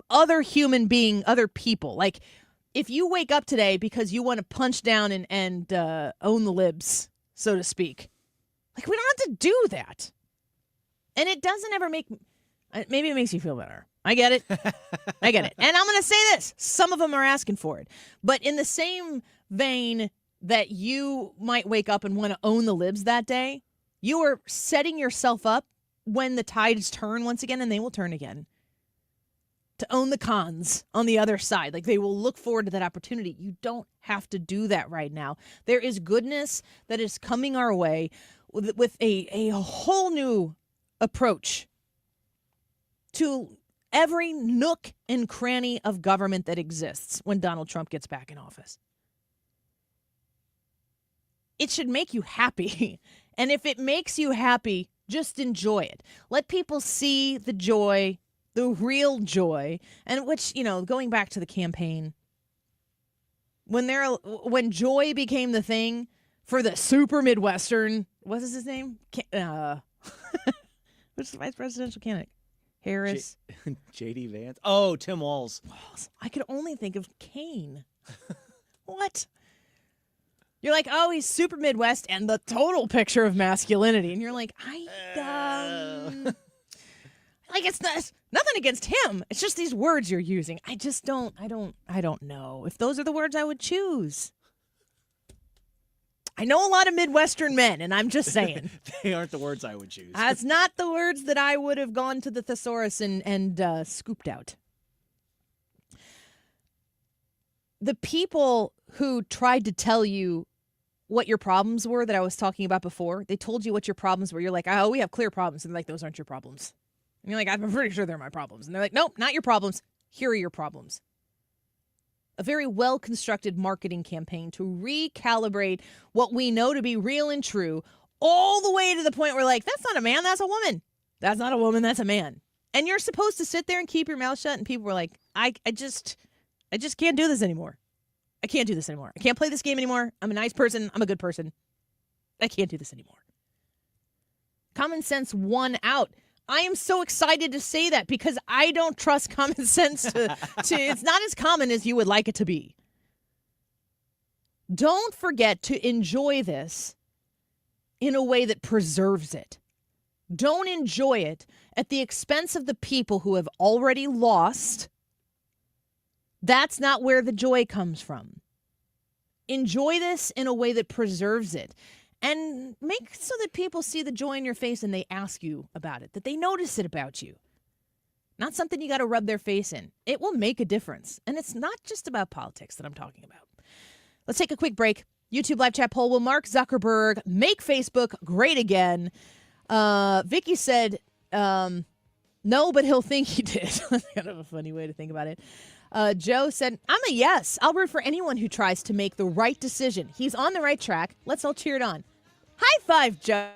other people. Like, if you wake up today because you want to punch down and own the libs, so to speak, like, we don't have to do that. And it doesn't ever maybe it makes you feel better. I get it. I get it. And I'm going to say this. Some of them are asking for it. But in the same vein that you might wake up and want to own the libs that day, you are setting yourself up when the tides turn once again, and they will turn again, to own the cons on the other side. Like, they will look forward to that opportunity. You don't have to do that right now. There is goodness that is coming our way with a whole new approach to every nook and cranny of government that exists when Donald Trump gets back in office. It should make you happy. And if it makes you happy, just enjoy it. Let people see the joy, the real joy, and which, going back to the campaign, when joy became the thing for the super Midwestern, what is his name? What's the vice presidential candidate? Harris. J.D. Vance. Oh, Tim Walz. I could only think of Kane. What? You're like, oh, he's super Midwest and the total picture of masculinity. And you're like, like, it's nothing against him. It's just these words you're using. I don't know if those are the words I would choose. I know a lot of Midwestern men, and I'm just saying. They aren't the words I would choose. That's not the words that I would have gone to the thesaurus and scooped out. The people who tried to tell you what your problems were that I was talking about before, they told you what your problems were. You're like, oh, we have clear problems. And they're like, those aren't your problems. And you're like, I'm pretty sure they're my problems. And they're like, nope, not your problems. Here are your problems. A very well-constructed marketing campaign to recalibrate what we know to be real and true, all the way to the point where, like, that's not a man, that's a woman. That's not a woman, that's a man. And you're supposed to sit there and keep your mouth shut, and people were like, I just can't do this anymore. I can't do this anymore. I can't play this game anymore. I'm a nice person. I'm a good person. I can't do this anymore. Common sense won out. I am so excited to say that because I don't trust common sense to it's not as common as you would like it to be. Don't forget to enjoy this in a way that preserves it. Don't enjoy it at the expense of the people who have already lost That's not where the joy comes from. Enjoy this in a way that preserves it. And make so that people see the joy in your face and they ask you about it, that they notice it about you. Not something you got to rub their face in. It will make a difference. And it's not just about politics that I'm talking about. Let's take a quick break. YouTube live chat poll, will Mark Zuckerberg make Facebook great again? Vicky said no, but he'll think he did. That's kind of a funny way to think about it. Joe said, I'm a yes. I'll root for anyone who tries to make the right decision. He's on the right track. Let's all cheer it on. High five, Joe.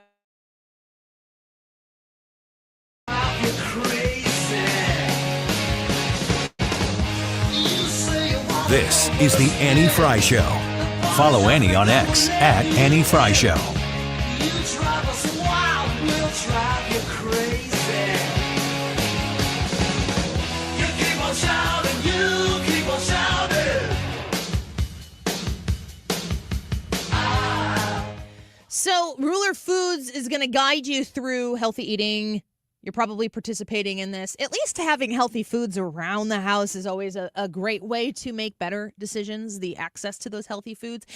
This is the Annie Fry Show. Follow Annie on X at Annie Fry Show. So Ruler Foods is going to guide you through healthy eating. You're probably participating in this. At least having healthy foods around the house is always a great way to make better decisions, the access to those healthy foods.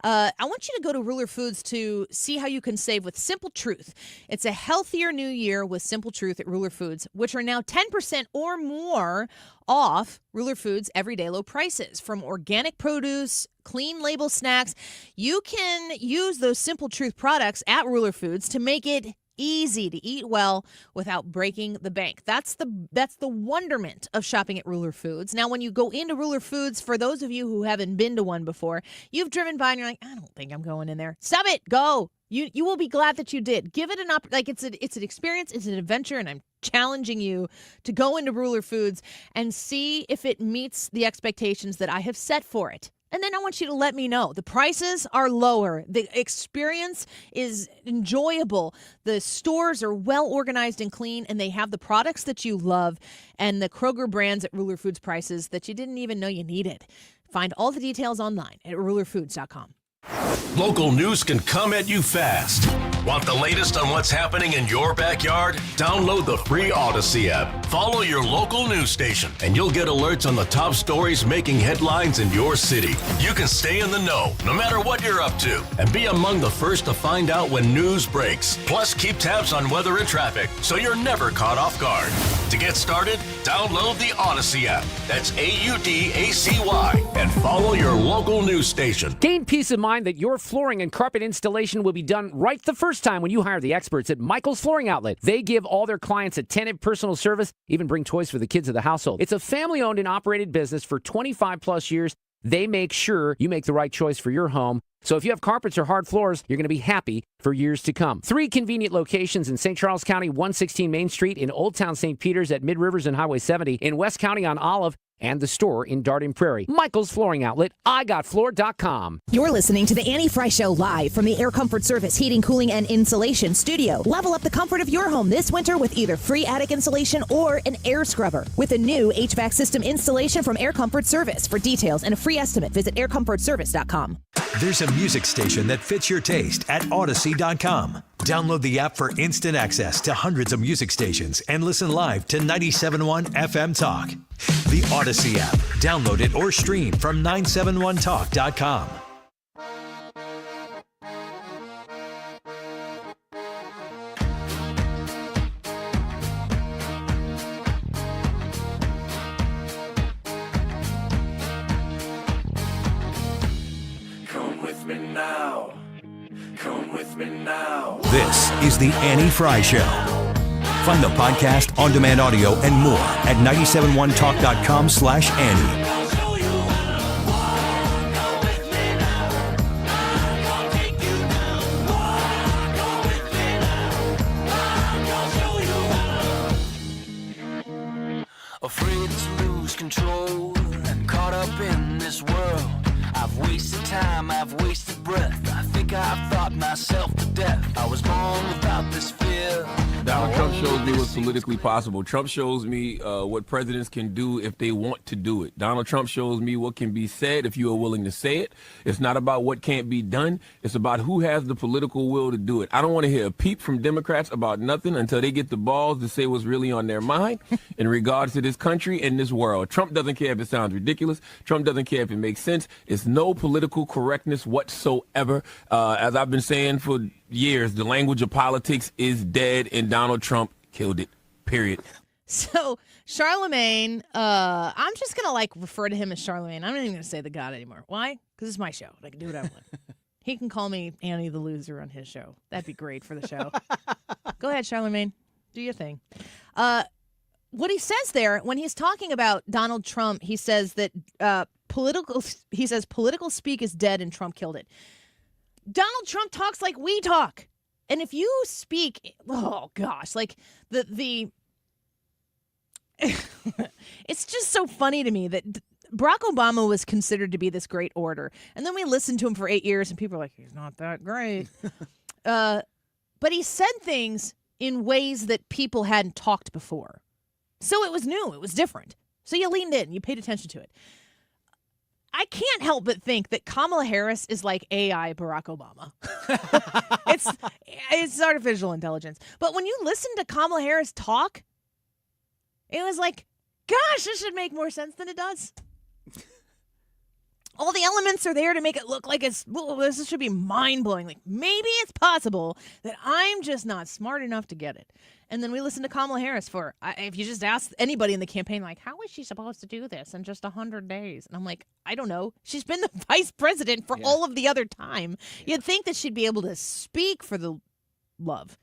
I want you to go to Ruler Foods to see how you can save with Simple Truth. It's a healthier new year with Simple Truth at Ruler Foods, which are now 10% or more off Ruler Foods' everyday low prices. From organic produce, clean label snacks, you can use those Simple Truth products at Ruler Foods to make it easy to eat well without breaking the bank. That's the wonderment of shopping at Ruler Foods. Now, when you go into Ruler Foods, for those of you who haven't been to one before, you've driven by and you're like, I don't think I'm going in there. Stop it. Go. You will be glad that you did. Give it an it's an experience, it's an adventure, and I'm challenging you to go into Ruler Foods and see if it meets the expectations that I have set for it. And then I want you to let me know. The prices are lower. The experience is enjoyable. The stores are well organized and clean, and they have the products that you love and the Kroger brands at Ruler Foods prices that you didn't even know you needed. Find all the details online at rulerfoods.com. Local news can come at you fast. Want the latest on what's happening in your backyard? Download the free Odyssey app. Follow your local news station, and you'll get alerts on the top stories making headlines in your city. You can stay in the know, no matter what you're up to, and be among the first to find out when news breaks. Plus, keep tabs on weather and traffic, so you're never caught off guard. To get started, download the Odyssey app. That's AUDACY, and follow your local news station. Gain peace of mind that your flooring and carpet installation will be done right the first time when you hire the experts at Michael's Flooring Outlet. They give all their clients attentive personal service, even bring toys for the kids of the household. It's a family-owned and operated business for 25-plus years. They make sure you make the right choice for your home. So if you have carpets or hard floors, you're going to be happy for years to come. 3 convenient locations in St. Charles County, 116 Main Street, in Old Town St. Peters at Mid-Rivers and Highway 70, in West County on Olive, and the store in Darden Prairie. Michael's Flooring Outlet, igotfloor.com. You're listening to the Annie Fry Show live from the Air Comfort Service Heating, Cooling, and Insulation Studio. Level up the comfort of your home this winter with either free attic insulation or an air scrubber. With a new HVAC system installation from Air Comfort Service. For details and a free estimate, visit aircomfortservice.com. There's a music station that fits your taste at Odyssey.com. Download the app for instant access to hundreds of music stations and listen live to 97.1 FM Talk. The Odyssey app. Download it or stream from 971talk.com. Come with me now. Come with me now. This is the Annie Fry Show. Find the podcast, on-demand audio, and more at 971talk.com/Annie. Afraid to lose control and caught up in this world. I've wasted time, I've wasted breath. I think I've thought myself to death. I was born without this fear. fear. Donald Trump shows me what's politically possible. Trump shows me what presidents can do if they want to do it. Donald Trump shows me what can be said if you are willing to say it. It's not about what can't be done. It's about who has the political will to do it. I don't want to hear a peep from Democrats about nothing until they get the balls to say what's really on their mind in regards to this country and this world. Trump doesn't care if it sounds ridiculous. Trump doesn't care if it makes sense. It's no political correctness whatsoever. As I've been saying for years, the language of politics is dead, and Donald Trump killed it, period. So Charlemagne, I'm just going to refer to him as Charlemagne. I'm not even going to say the God anymore. Why? Because it's my show. I can do what I want. He can call me Annie the Loser on his show. That'd be great for the show. Go ahead, Charlemagne. Do your thing. What he says there, when he's talking about Donald Trump, he says that political speak is dead and Trump killed it. Donald Trump talks like we talk. And if you speak, oh gosh, the it's just so funny to me that Barack Obama was considered to be this great orator. And then we listened to him for 8 years and people are like, he's not that great. But he said things in ways that people hadn't talked before. So it was new. It was different. So you leaned in. You paid attention to it. I can't help but think that Kamala Harris is like AI Barack Obama. It's artificial intelligence. But when you listen to Kamala Harris talk, it was like, gosh, this should make more sense than it does. All the elements are there to make it look like this should be mind-blowing. Like, maybe it's possible that I'm just not smart enough to get it. And then we listen to Kamala Harris if you just ask anybody in the campaign, how is she supposed to do this in just 100 days? And I'm like, I don't know. She's been the vice president for all of the other time. You'd think that she'd be able to speak for the love.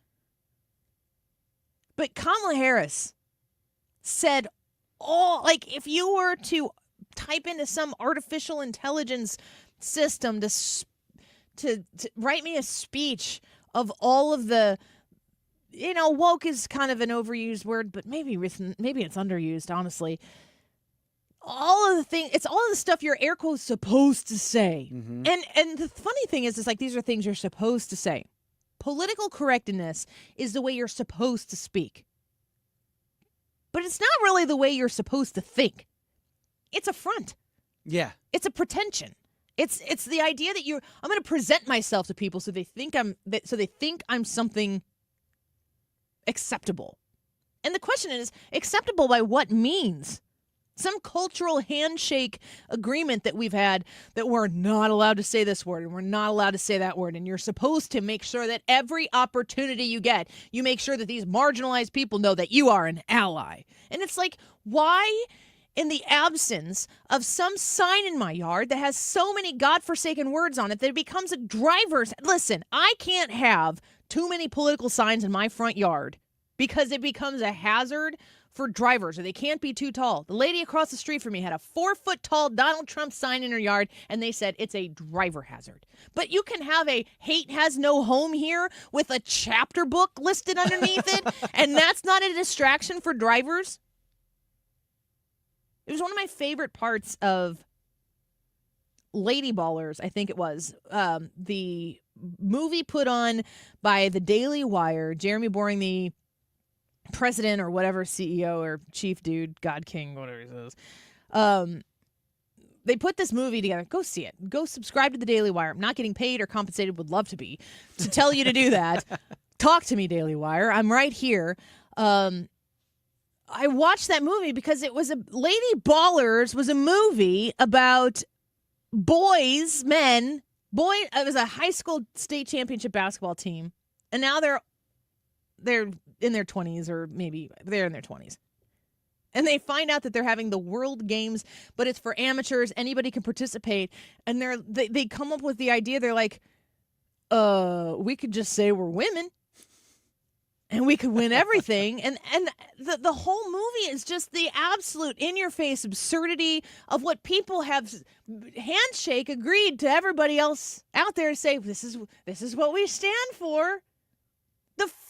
But Kamala Harris said if you were to type into some artificial intelligence system to write me a speech of all of the, woke is kind of an overused word, but maybe it's underused, honestly. All of the things, it's all of the stuff you're air quotes supposed to say. Mm-hmm. And the funny thing is these are things you're supposed to say. Political correctness is the way you're supposed to speak. But it's not really the way you're supposed to think. It's a front. Yeah. It's a pretension. It's the idea that I'm going to present myself to people so they think I'm something acceptable. And the question is, acceptable by what means? Some cultural handshake agreement that we've had that we're not allowed to say this word and we're not allowed to say that word. And you're supposed to make sure that every opportunity you get, you make sure that these marginalized people know that you are an ally. And it's like, why, in the absence of some sign in my yard that has so many godforsaken words on it that it becomes a driver's... Listen, I can't have too many political signs in my front yard because it becomes a hazard for drivers, or they can't be too tall. The lady across the street from me had a 4-foot-tall Donald Trump sign in her yard, and they said it's a driver hazard. But you can have a hate has no home here with a chapter book listed underneath it, and that's not a distraction for drivers. It was one of my favorite parts of Lady Ballers, I think it was, the movie put on by the Daily Wire, Jeremy Boring, the president or whatever, CEO or chief dude, God King, whatever he says. They put this movie together. Go see it. Go subscribe to the Daily Wire. I'm not getting paid or compensated. Would love to be. To tell you to do that, talk to me, Daily Wire. I'm right here. I watched that movie because it was Lady Ballers was a movie about it was a high school state championship basketball team. And now they're in their 20s, or maybe they're in their 20s. And they find out that they're having the World Games, but it's for amateurs. Anybody can participate. And they come up with the idea. They're like, we could just say we're women and we could win everything. And the whole movie is just the absolute in-your-face absurdity of what people have handshake agreed to everybody else out there to say, this is what we stand for.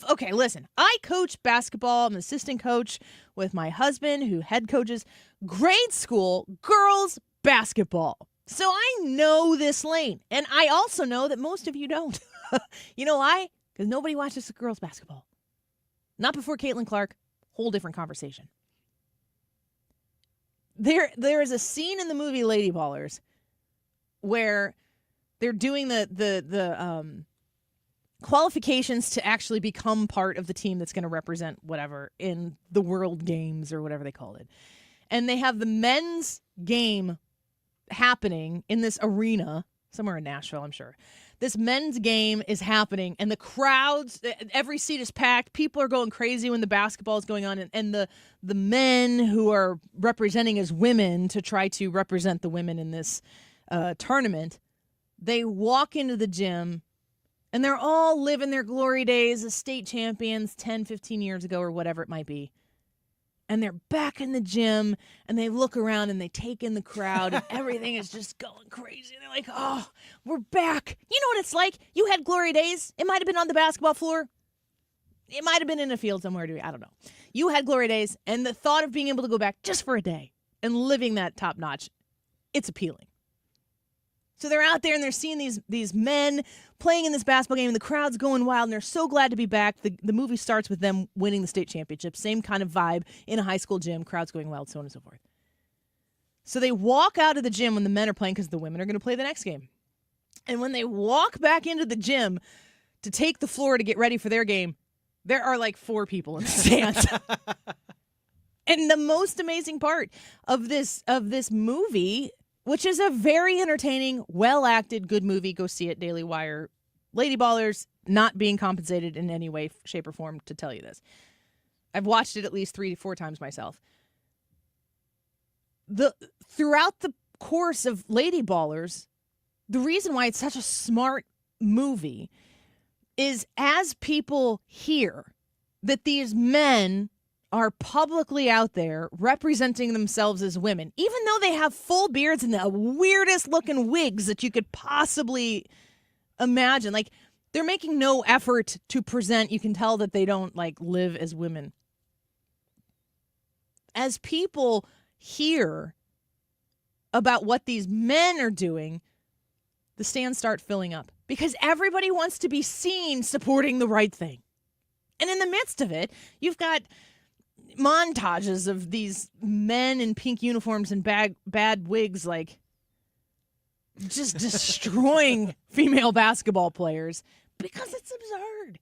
Okay, listen, I coach basketball. I'm an assistant coach with my husband who head coaches grade school girls basketball. So I know this lane. And I also know that most of you don't. You know why? Because nobody watches girls basketball. Not before Caitlin Clark. Whole different conversation. There is a scene in the movie Lady Ballers where they're doing the qualifications to actually become part of the team that's going to represent whatever in the World Games or whatever they called it. And they have the men's game happening in this arena somewhere in Nashville, I'm sure. This men's game is happening, and the crowds, every seat is packed. People are going crazy when the basketball is going on, and the men who are representing as women to try to represent the women in this tournament, they walk into the gym, and they're all living their glory days as state champions 10, 15 years ago or whatever it might be. And they're back in the gym, and they look around, and they take in the crowd, and everything is just going crazy. And they're like, oh, we're back. You know what it's like? You had glory days. It might have been on the basketball floor. It might have been in a field somewhere. I don't know. You had glory days, and the thought of being able to go back just for a day and living that top notch, it's appealing. So they're out there, and they're seeing these men playing in this basketball game, and the crowd's going wild, and they're so glad to be back. The movie starts with them winning the state championship. Same kind of vibe in a high school gym, crowd's going wild, so on and so forth. So they walk out of the gym when the men are playing because the women are going to play the next game. And when they walk back into the gym to take the floor to get ready for their game, there are like 4 people in the stands. And the most amazing part of this movie, which is a very entertaining, well-acted, good movie. Go see it, Daily Wire. Lady Ballers, not being compensated in any way, shape, or form to tell you this. I've watched it at least 3 to 4 times myself. Throughout the course of Lady Ballers, the reason why it's such a smart movie is as people hear that these men are publicly out there representing themselves as women, even though they have full beards and the weirdest looking wigs that you could possibly imagine. Like, they're making no effort to present. You can tell that they don't live as women. As people hear about what these men are doing, the stands start filling up because everybody wants to be seen supporting the right thing. And in the midst of it, you've got montages of these men in pink uniforms and bad wigs, just destroying female basketball players because it's absurd.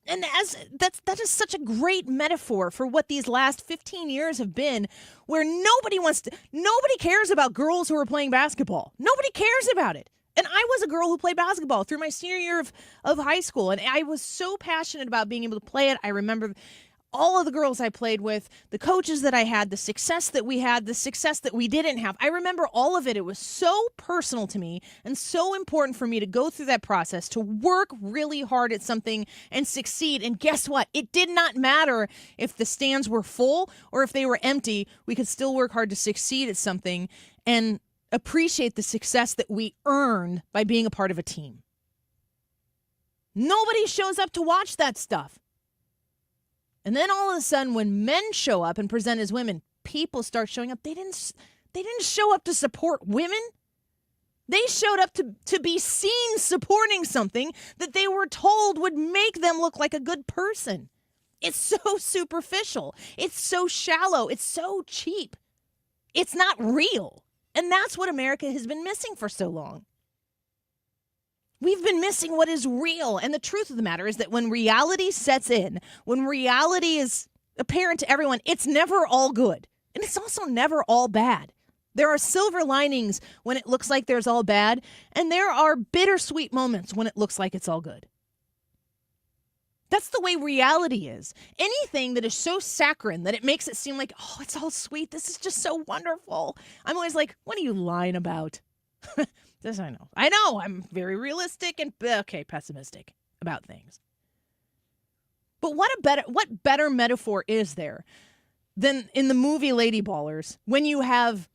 And that is such a great metaphor for what these last 15 years have been, where nobody cares about girls who are playing basketball. Nobody cares about it. And I was a girl who played basketball through my senior year of high school, and I was so passionate about being able to play it. I remember all of the girls I played with, the coaches that I had, the success that we had, the success that we didn't have. I remember all of it. It was so personal to me and so important for me to go through that process, to work really hard at something and succeed. And guess what? It did not matter if the stands were full or if they were empty. We could still work hard to succeed at something and appreciate the success that we earned by being a part of a team. Nobody shows up to watch that stuff. And then all of a sudden, when men show up and present as women, people start showing up. They didn't show up to support women. They showed up to be seen supporting something that they were told would make them look like a good person. It's so superficial. It's so shallow. It's so cheap. It's not real. And that's what America has been missing for so long. We've been missing what is real. And the truth of the matter is that when reality sets in, when reality is apparent to everyone, it's never all good. And it's also never all bad. There are silver linings when it looks like there's all bad, and there are bittersweet moments when it looks like it's all good. That's the way reality is. Anything that is so saccharine that it makes it seem like, oh, it's all sweet, this is just so wonderful. I'm always like, what are you lying about? This I know. I'm very realistic and pessimistic about things. But what better metaphor is there than in the movie Lady Ballers when you have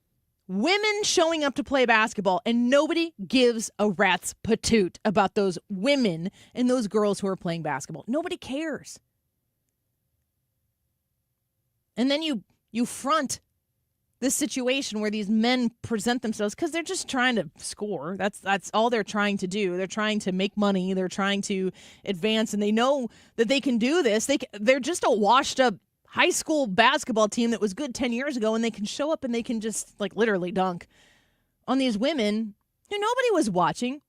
women showing up to play basketball and nobody gives a rat's patoot about those women and those girls who are playing basketball. Nobody cares. And then you front this situation where these men present themselves because they're just trying to score. That's all they're trying to do. They're trying to make money. They're trying to advance, and they know that they can do this. They're just a washed-up high school basketball team that was good 10 years ago, and they can show up and they can just, like, literally dunk on these women who nobody was watching.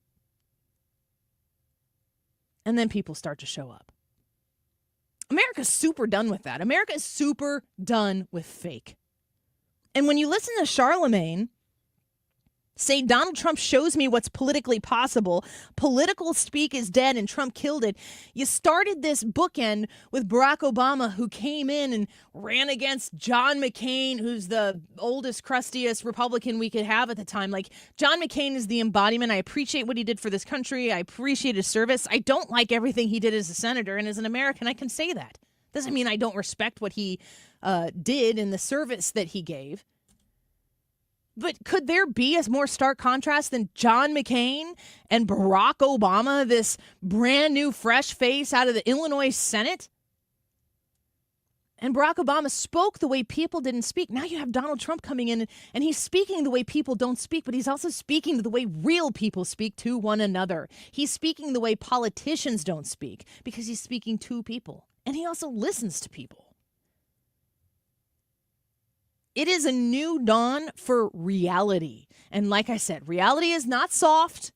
And then people start to show up. America's super done with that. America is super done with fake. And when you listen to Charlemagne say Donald Trump shows me what's politically possible, political speak is dead and Trump killed it, you started this bookend with Barack Obama, who came in and ran against John McCain, who's the oldest, crustiest Republican we could have at the time. Like, John McCain is the embodiment. I appreciate what he did for this country. I appreciate his service. I don't like everything he did as a senator, and as an American, I can say that. Doesn't mean I don't respect what he did and the service that he gave. But could there be a more stark contrast than John McCain and Barack Obama, this brand new fresh face out of the Illinois Senate? And Barack Obama spoke the way people didn't speak. Now you have Donald Trump coming in, and he's speaking the way people don't speak, but he's also speaking the way real people speak to one another. He's speaking the way politicians don't speak, because he's speaking to people. And he also listens to people. It is a new dawn for reality. And like I said, reality is not soft.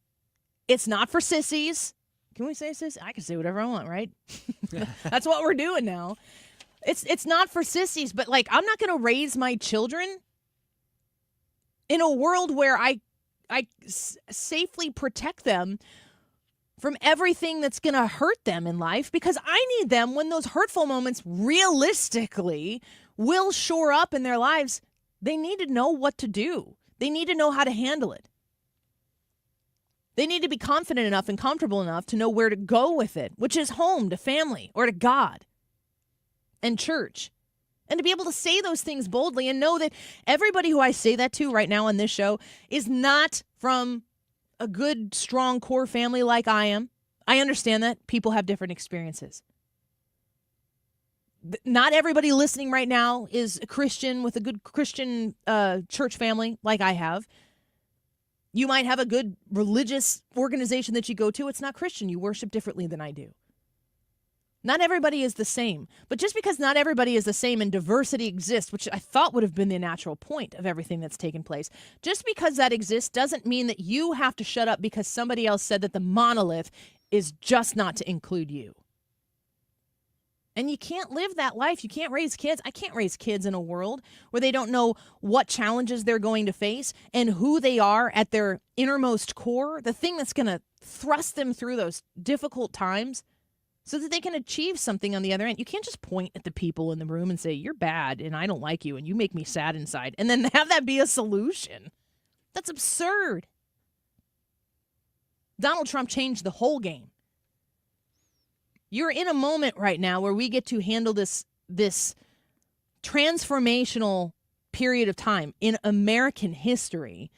It's not for sissies. Can we say sissies? I can say whatever I want, right? That's what we're doing now. It's not for sissies, but like, I'm not going to raise my children in a world where I safely protect them from everything that's going to hurt them in life, because I need them when those hurtful moments realistically will shore up in their lives. They need to know what to do. They need to know how to handle it. They need to be confident enough and comfortable enough to know where to go with it, which is home, to family, or to God and church. And to be able to say those things boldly and know that everybody who I say that to right now on this show is not from a good, strong core family like I am. I understand that people have different experiences. Not everybody listening right now is a Christian with a good Christian church family like I have. You might have a good religious organization that you go to. It's not Christian. You worship differently than I do. Not everybody is the same. But just because not everybody is the same and diversity exists, which I thought would have been the natural point of everything that's taken place, just because that exists doesn't mean that you have to shut up because somebody else said that the monolith is just not to include you. And you can't live that life. You can't raise kids. I can't raise kids in a world where they don't know what challenges they're going to face and who they are at their innermost core, the thing that's going to thrust them through those difficult times so that they can achieve something on the other end. You can't just point at the people in the room and say, you're bad and I don't like you and you make me sad inside, and then have that be a solution. That's absurd. Donald Trump changed the whole game. You're in a moment right now where we get to handle this transformational period of time in American history,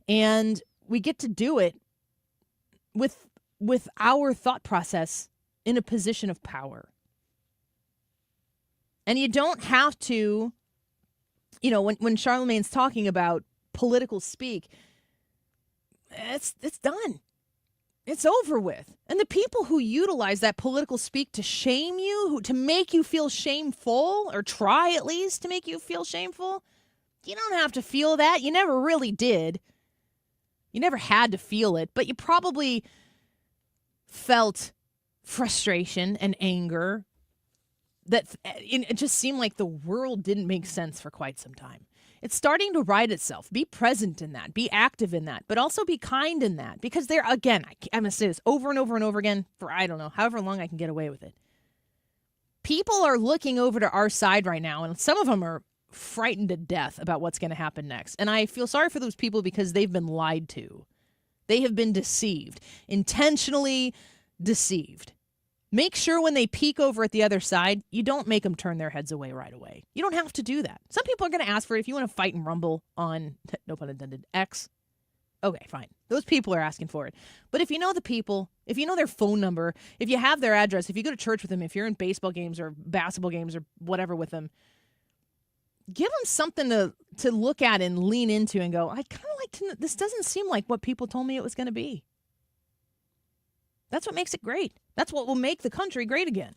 and we get to do it with our thought process in a position of power. And you don't have to, when Charlemagne's talking about political speak, it's done. It's over with. And the people who utilize that political speak to shame you, to make you feel shameful, or try at least to make you feel shameful, you don't have to feel that. You never really did. You never had to feel it, but you probably felt frustration and anger. That it just seemed like the world didn't make sense for quite some time. It's starting to right itself. Be present in that. Be active in that. But also be kind in that. Because I'm going to say this over and over and over again for, I don't know, however long I can get away with it. People are looking over to our side right now, and some of them are frightened to death about what's going to happen next. And I feel sorry for those people because they've been lied to. They have been deceived. Intentionally deceived. Make sure when they peek over at the other side, you don't make them turn their heads away right away. You don't have to do that. Some people are going to ask for it if you want to fight and rumble on, no pun intended, X. Okay, fine. Those people are asking for it. But if you know the people, if you know their phone number, if you have their address, if you go to church with them, if you're in baseball games or basketball games or whatever with them, give them something to look at and lean into and go, I'd kind of like to, this doesn't seem like what people told me it was going to be. That's what makes it great. That's what will make the country great again.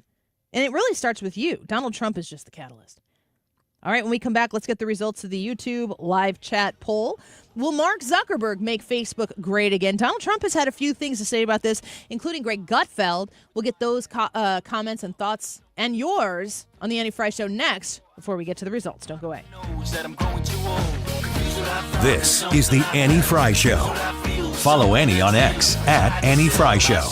And it really starts with you. Donald Trump is just the catalyst. All right, when we come back, let's get the results of the YouTube live chat poll. Will Mark Zuckerberg make Facebook great again? Donald Trump has had a few things to say about this, including Greg Gutfeld. We'll get those comments and thoughts and yours on the Annie Frey Show next before we get to the results. Don't go away. This is the Annie Frey Show. Follow Annie on X at Annie Frey Show.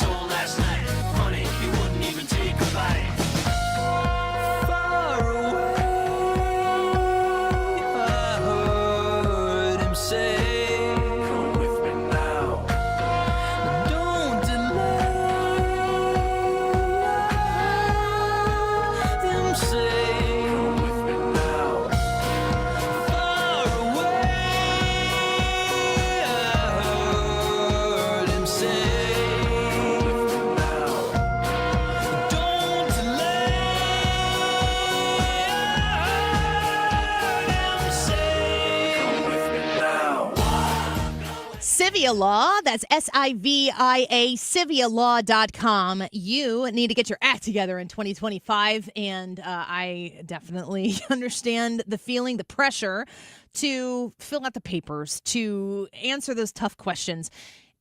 Sivia Law, that's SIVIA, SiviaLaw.com. You need to get your act together in 2025, and I definitely understand the feeling, the pressure to fill out the papers, to answer those tough questions.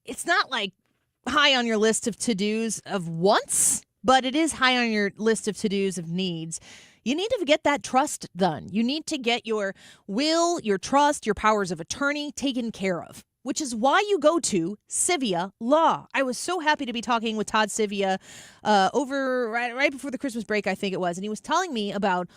It's not like high on your list of to-dos of wants, but it is high on your list of to-dos of needs. You need to get that trust done. You need to get your will, your trust, your powers of attorney taken care of, which is why you go to Sivia Law. I was so happy to be talking with Todd Sivia over right before the Christmas break, I think it was, and he was telling me about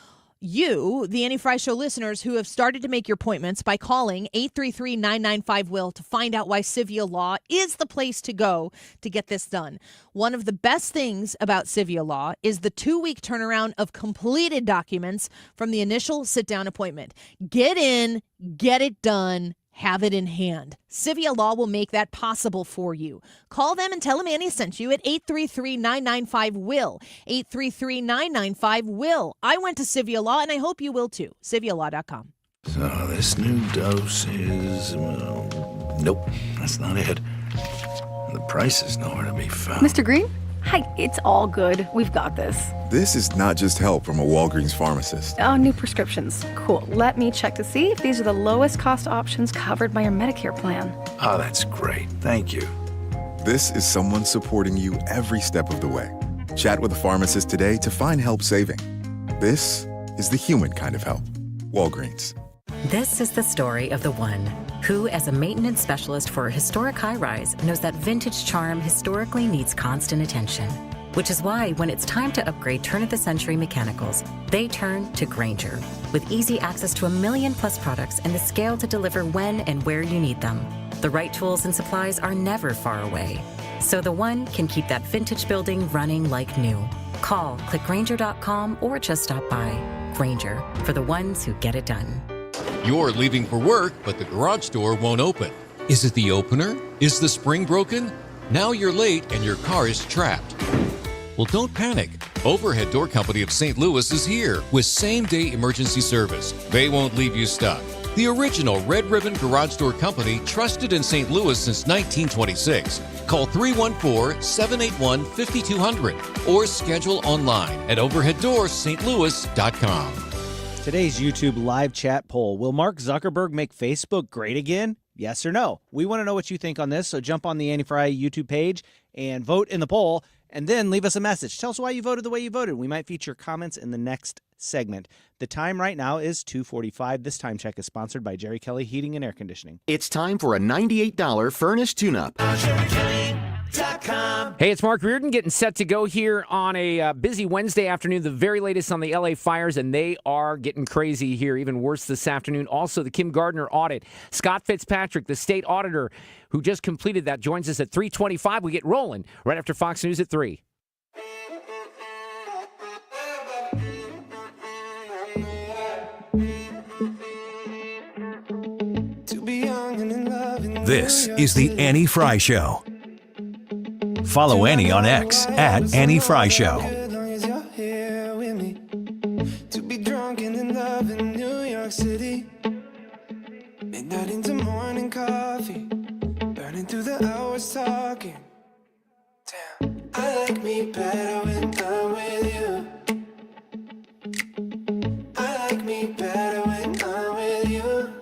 you, the Annie Frey Show listeners, who have started to make your appointments by calling 833-995-WILL to find out why Sivia Law is the place to go to get this done. One of the best things about Sivia Law is the 2-week turnaround of completed documents from the initial sit-down appointment. Get in, get it done, have it in hand. Sivia Law will make that possible for you. Call them and tell them Annie sent you at 833-995-WILL. 833-995-WILL. I went to Sivia Law, and I hope you will too. SiviaLaw.com. So this new dose is... nope, that's not it. The price is nowhere to be found. Mr. Green? Hi, it's all good. We've got this. This is not just help from a Walgreens pharmacist. Oh, new prescriptions. Cool. Let me check to see if these are the lowest cost options covered by your Medicare plan. Oh, that's great. Thank you. This is someone supporting you every step of the way. Chat with a pharmacist today to find help saving. This is the human kind of help. Walgreens. This is the story of the one who, as a maintenance specialist for a historic high-rise, knows that vintage charm historically needs constant attention. Which is why, when it's time to upgrade turn-of-the-century mechanicals, they turn to Grainger. With easy access to 1 million-plus products and the scale to deliver when and where you need them. The right tools and supplies are never far away. So the one can keep that vintage building running like new. Call, click Grainger.com, or just stop by. Grainger, for the ones who get it done. You're leaving for work, but the garage door won't open. Is it the opener? Is the spring broken? Now you're late and your car is trapped. Well, don't panic. Overhead Door Company of St. Louis is here with same-day emergency service. They won't leave you stuck. The original Red Ribbon Garage Door Company, trusted in St. Louis since 1926. Call 314-781-5200 or schedule online at overheaddoorsstlouis.com. Today's YouTube live chat poll. Will Mark Zuckerberg make Facebook great again? Yes or no? We want to know what you think on this, so jump on the Annie Frey YouTube page and vote in the poll, and then leave us a message. Tell us why you voted the way you voted. We might feature comments in the next segment. The time right now is 2:45. This time check is sponsored by Jerry Kelly Heating and Air Conditioning. It's time for a $98 furnace tune-up. Hey, it's Mark Reardon getting set to go here on a busy Wednesday afternoon. The very latest on the LA fires, and they are getting crazy here, even worse this afternoon. Also, the Kim Gardner audit. Scott Fitzpatrick, the state auditor who just completed that, joins us at 3:25. We get rolling right after Fox News at 3. This is the Annie Frey Show. Follow Annie on X at Annie Frey Show. coffee, burning through the hours talking. Damn, I like me better when I'm with you. I like me better when I'm with you.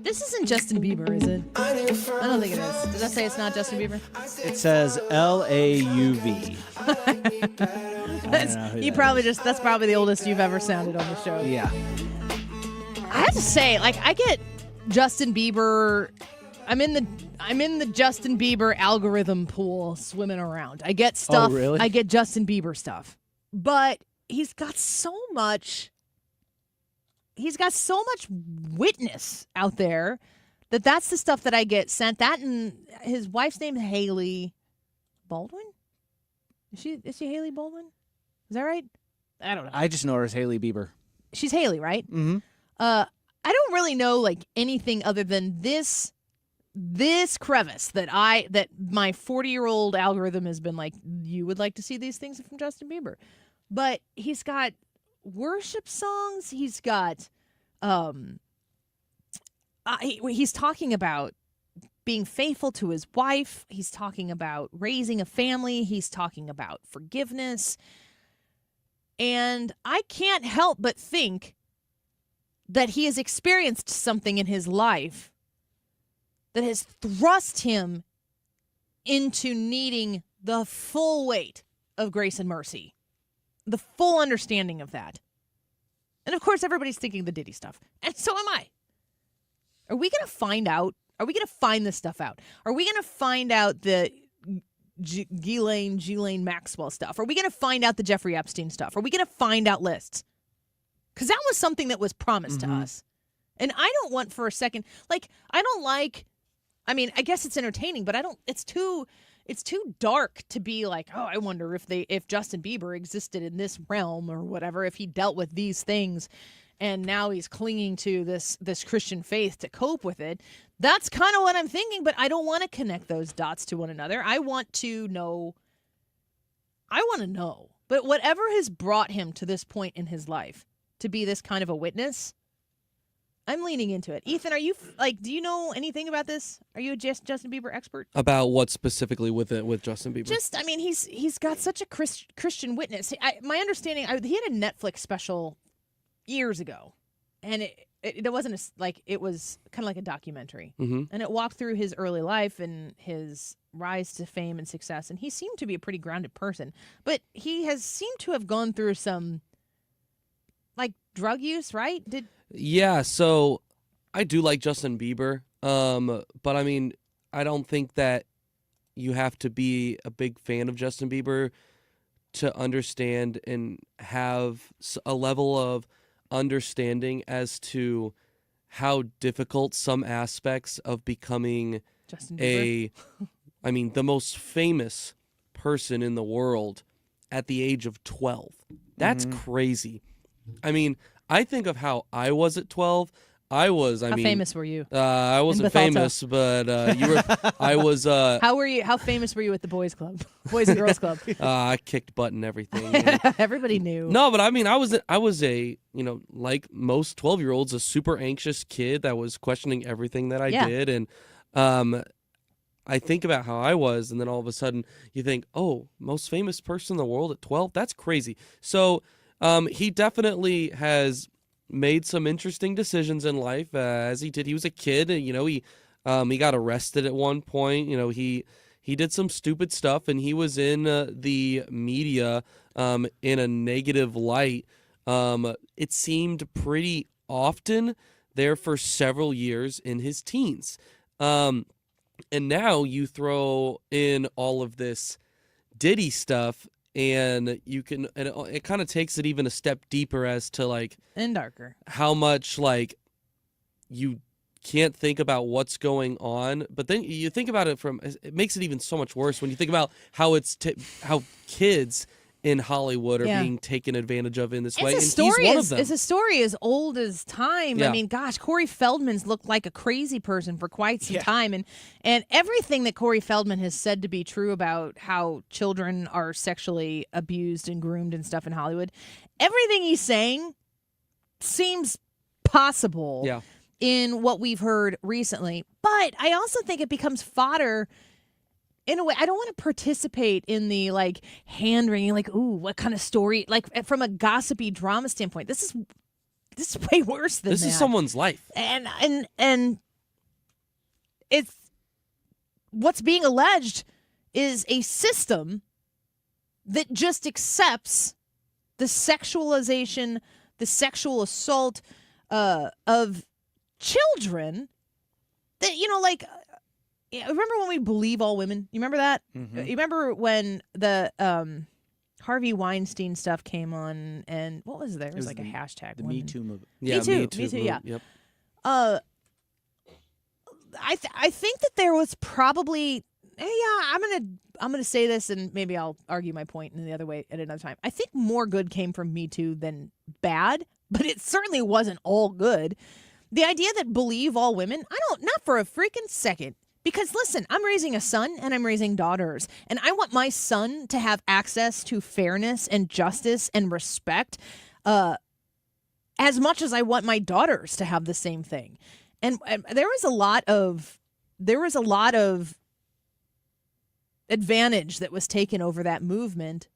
This isn't Justin Bieber, is it? I don't think it is. Does that say it's not Justin Bieber? It says LAUV. That's probably the oldest you've ever sounded on the show. Yeah. I have to say, like, I get Justin Bieber. I'm in the Justin Bieber algorithm pool swimming around. I get stuff. Oh, really? I get Justin Bieber stuff. But he's got so much witness out there that's the stuff that I get sent. That, and his wife's name Haley Baldwin. Is she Haley Baldwin? Is that right? I don't know. I just know her as Haley Bieber. She's Haley, right? Mm-hmm. I don't really know like anything other than this crevice that my 40-year-old algorithm has been like, you would like to see these things from Justin Bieber. But he's got worship songs. He's got he's talking about being faithful to his wife. He's talking about raising a family. He's talking about forgiveness. And I can't help but think that he has experienced something in his life that has thrust him into needing the full weight of grace and mercy, the full understanding of that. And of course, everybody's thinking the Diddy stuff. And so am I. Are we going to find out? Are we going to find this stuff out? Are we going to find out the Ghislaine Maxwell stuff? Are we going to find out the Jeffrey Epstein stuff? Are we going to find out lists? Because that was something that was promised to us. And I don't want for a second, like, I mean, I guess it's entertaining, but it's too dark to be like, oh, I wonder if Justin Bieber existed in this realm or whatever, if he dealt with these things and now he's clinging to this Christian faith to cope with it. That's kind of what I'm thinking, but I don't want to connect those dots to one another. I want to know. But whatever has brought him to this point in his life to be this kind of a witness, I'm leaning into it. Ethan, are you do you know anything about this? Are you a Justin Bieber expert? About what specifically with Justin Bieber? I mean, he's got such a Christian witness. My understanding, he had a Netflix special years ago, and it wasn't it was kind of like a documentary, and it walked through his early life and his rise to fame and success. And he seemed to be a pretty grounded person, but he has seemed to have gone through some drug use, right? Yeah, so I do like Justin Bieber, but I mean, I don't think that you have to be a big fan of Justin Bieber to understand and have a level of understanding as to how difficult some aspects of becoming Justin Bieber. the most famous person in the world at the age of 12. That's crazy. I mean, I think of how I was at 12. How famous were you? I wasn't famous, but you were. I was. How famous were you at the boys' club, boys and girls club? I kicked butt and everything. Everybody knew. No, but I mean, I was a like most 12-year-olds, a super anxious kid that was questioning everything that I did, and I think about how I was, and then all of a sudden you think, oh, most famous person in the world at 12? That's crazy. So. He definitely has made some interesting decisions in life, as he did. He was a kid, he got arrested at one point. He did some stupid stuff, and he was in the media in a negative light. It seemed pretty often there for several years in his teens. And now you throw in all of this Diddy stuff, and it kind of takes it even a step deeper as to and darker how much you can't think about what's going on, but then you think about it it makes it even so much worse when you think about how how kids in Hollywood are being taken advantage of in this way. He's one of them. It's a story as old as time. Yeah. I mean, gosh, Corey Feldman's looked like a crazy person for quite some time. And everything that Corey Feldman has said to be true about how children are sexually abused and groomed and stuff in Hollywood, everything he's saying seems possible. Yeah. in what we've heard recently. But I also think it becomes fodder in a way. I don't want to participate in the like hand-wringing, like, ooh, what kind of story? Like from a gossipy drama standpoint, this is way worse than this that. is someone's life. And it's what's being alleged is a system that just accepts the sexualization, the sexual assault of children. That, you know, like, remember when we believe all women? You remember that? Mm-hmm. You remember when the Harvey Weinstein stuff came on, and what was there? It was like a hashtag. The Me Too movement. Yeah, Me Too. Yeah. Yep. I think that there was probably I'm gonna say this, and maybe I'll argue my point in the other way at another time. I think more good came from Me Too than bad, but it certainly wasn't all good. The idea that believe all women, not for a freaking second. Because listen, I'm raising a son and I'm raising daughters, and I want my son to have access to fairness and justice and respect as much as I want my daughters to have the same thing. And there was a lot of advantage that was taken over that movement.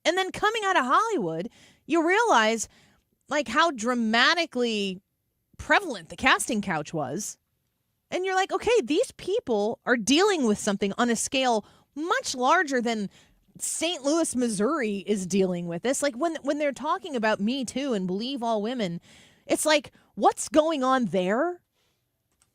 And then coming out of Hollywood, you realize like how dramatically prevalent the casting couch was. And you're like, okay, these people are dealing with something on a scale much larger than St. Louis, Missouri is dealing with this. Like when they're talking about Me Too and believe all women, it's like what's going on there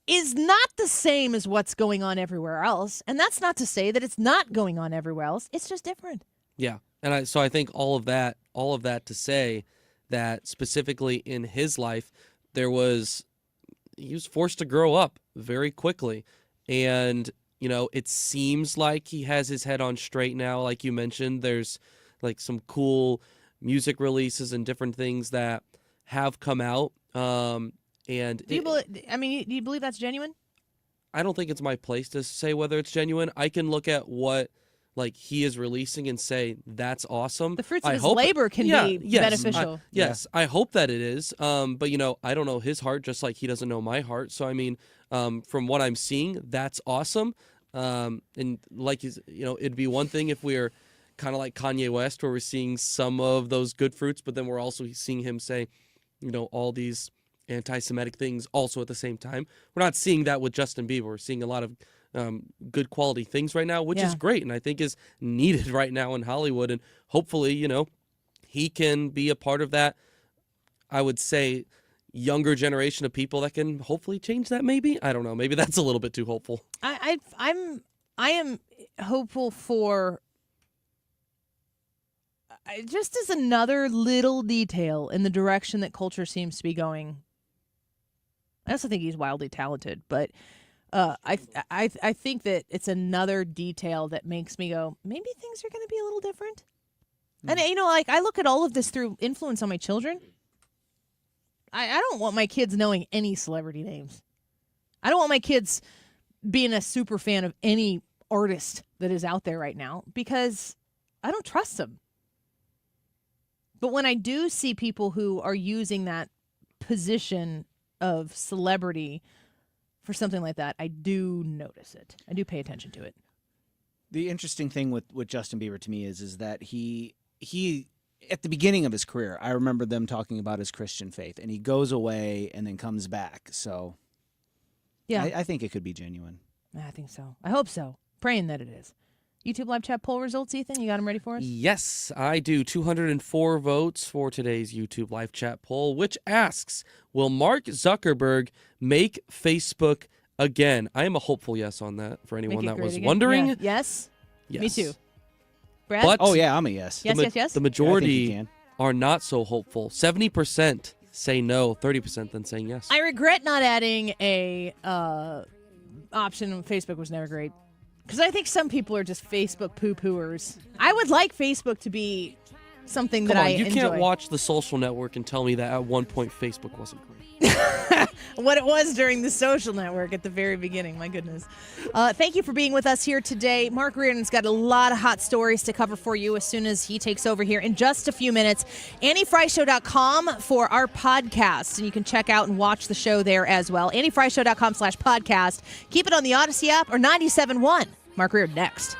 is not the same as what's going on everywhere else. And that's not to say that it's not going on everywhere else. It's just different. Yeah. And I think all of that to say that specifically in his life, he was forced to grow up very quickly. And, you know, it seems like he has his head on straight now. Like you mentioned, there's like some cool music releases and different things that have come out. And do you believe that's genuine? I don't think it's my place to say whether it's genuine. I can look at what like he is releasing and say that's awesome. The fruits of his labor can be beneficial. I hope that it is. But you know, I don't know his heart, just like he doesn't know my heart. So I mean, from what I'm seeing, that's awesome. And like you know, it'd be one thing if we're kind of like Kanye West, where we're seeing some of those good fruits, but then we're also seeing him say, you know, all these anti-Semitic things also at the same time. We're not seeing that with Justin Bieber. We're seeing a lot of good quality things right now, which is great, and I think is needed right now in Hollywood. And hopefully, you know, he can be a part of that, I would say, younger generation of people that can hopefully change that. Maybe, I don't know, maybe that's a little bit too hopeful. I am hopeful for just as another little detail in the direction that culture seems to be going. I also think he's wildly talented, but I think that it's another detail that makes me go, maybe things are going to be a little different. And, you know, like I look at all of this through influence on my children. I don't want my kids knowing any celebrity names. I don't want my kids being a super fan of any artist that is out there right now because I don't trust them. But when I do see people who are using that position of celebrity for something like that, I do notice it. I do pay attention to it. The interesting thing with Justin Bieber to me is that he at the beginning of his career, I remember them talking about his Christian faith, and he goes away and then comes back. So yeah, I think it could be genuine. I think so. I hope so. Praying that it is. YouTube live chat poll results, Ethan, you got them ready for us? Yes, I do. 204 votes for today's YouTube live chat poll, which asks, will Mark Zuckerberg make Facebook again? I am a hopeful yes on that for anyone that was wondering. Yeah. Yes? Yes. Me too. Brad? But oh, yeah, I'm a yes. Yes. The majority are not so hopeful. 70% say no, 30% then saying yes. I regret not adding a option on Facebook was never great. Because I think some people are just Facebook poo-pooers. I would like Facebook to be something that I enjoy. You can't watch The Social Network and tell me that at one point Facebook wasn't great. what it was during the Social Network at the very beginning. My goodness. Thank you for being with us here today. Mark Reardon's got a lot of hot stories to cover for you as soon as he takes over here in just a few minutes. AnnieFryShow.com for our podcast, and you can check out and watch the show there as well. AnnieFryShow.com/podcast. Keep it on the Odyssey app or 97.1. Mark Reardon next.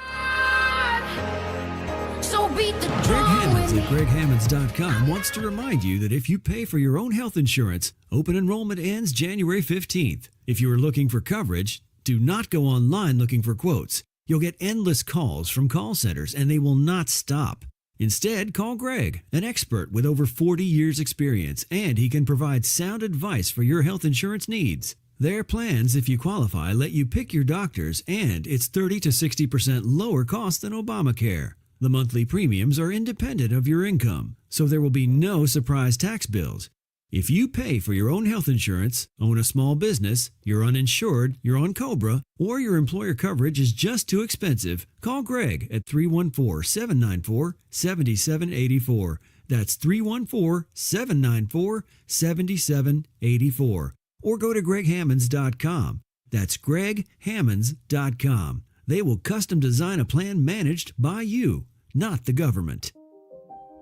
Greg Hammonds at GregHammonds.com wants to remind you that if you pay for your own health insurance, open enrollment ends January 15th. If you are looking for coverage, do not go online looking for quotes. You'll get endless calls from call centers and they will not stop. Instead, call Greg, an expert with over 40 years experience, and he can provide sound advice for your health insurance needs. Their plans, if you qualify, let you pick your doctors, and it's 30 to 60% lower cost than Obamacare. The monthly premiums are independent of your income, so there will be no surprise tax bills. If you pay for your own health insurance, own a small business, you're uninsured, you're on COBRA, or your employer coverage is just too expensive, call Greg at 314-794-7784. That's 314-794-7784. Or go to GregHammonds.com. That's GregHammonds.com. They will custom design a plan managed by you, not the government.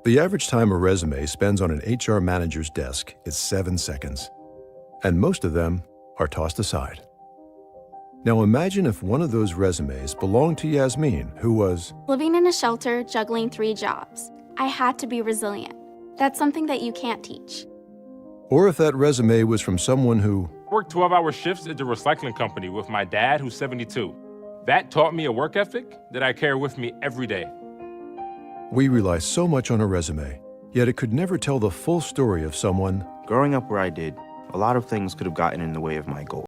The average time a resume spends on an HR manager's desk is 7 seconds, and most of them are tossed aside. Now imagine if one of those resumes belonged to Yasmin, who was living in a shelter, juggling 3 jobs. I had to be resilient. That's something that you can't teach. or if that resume was from someone who worked 12-hour shifts at the recycling company with my dad, who's 72. That taught me a work ethic that I carry with me every day. we rely so much on a resume, yet it could never tell the full story of someone. Growing up where I did, a lot of things could have gotten in the way of my goal.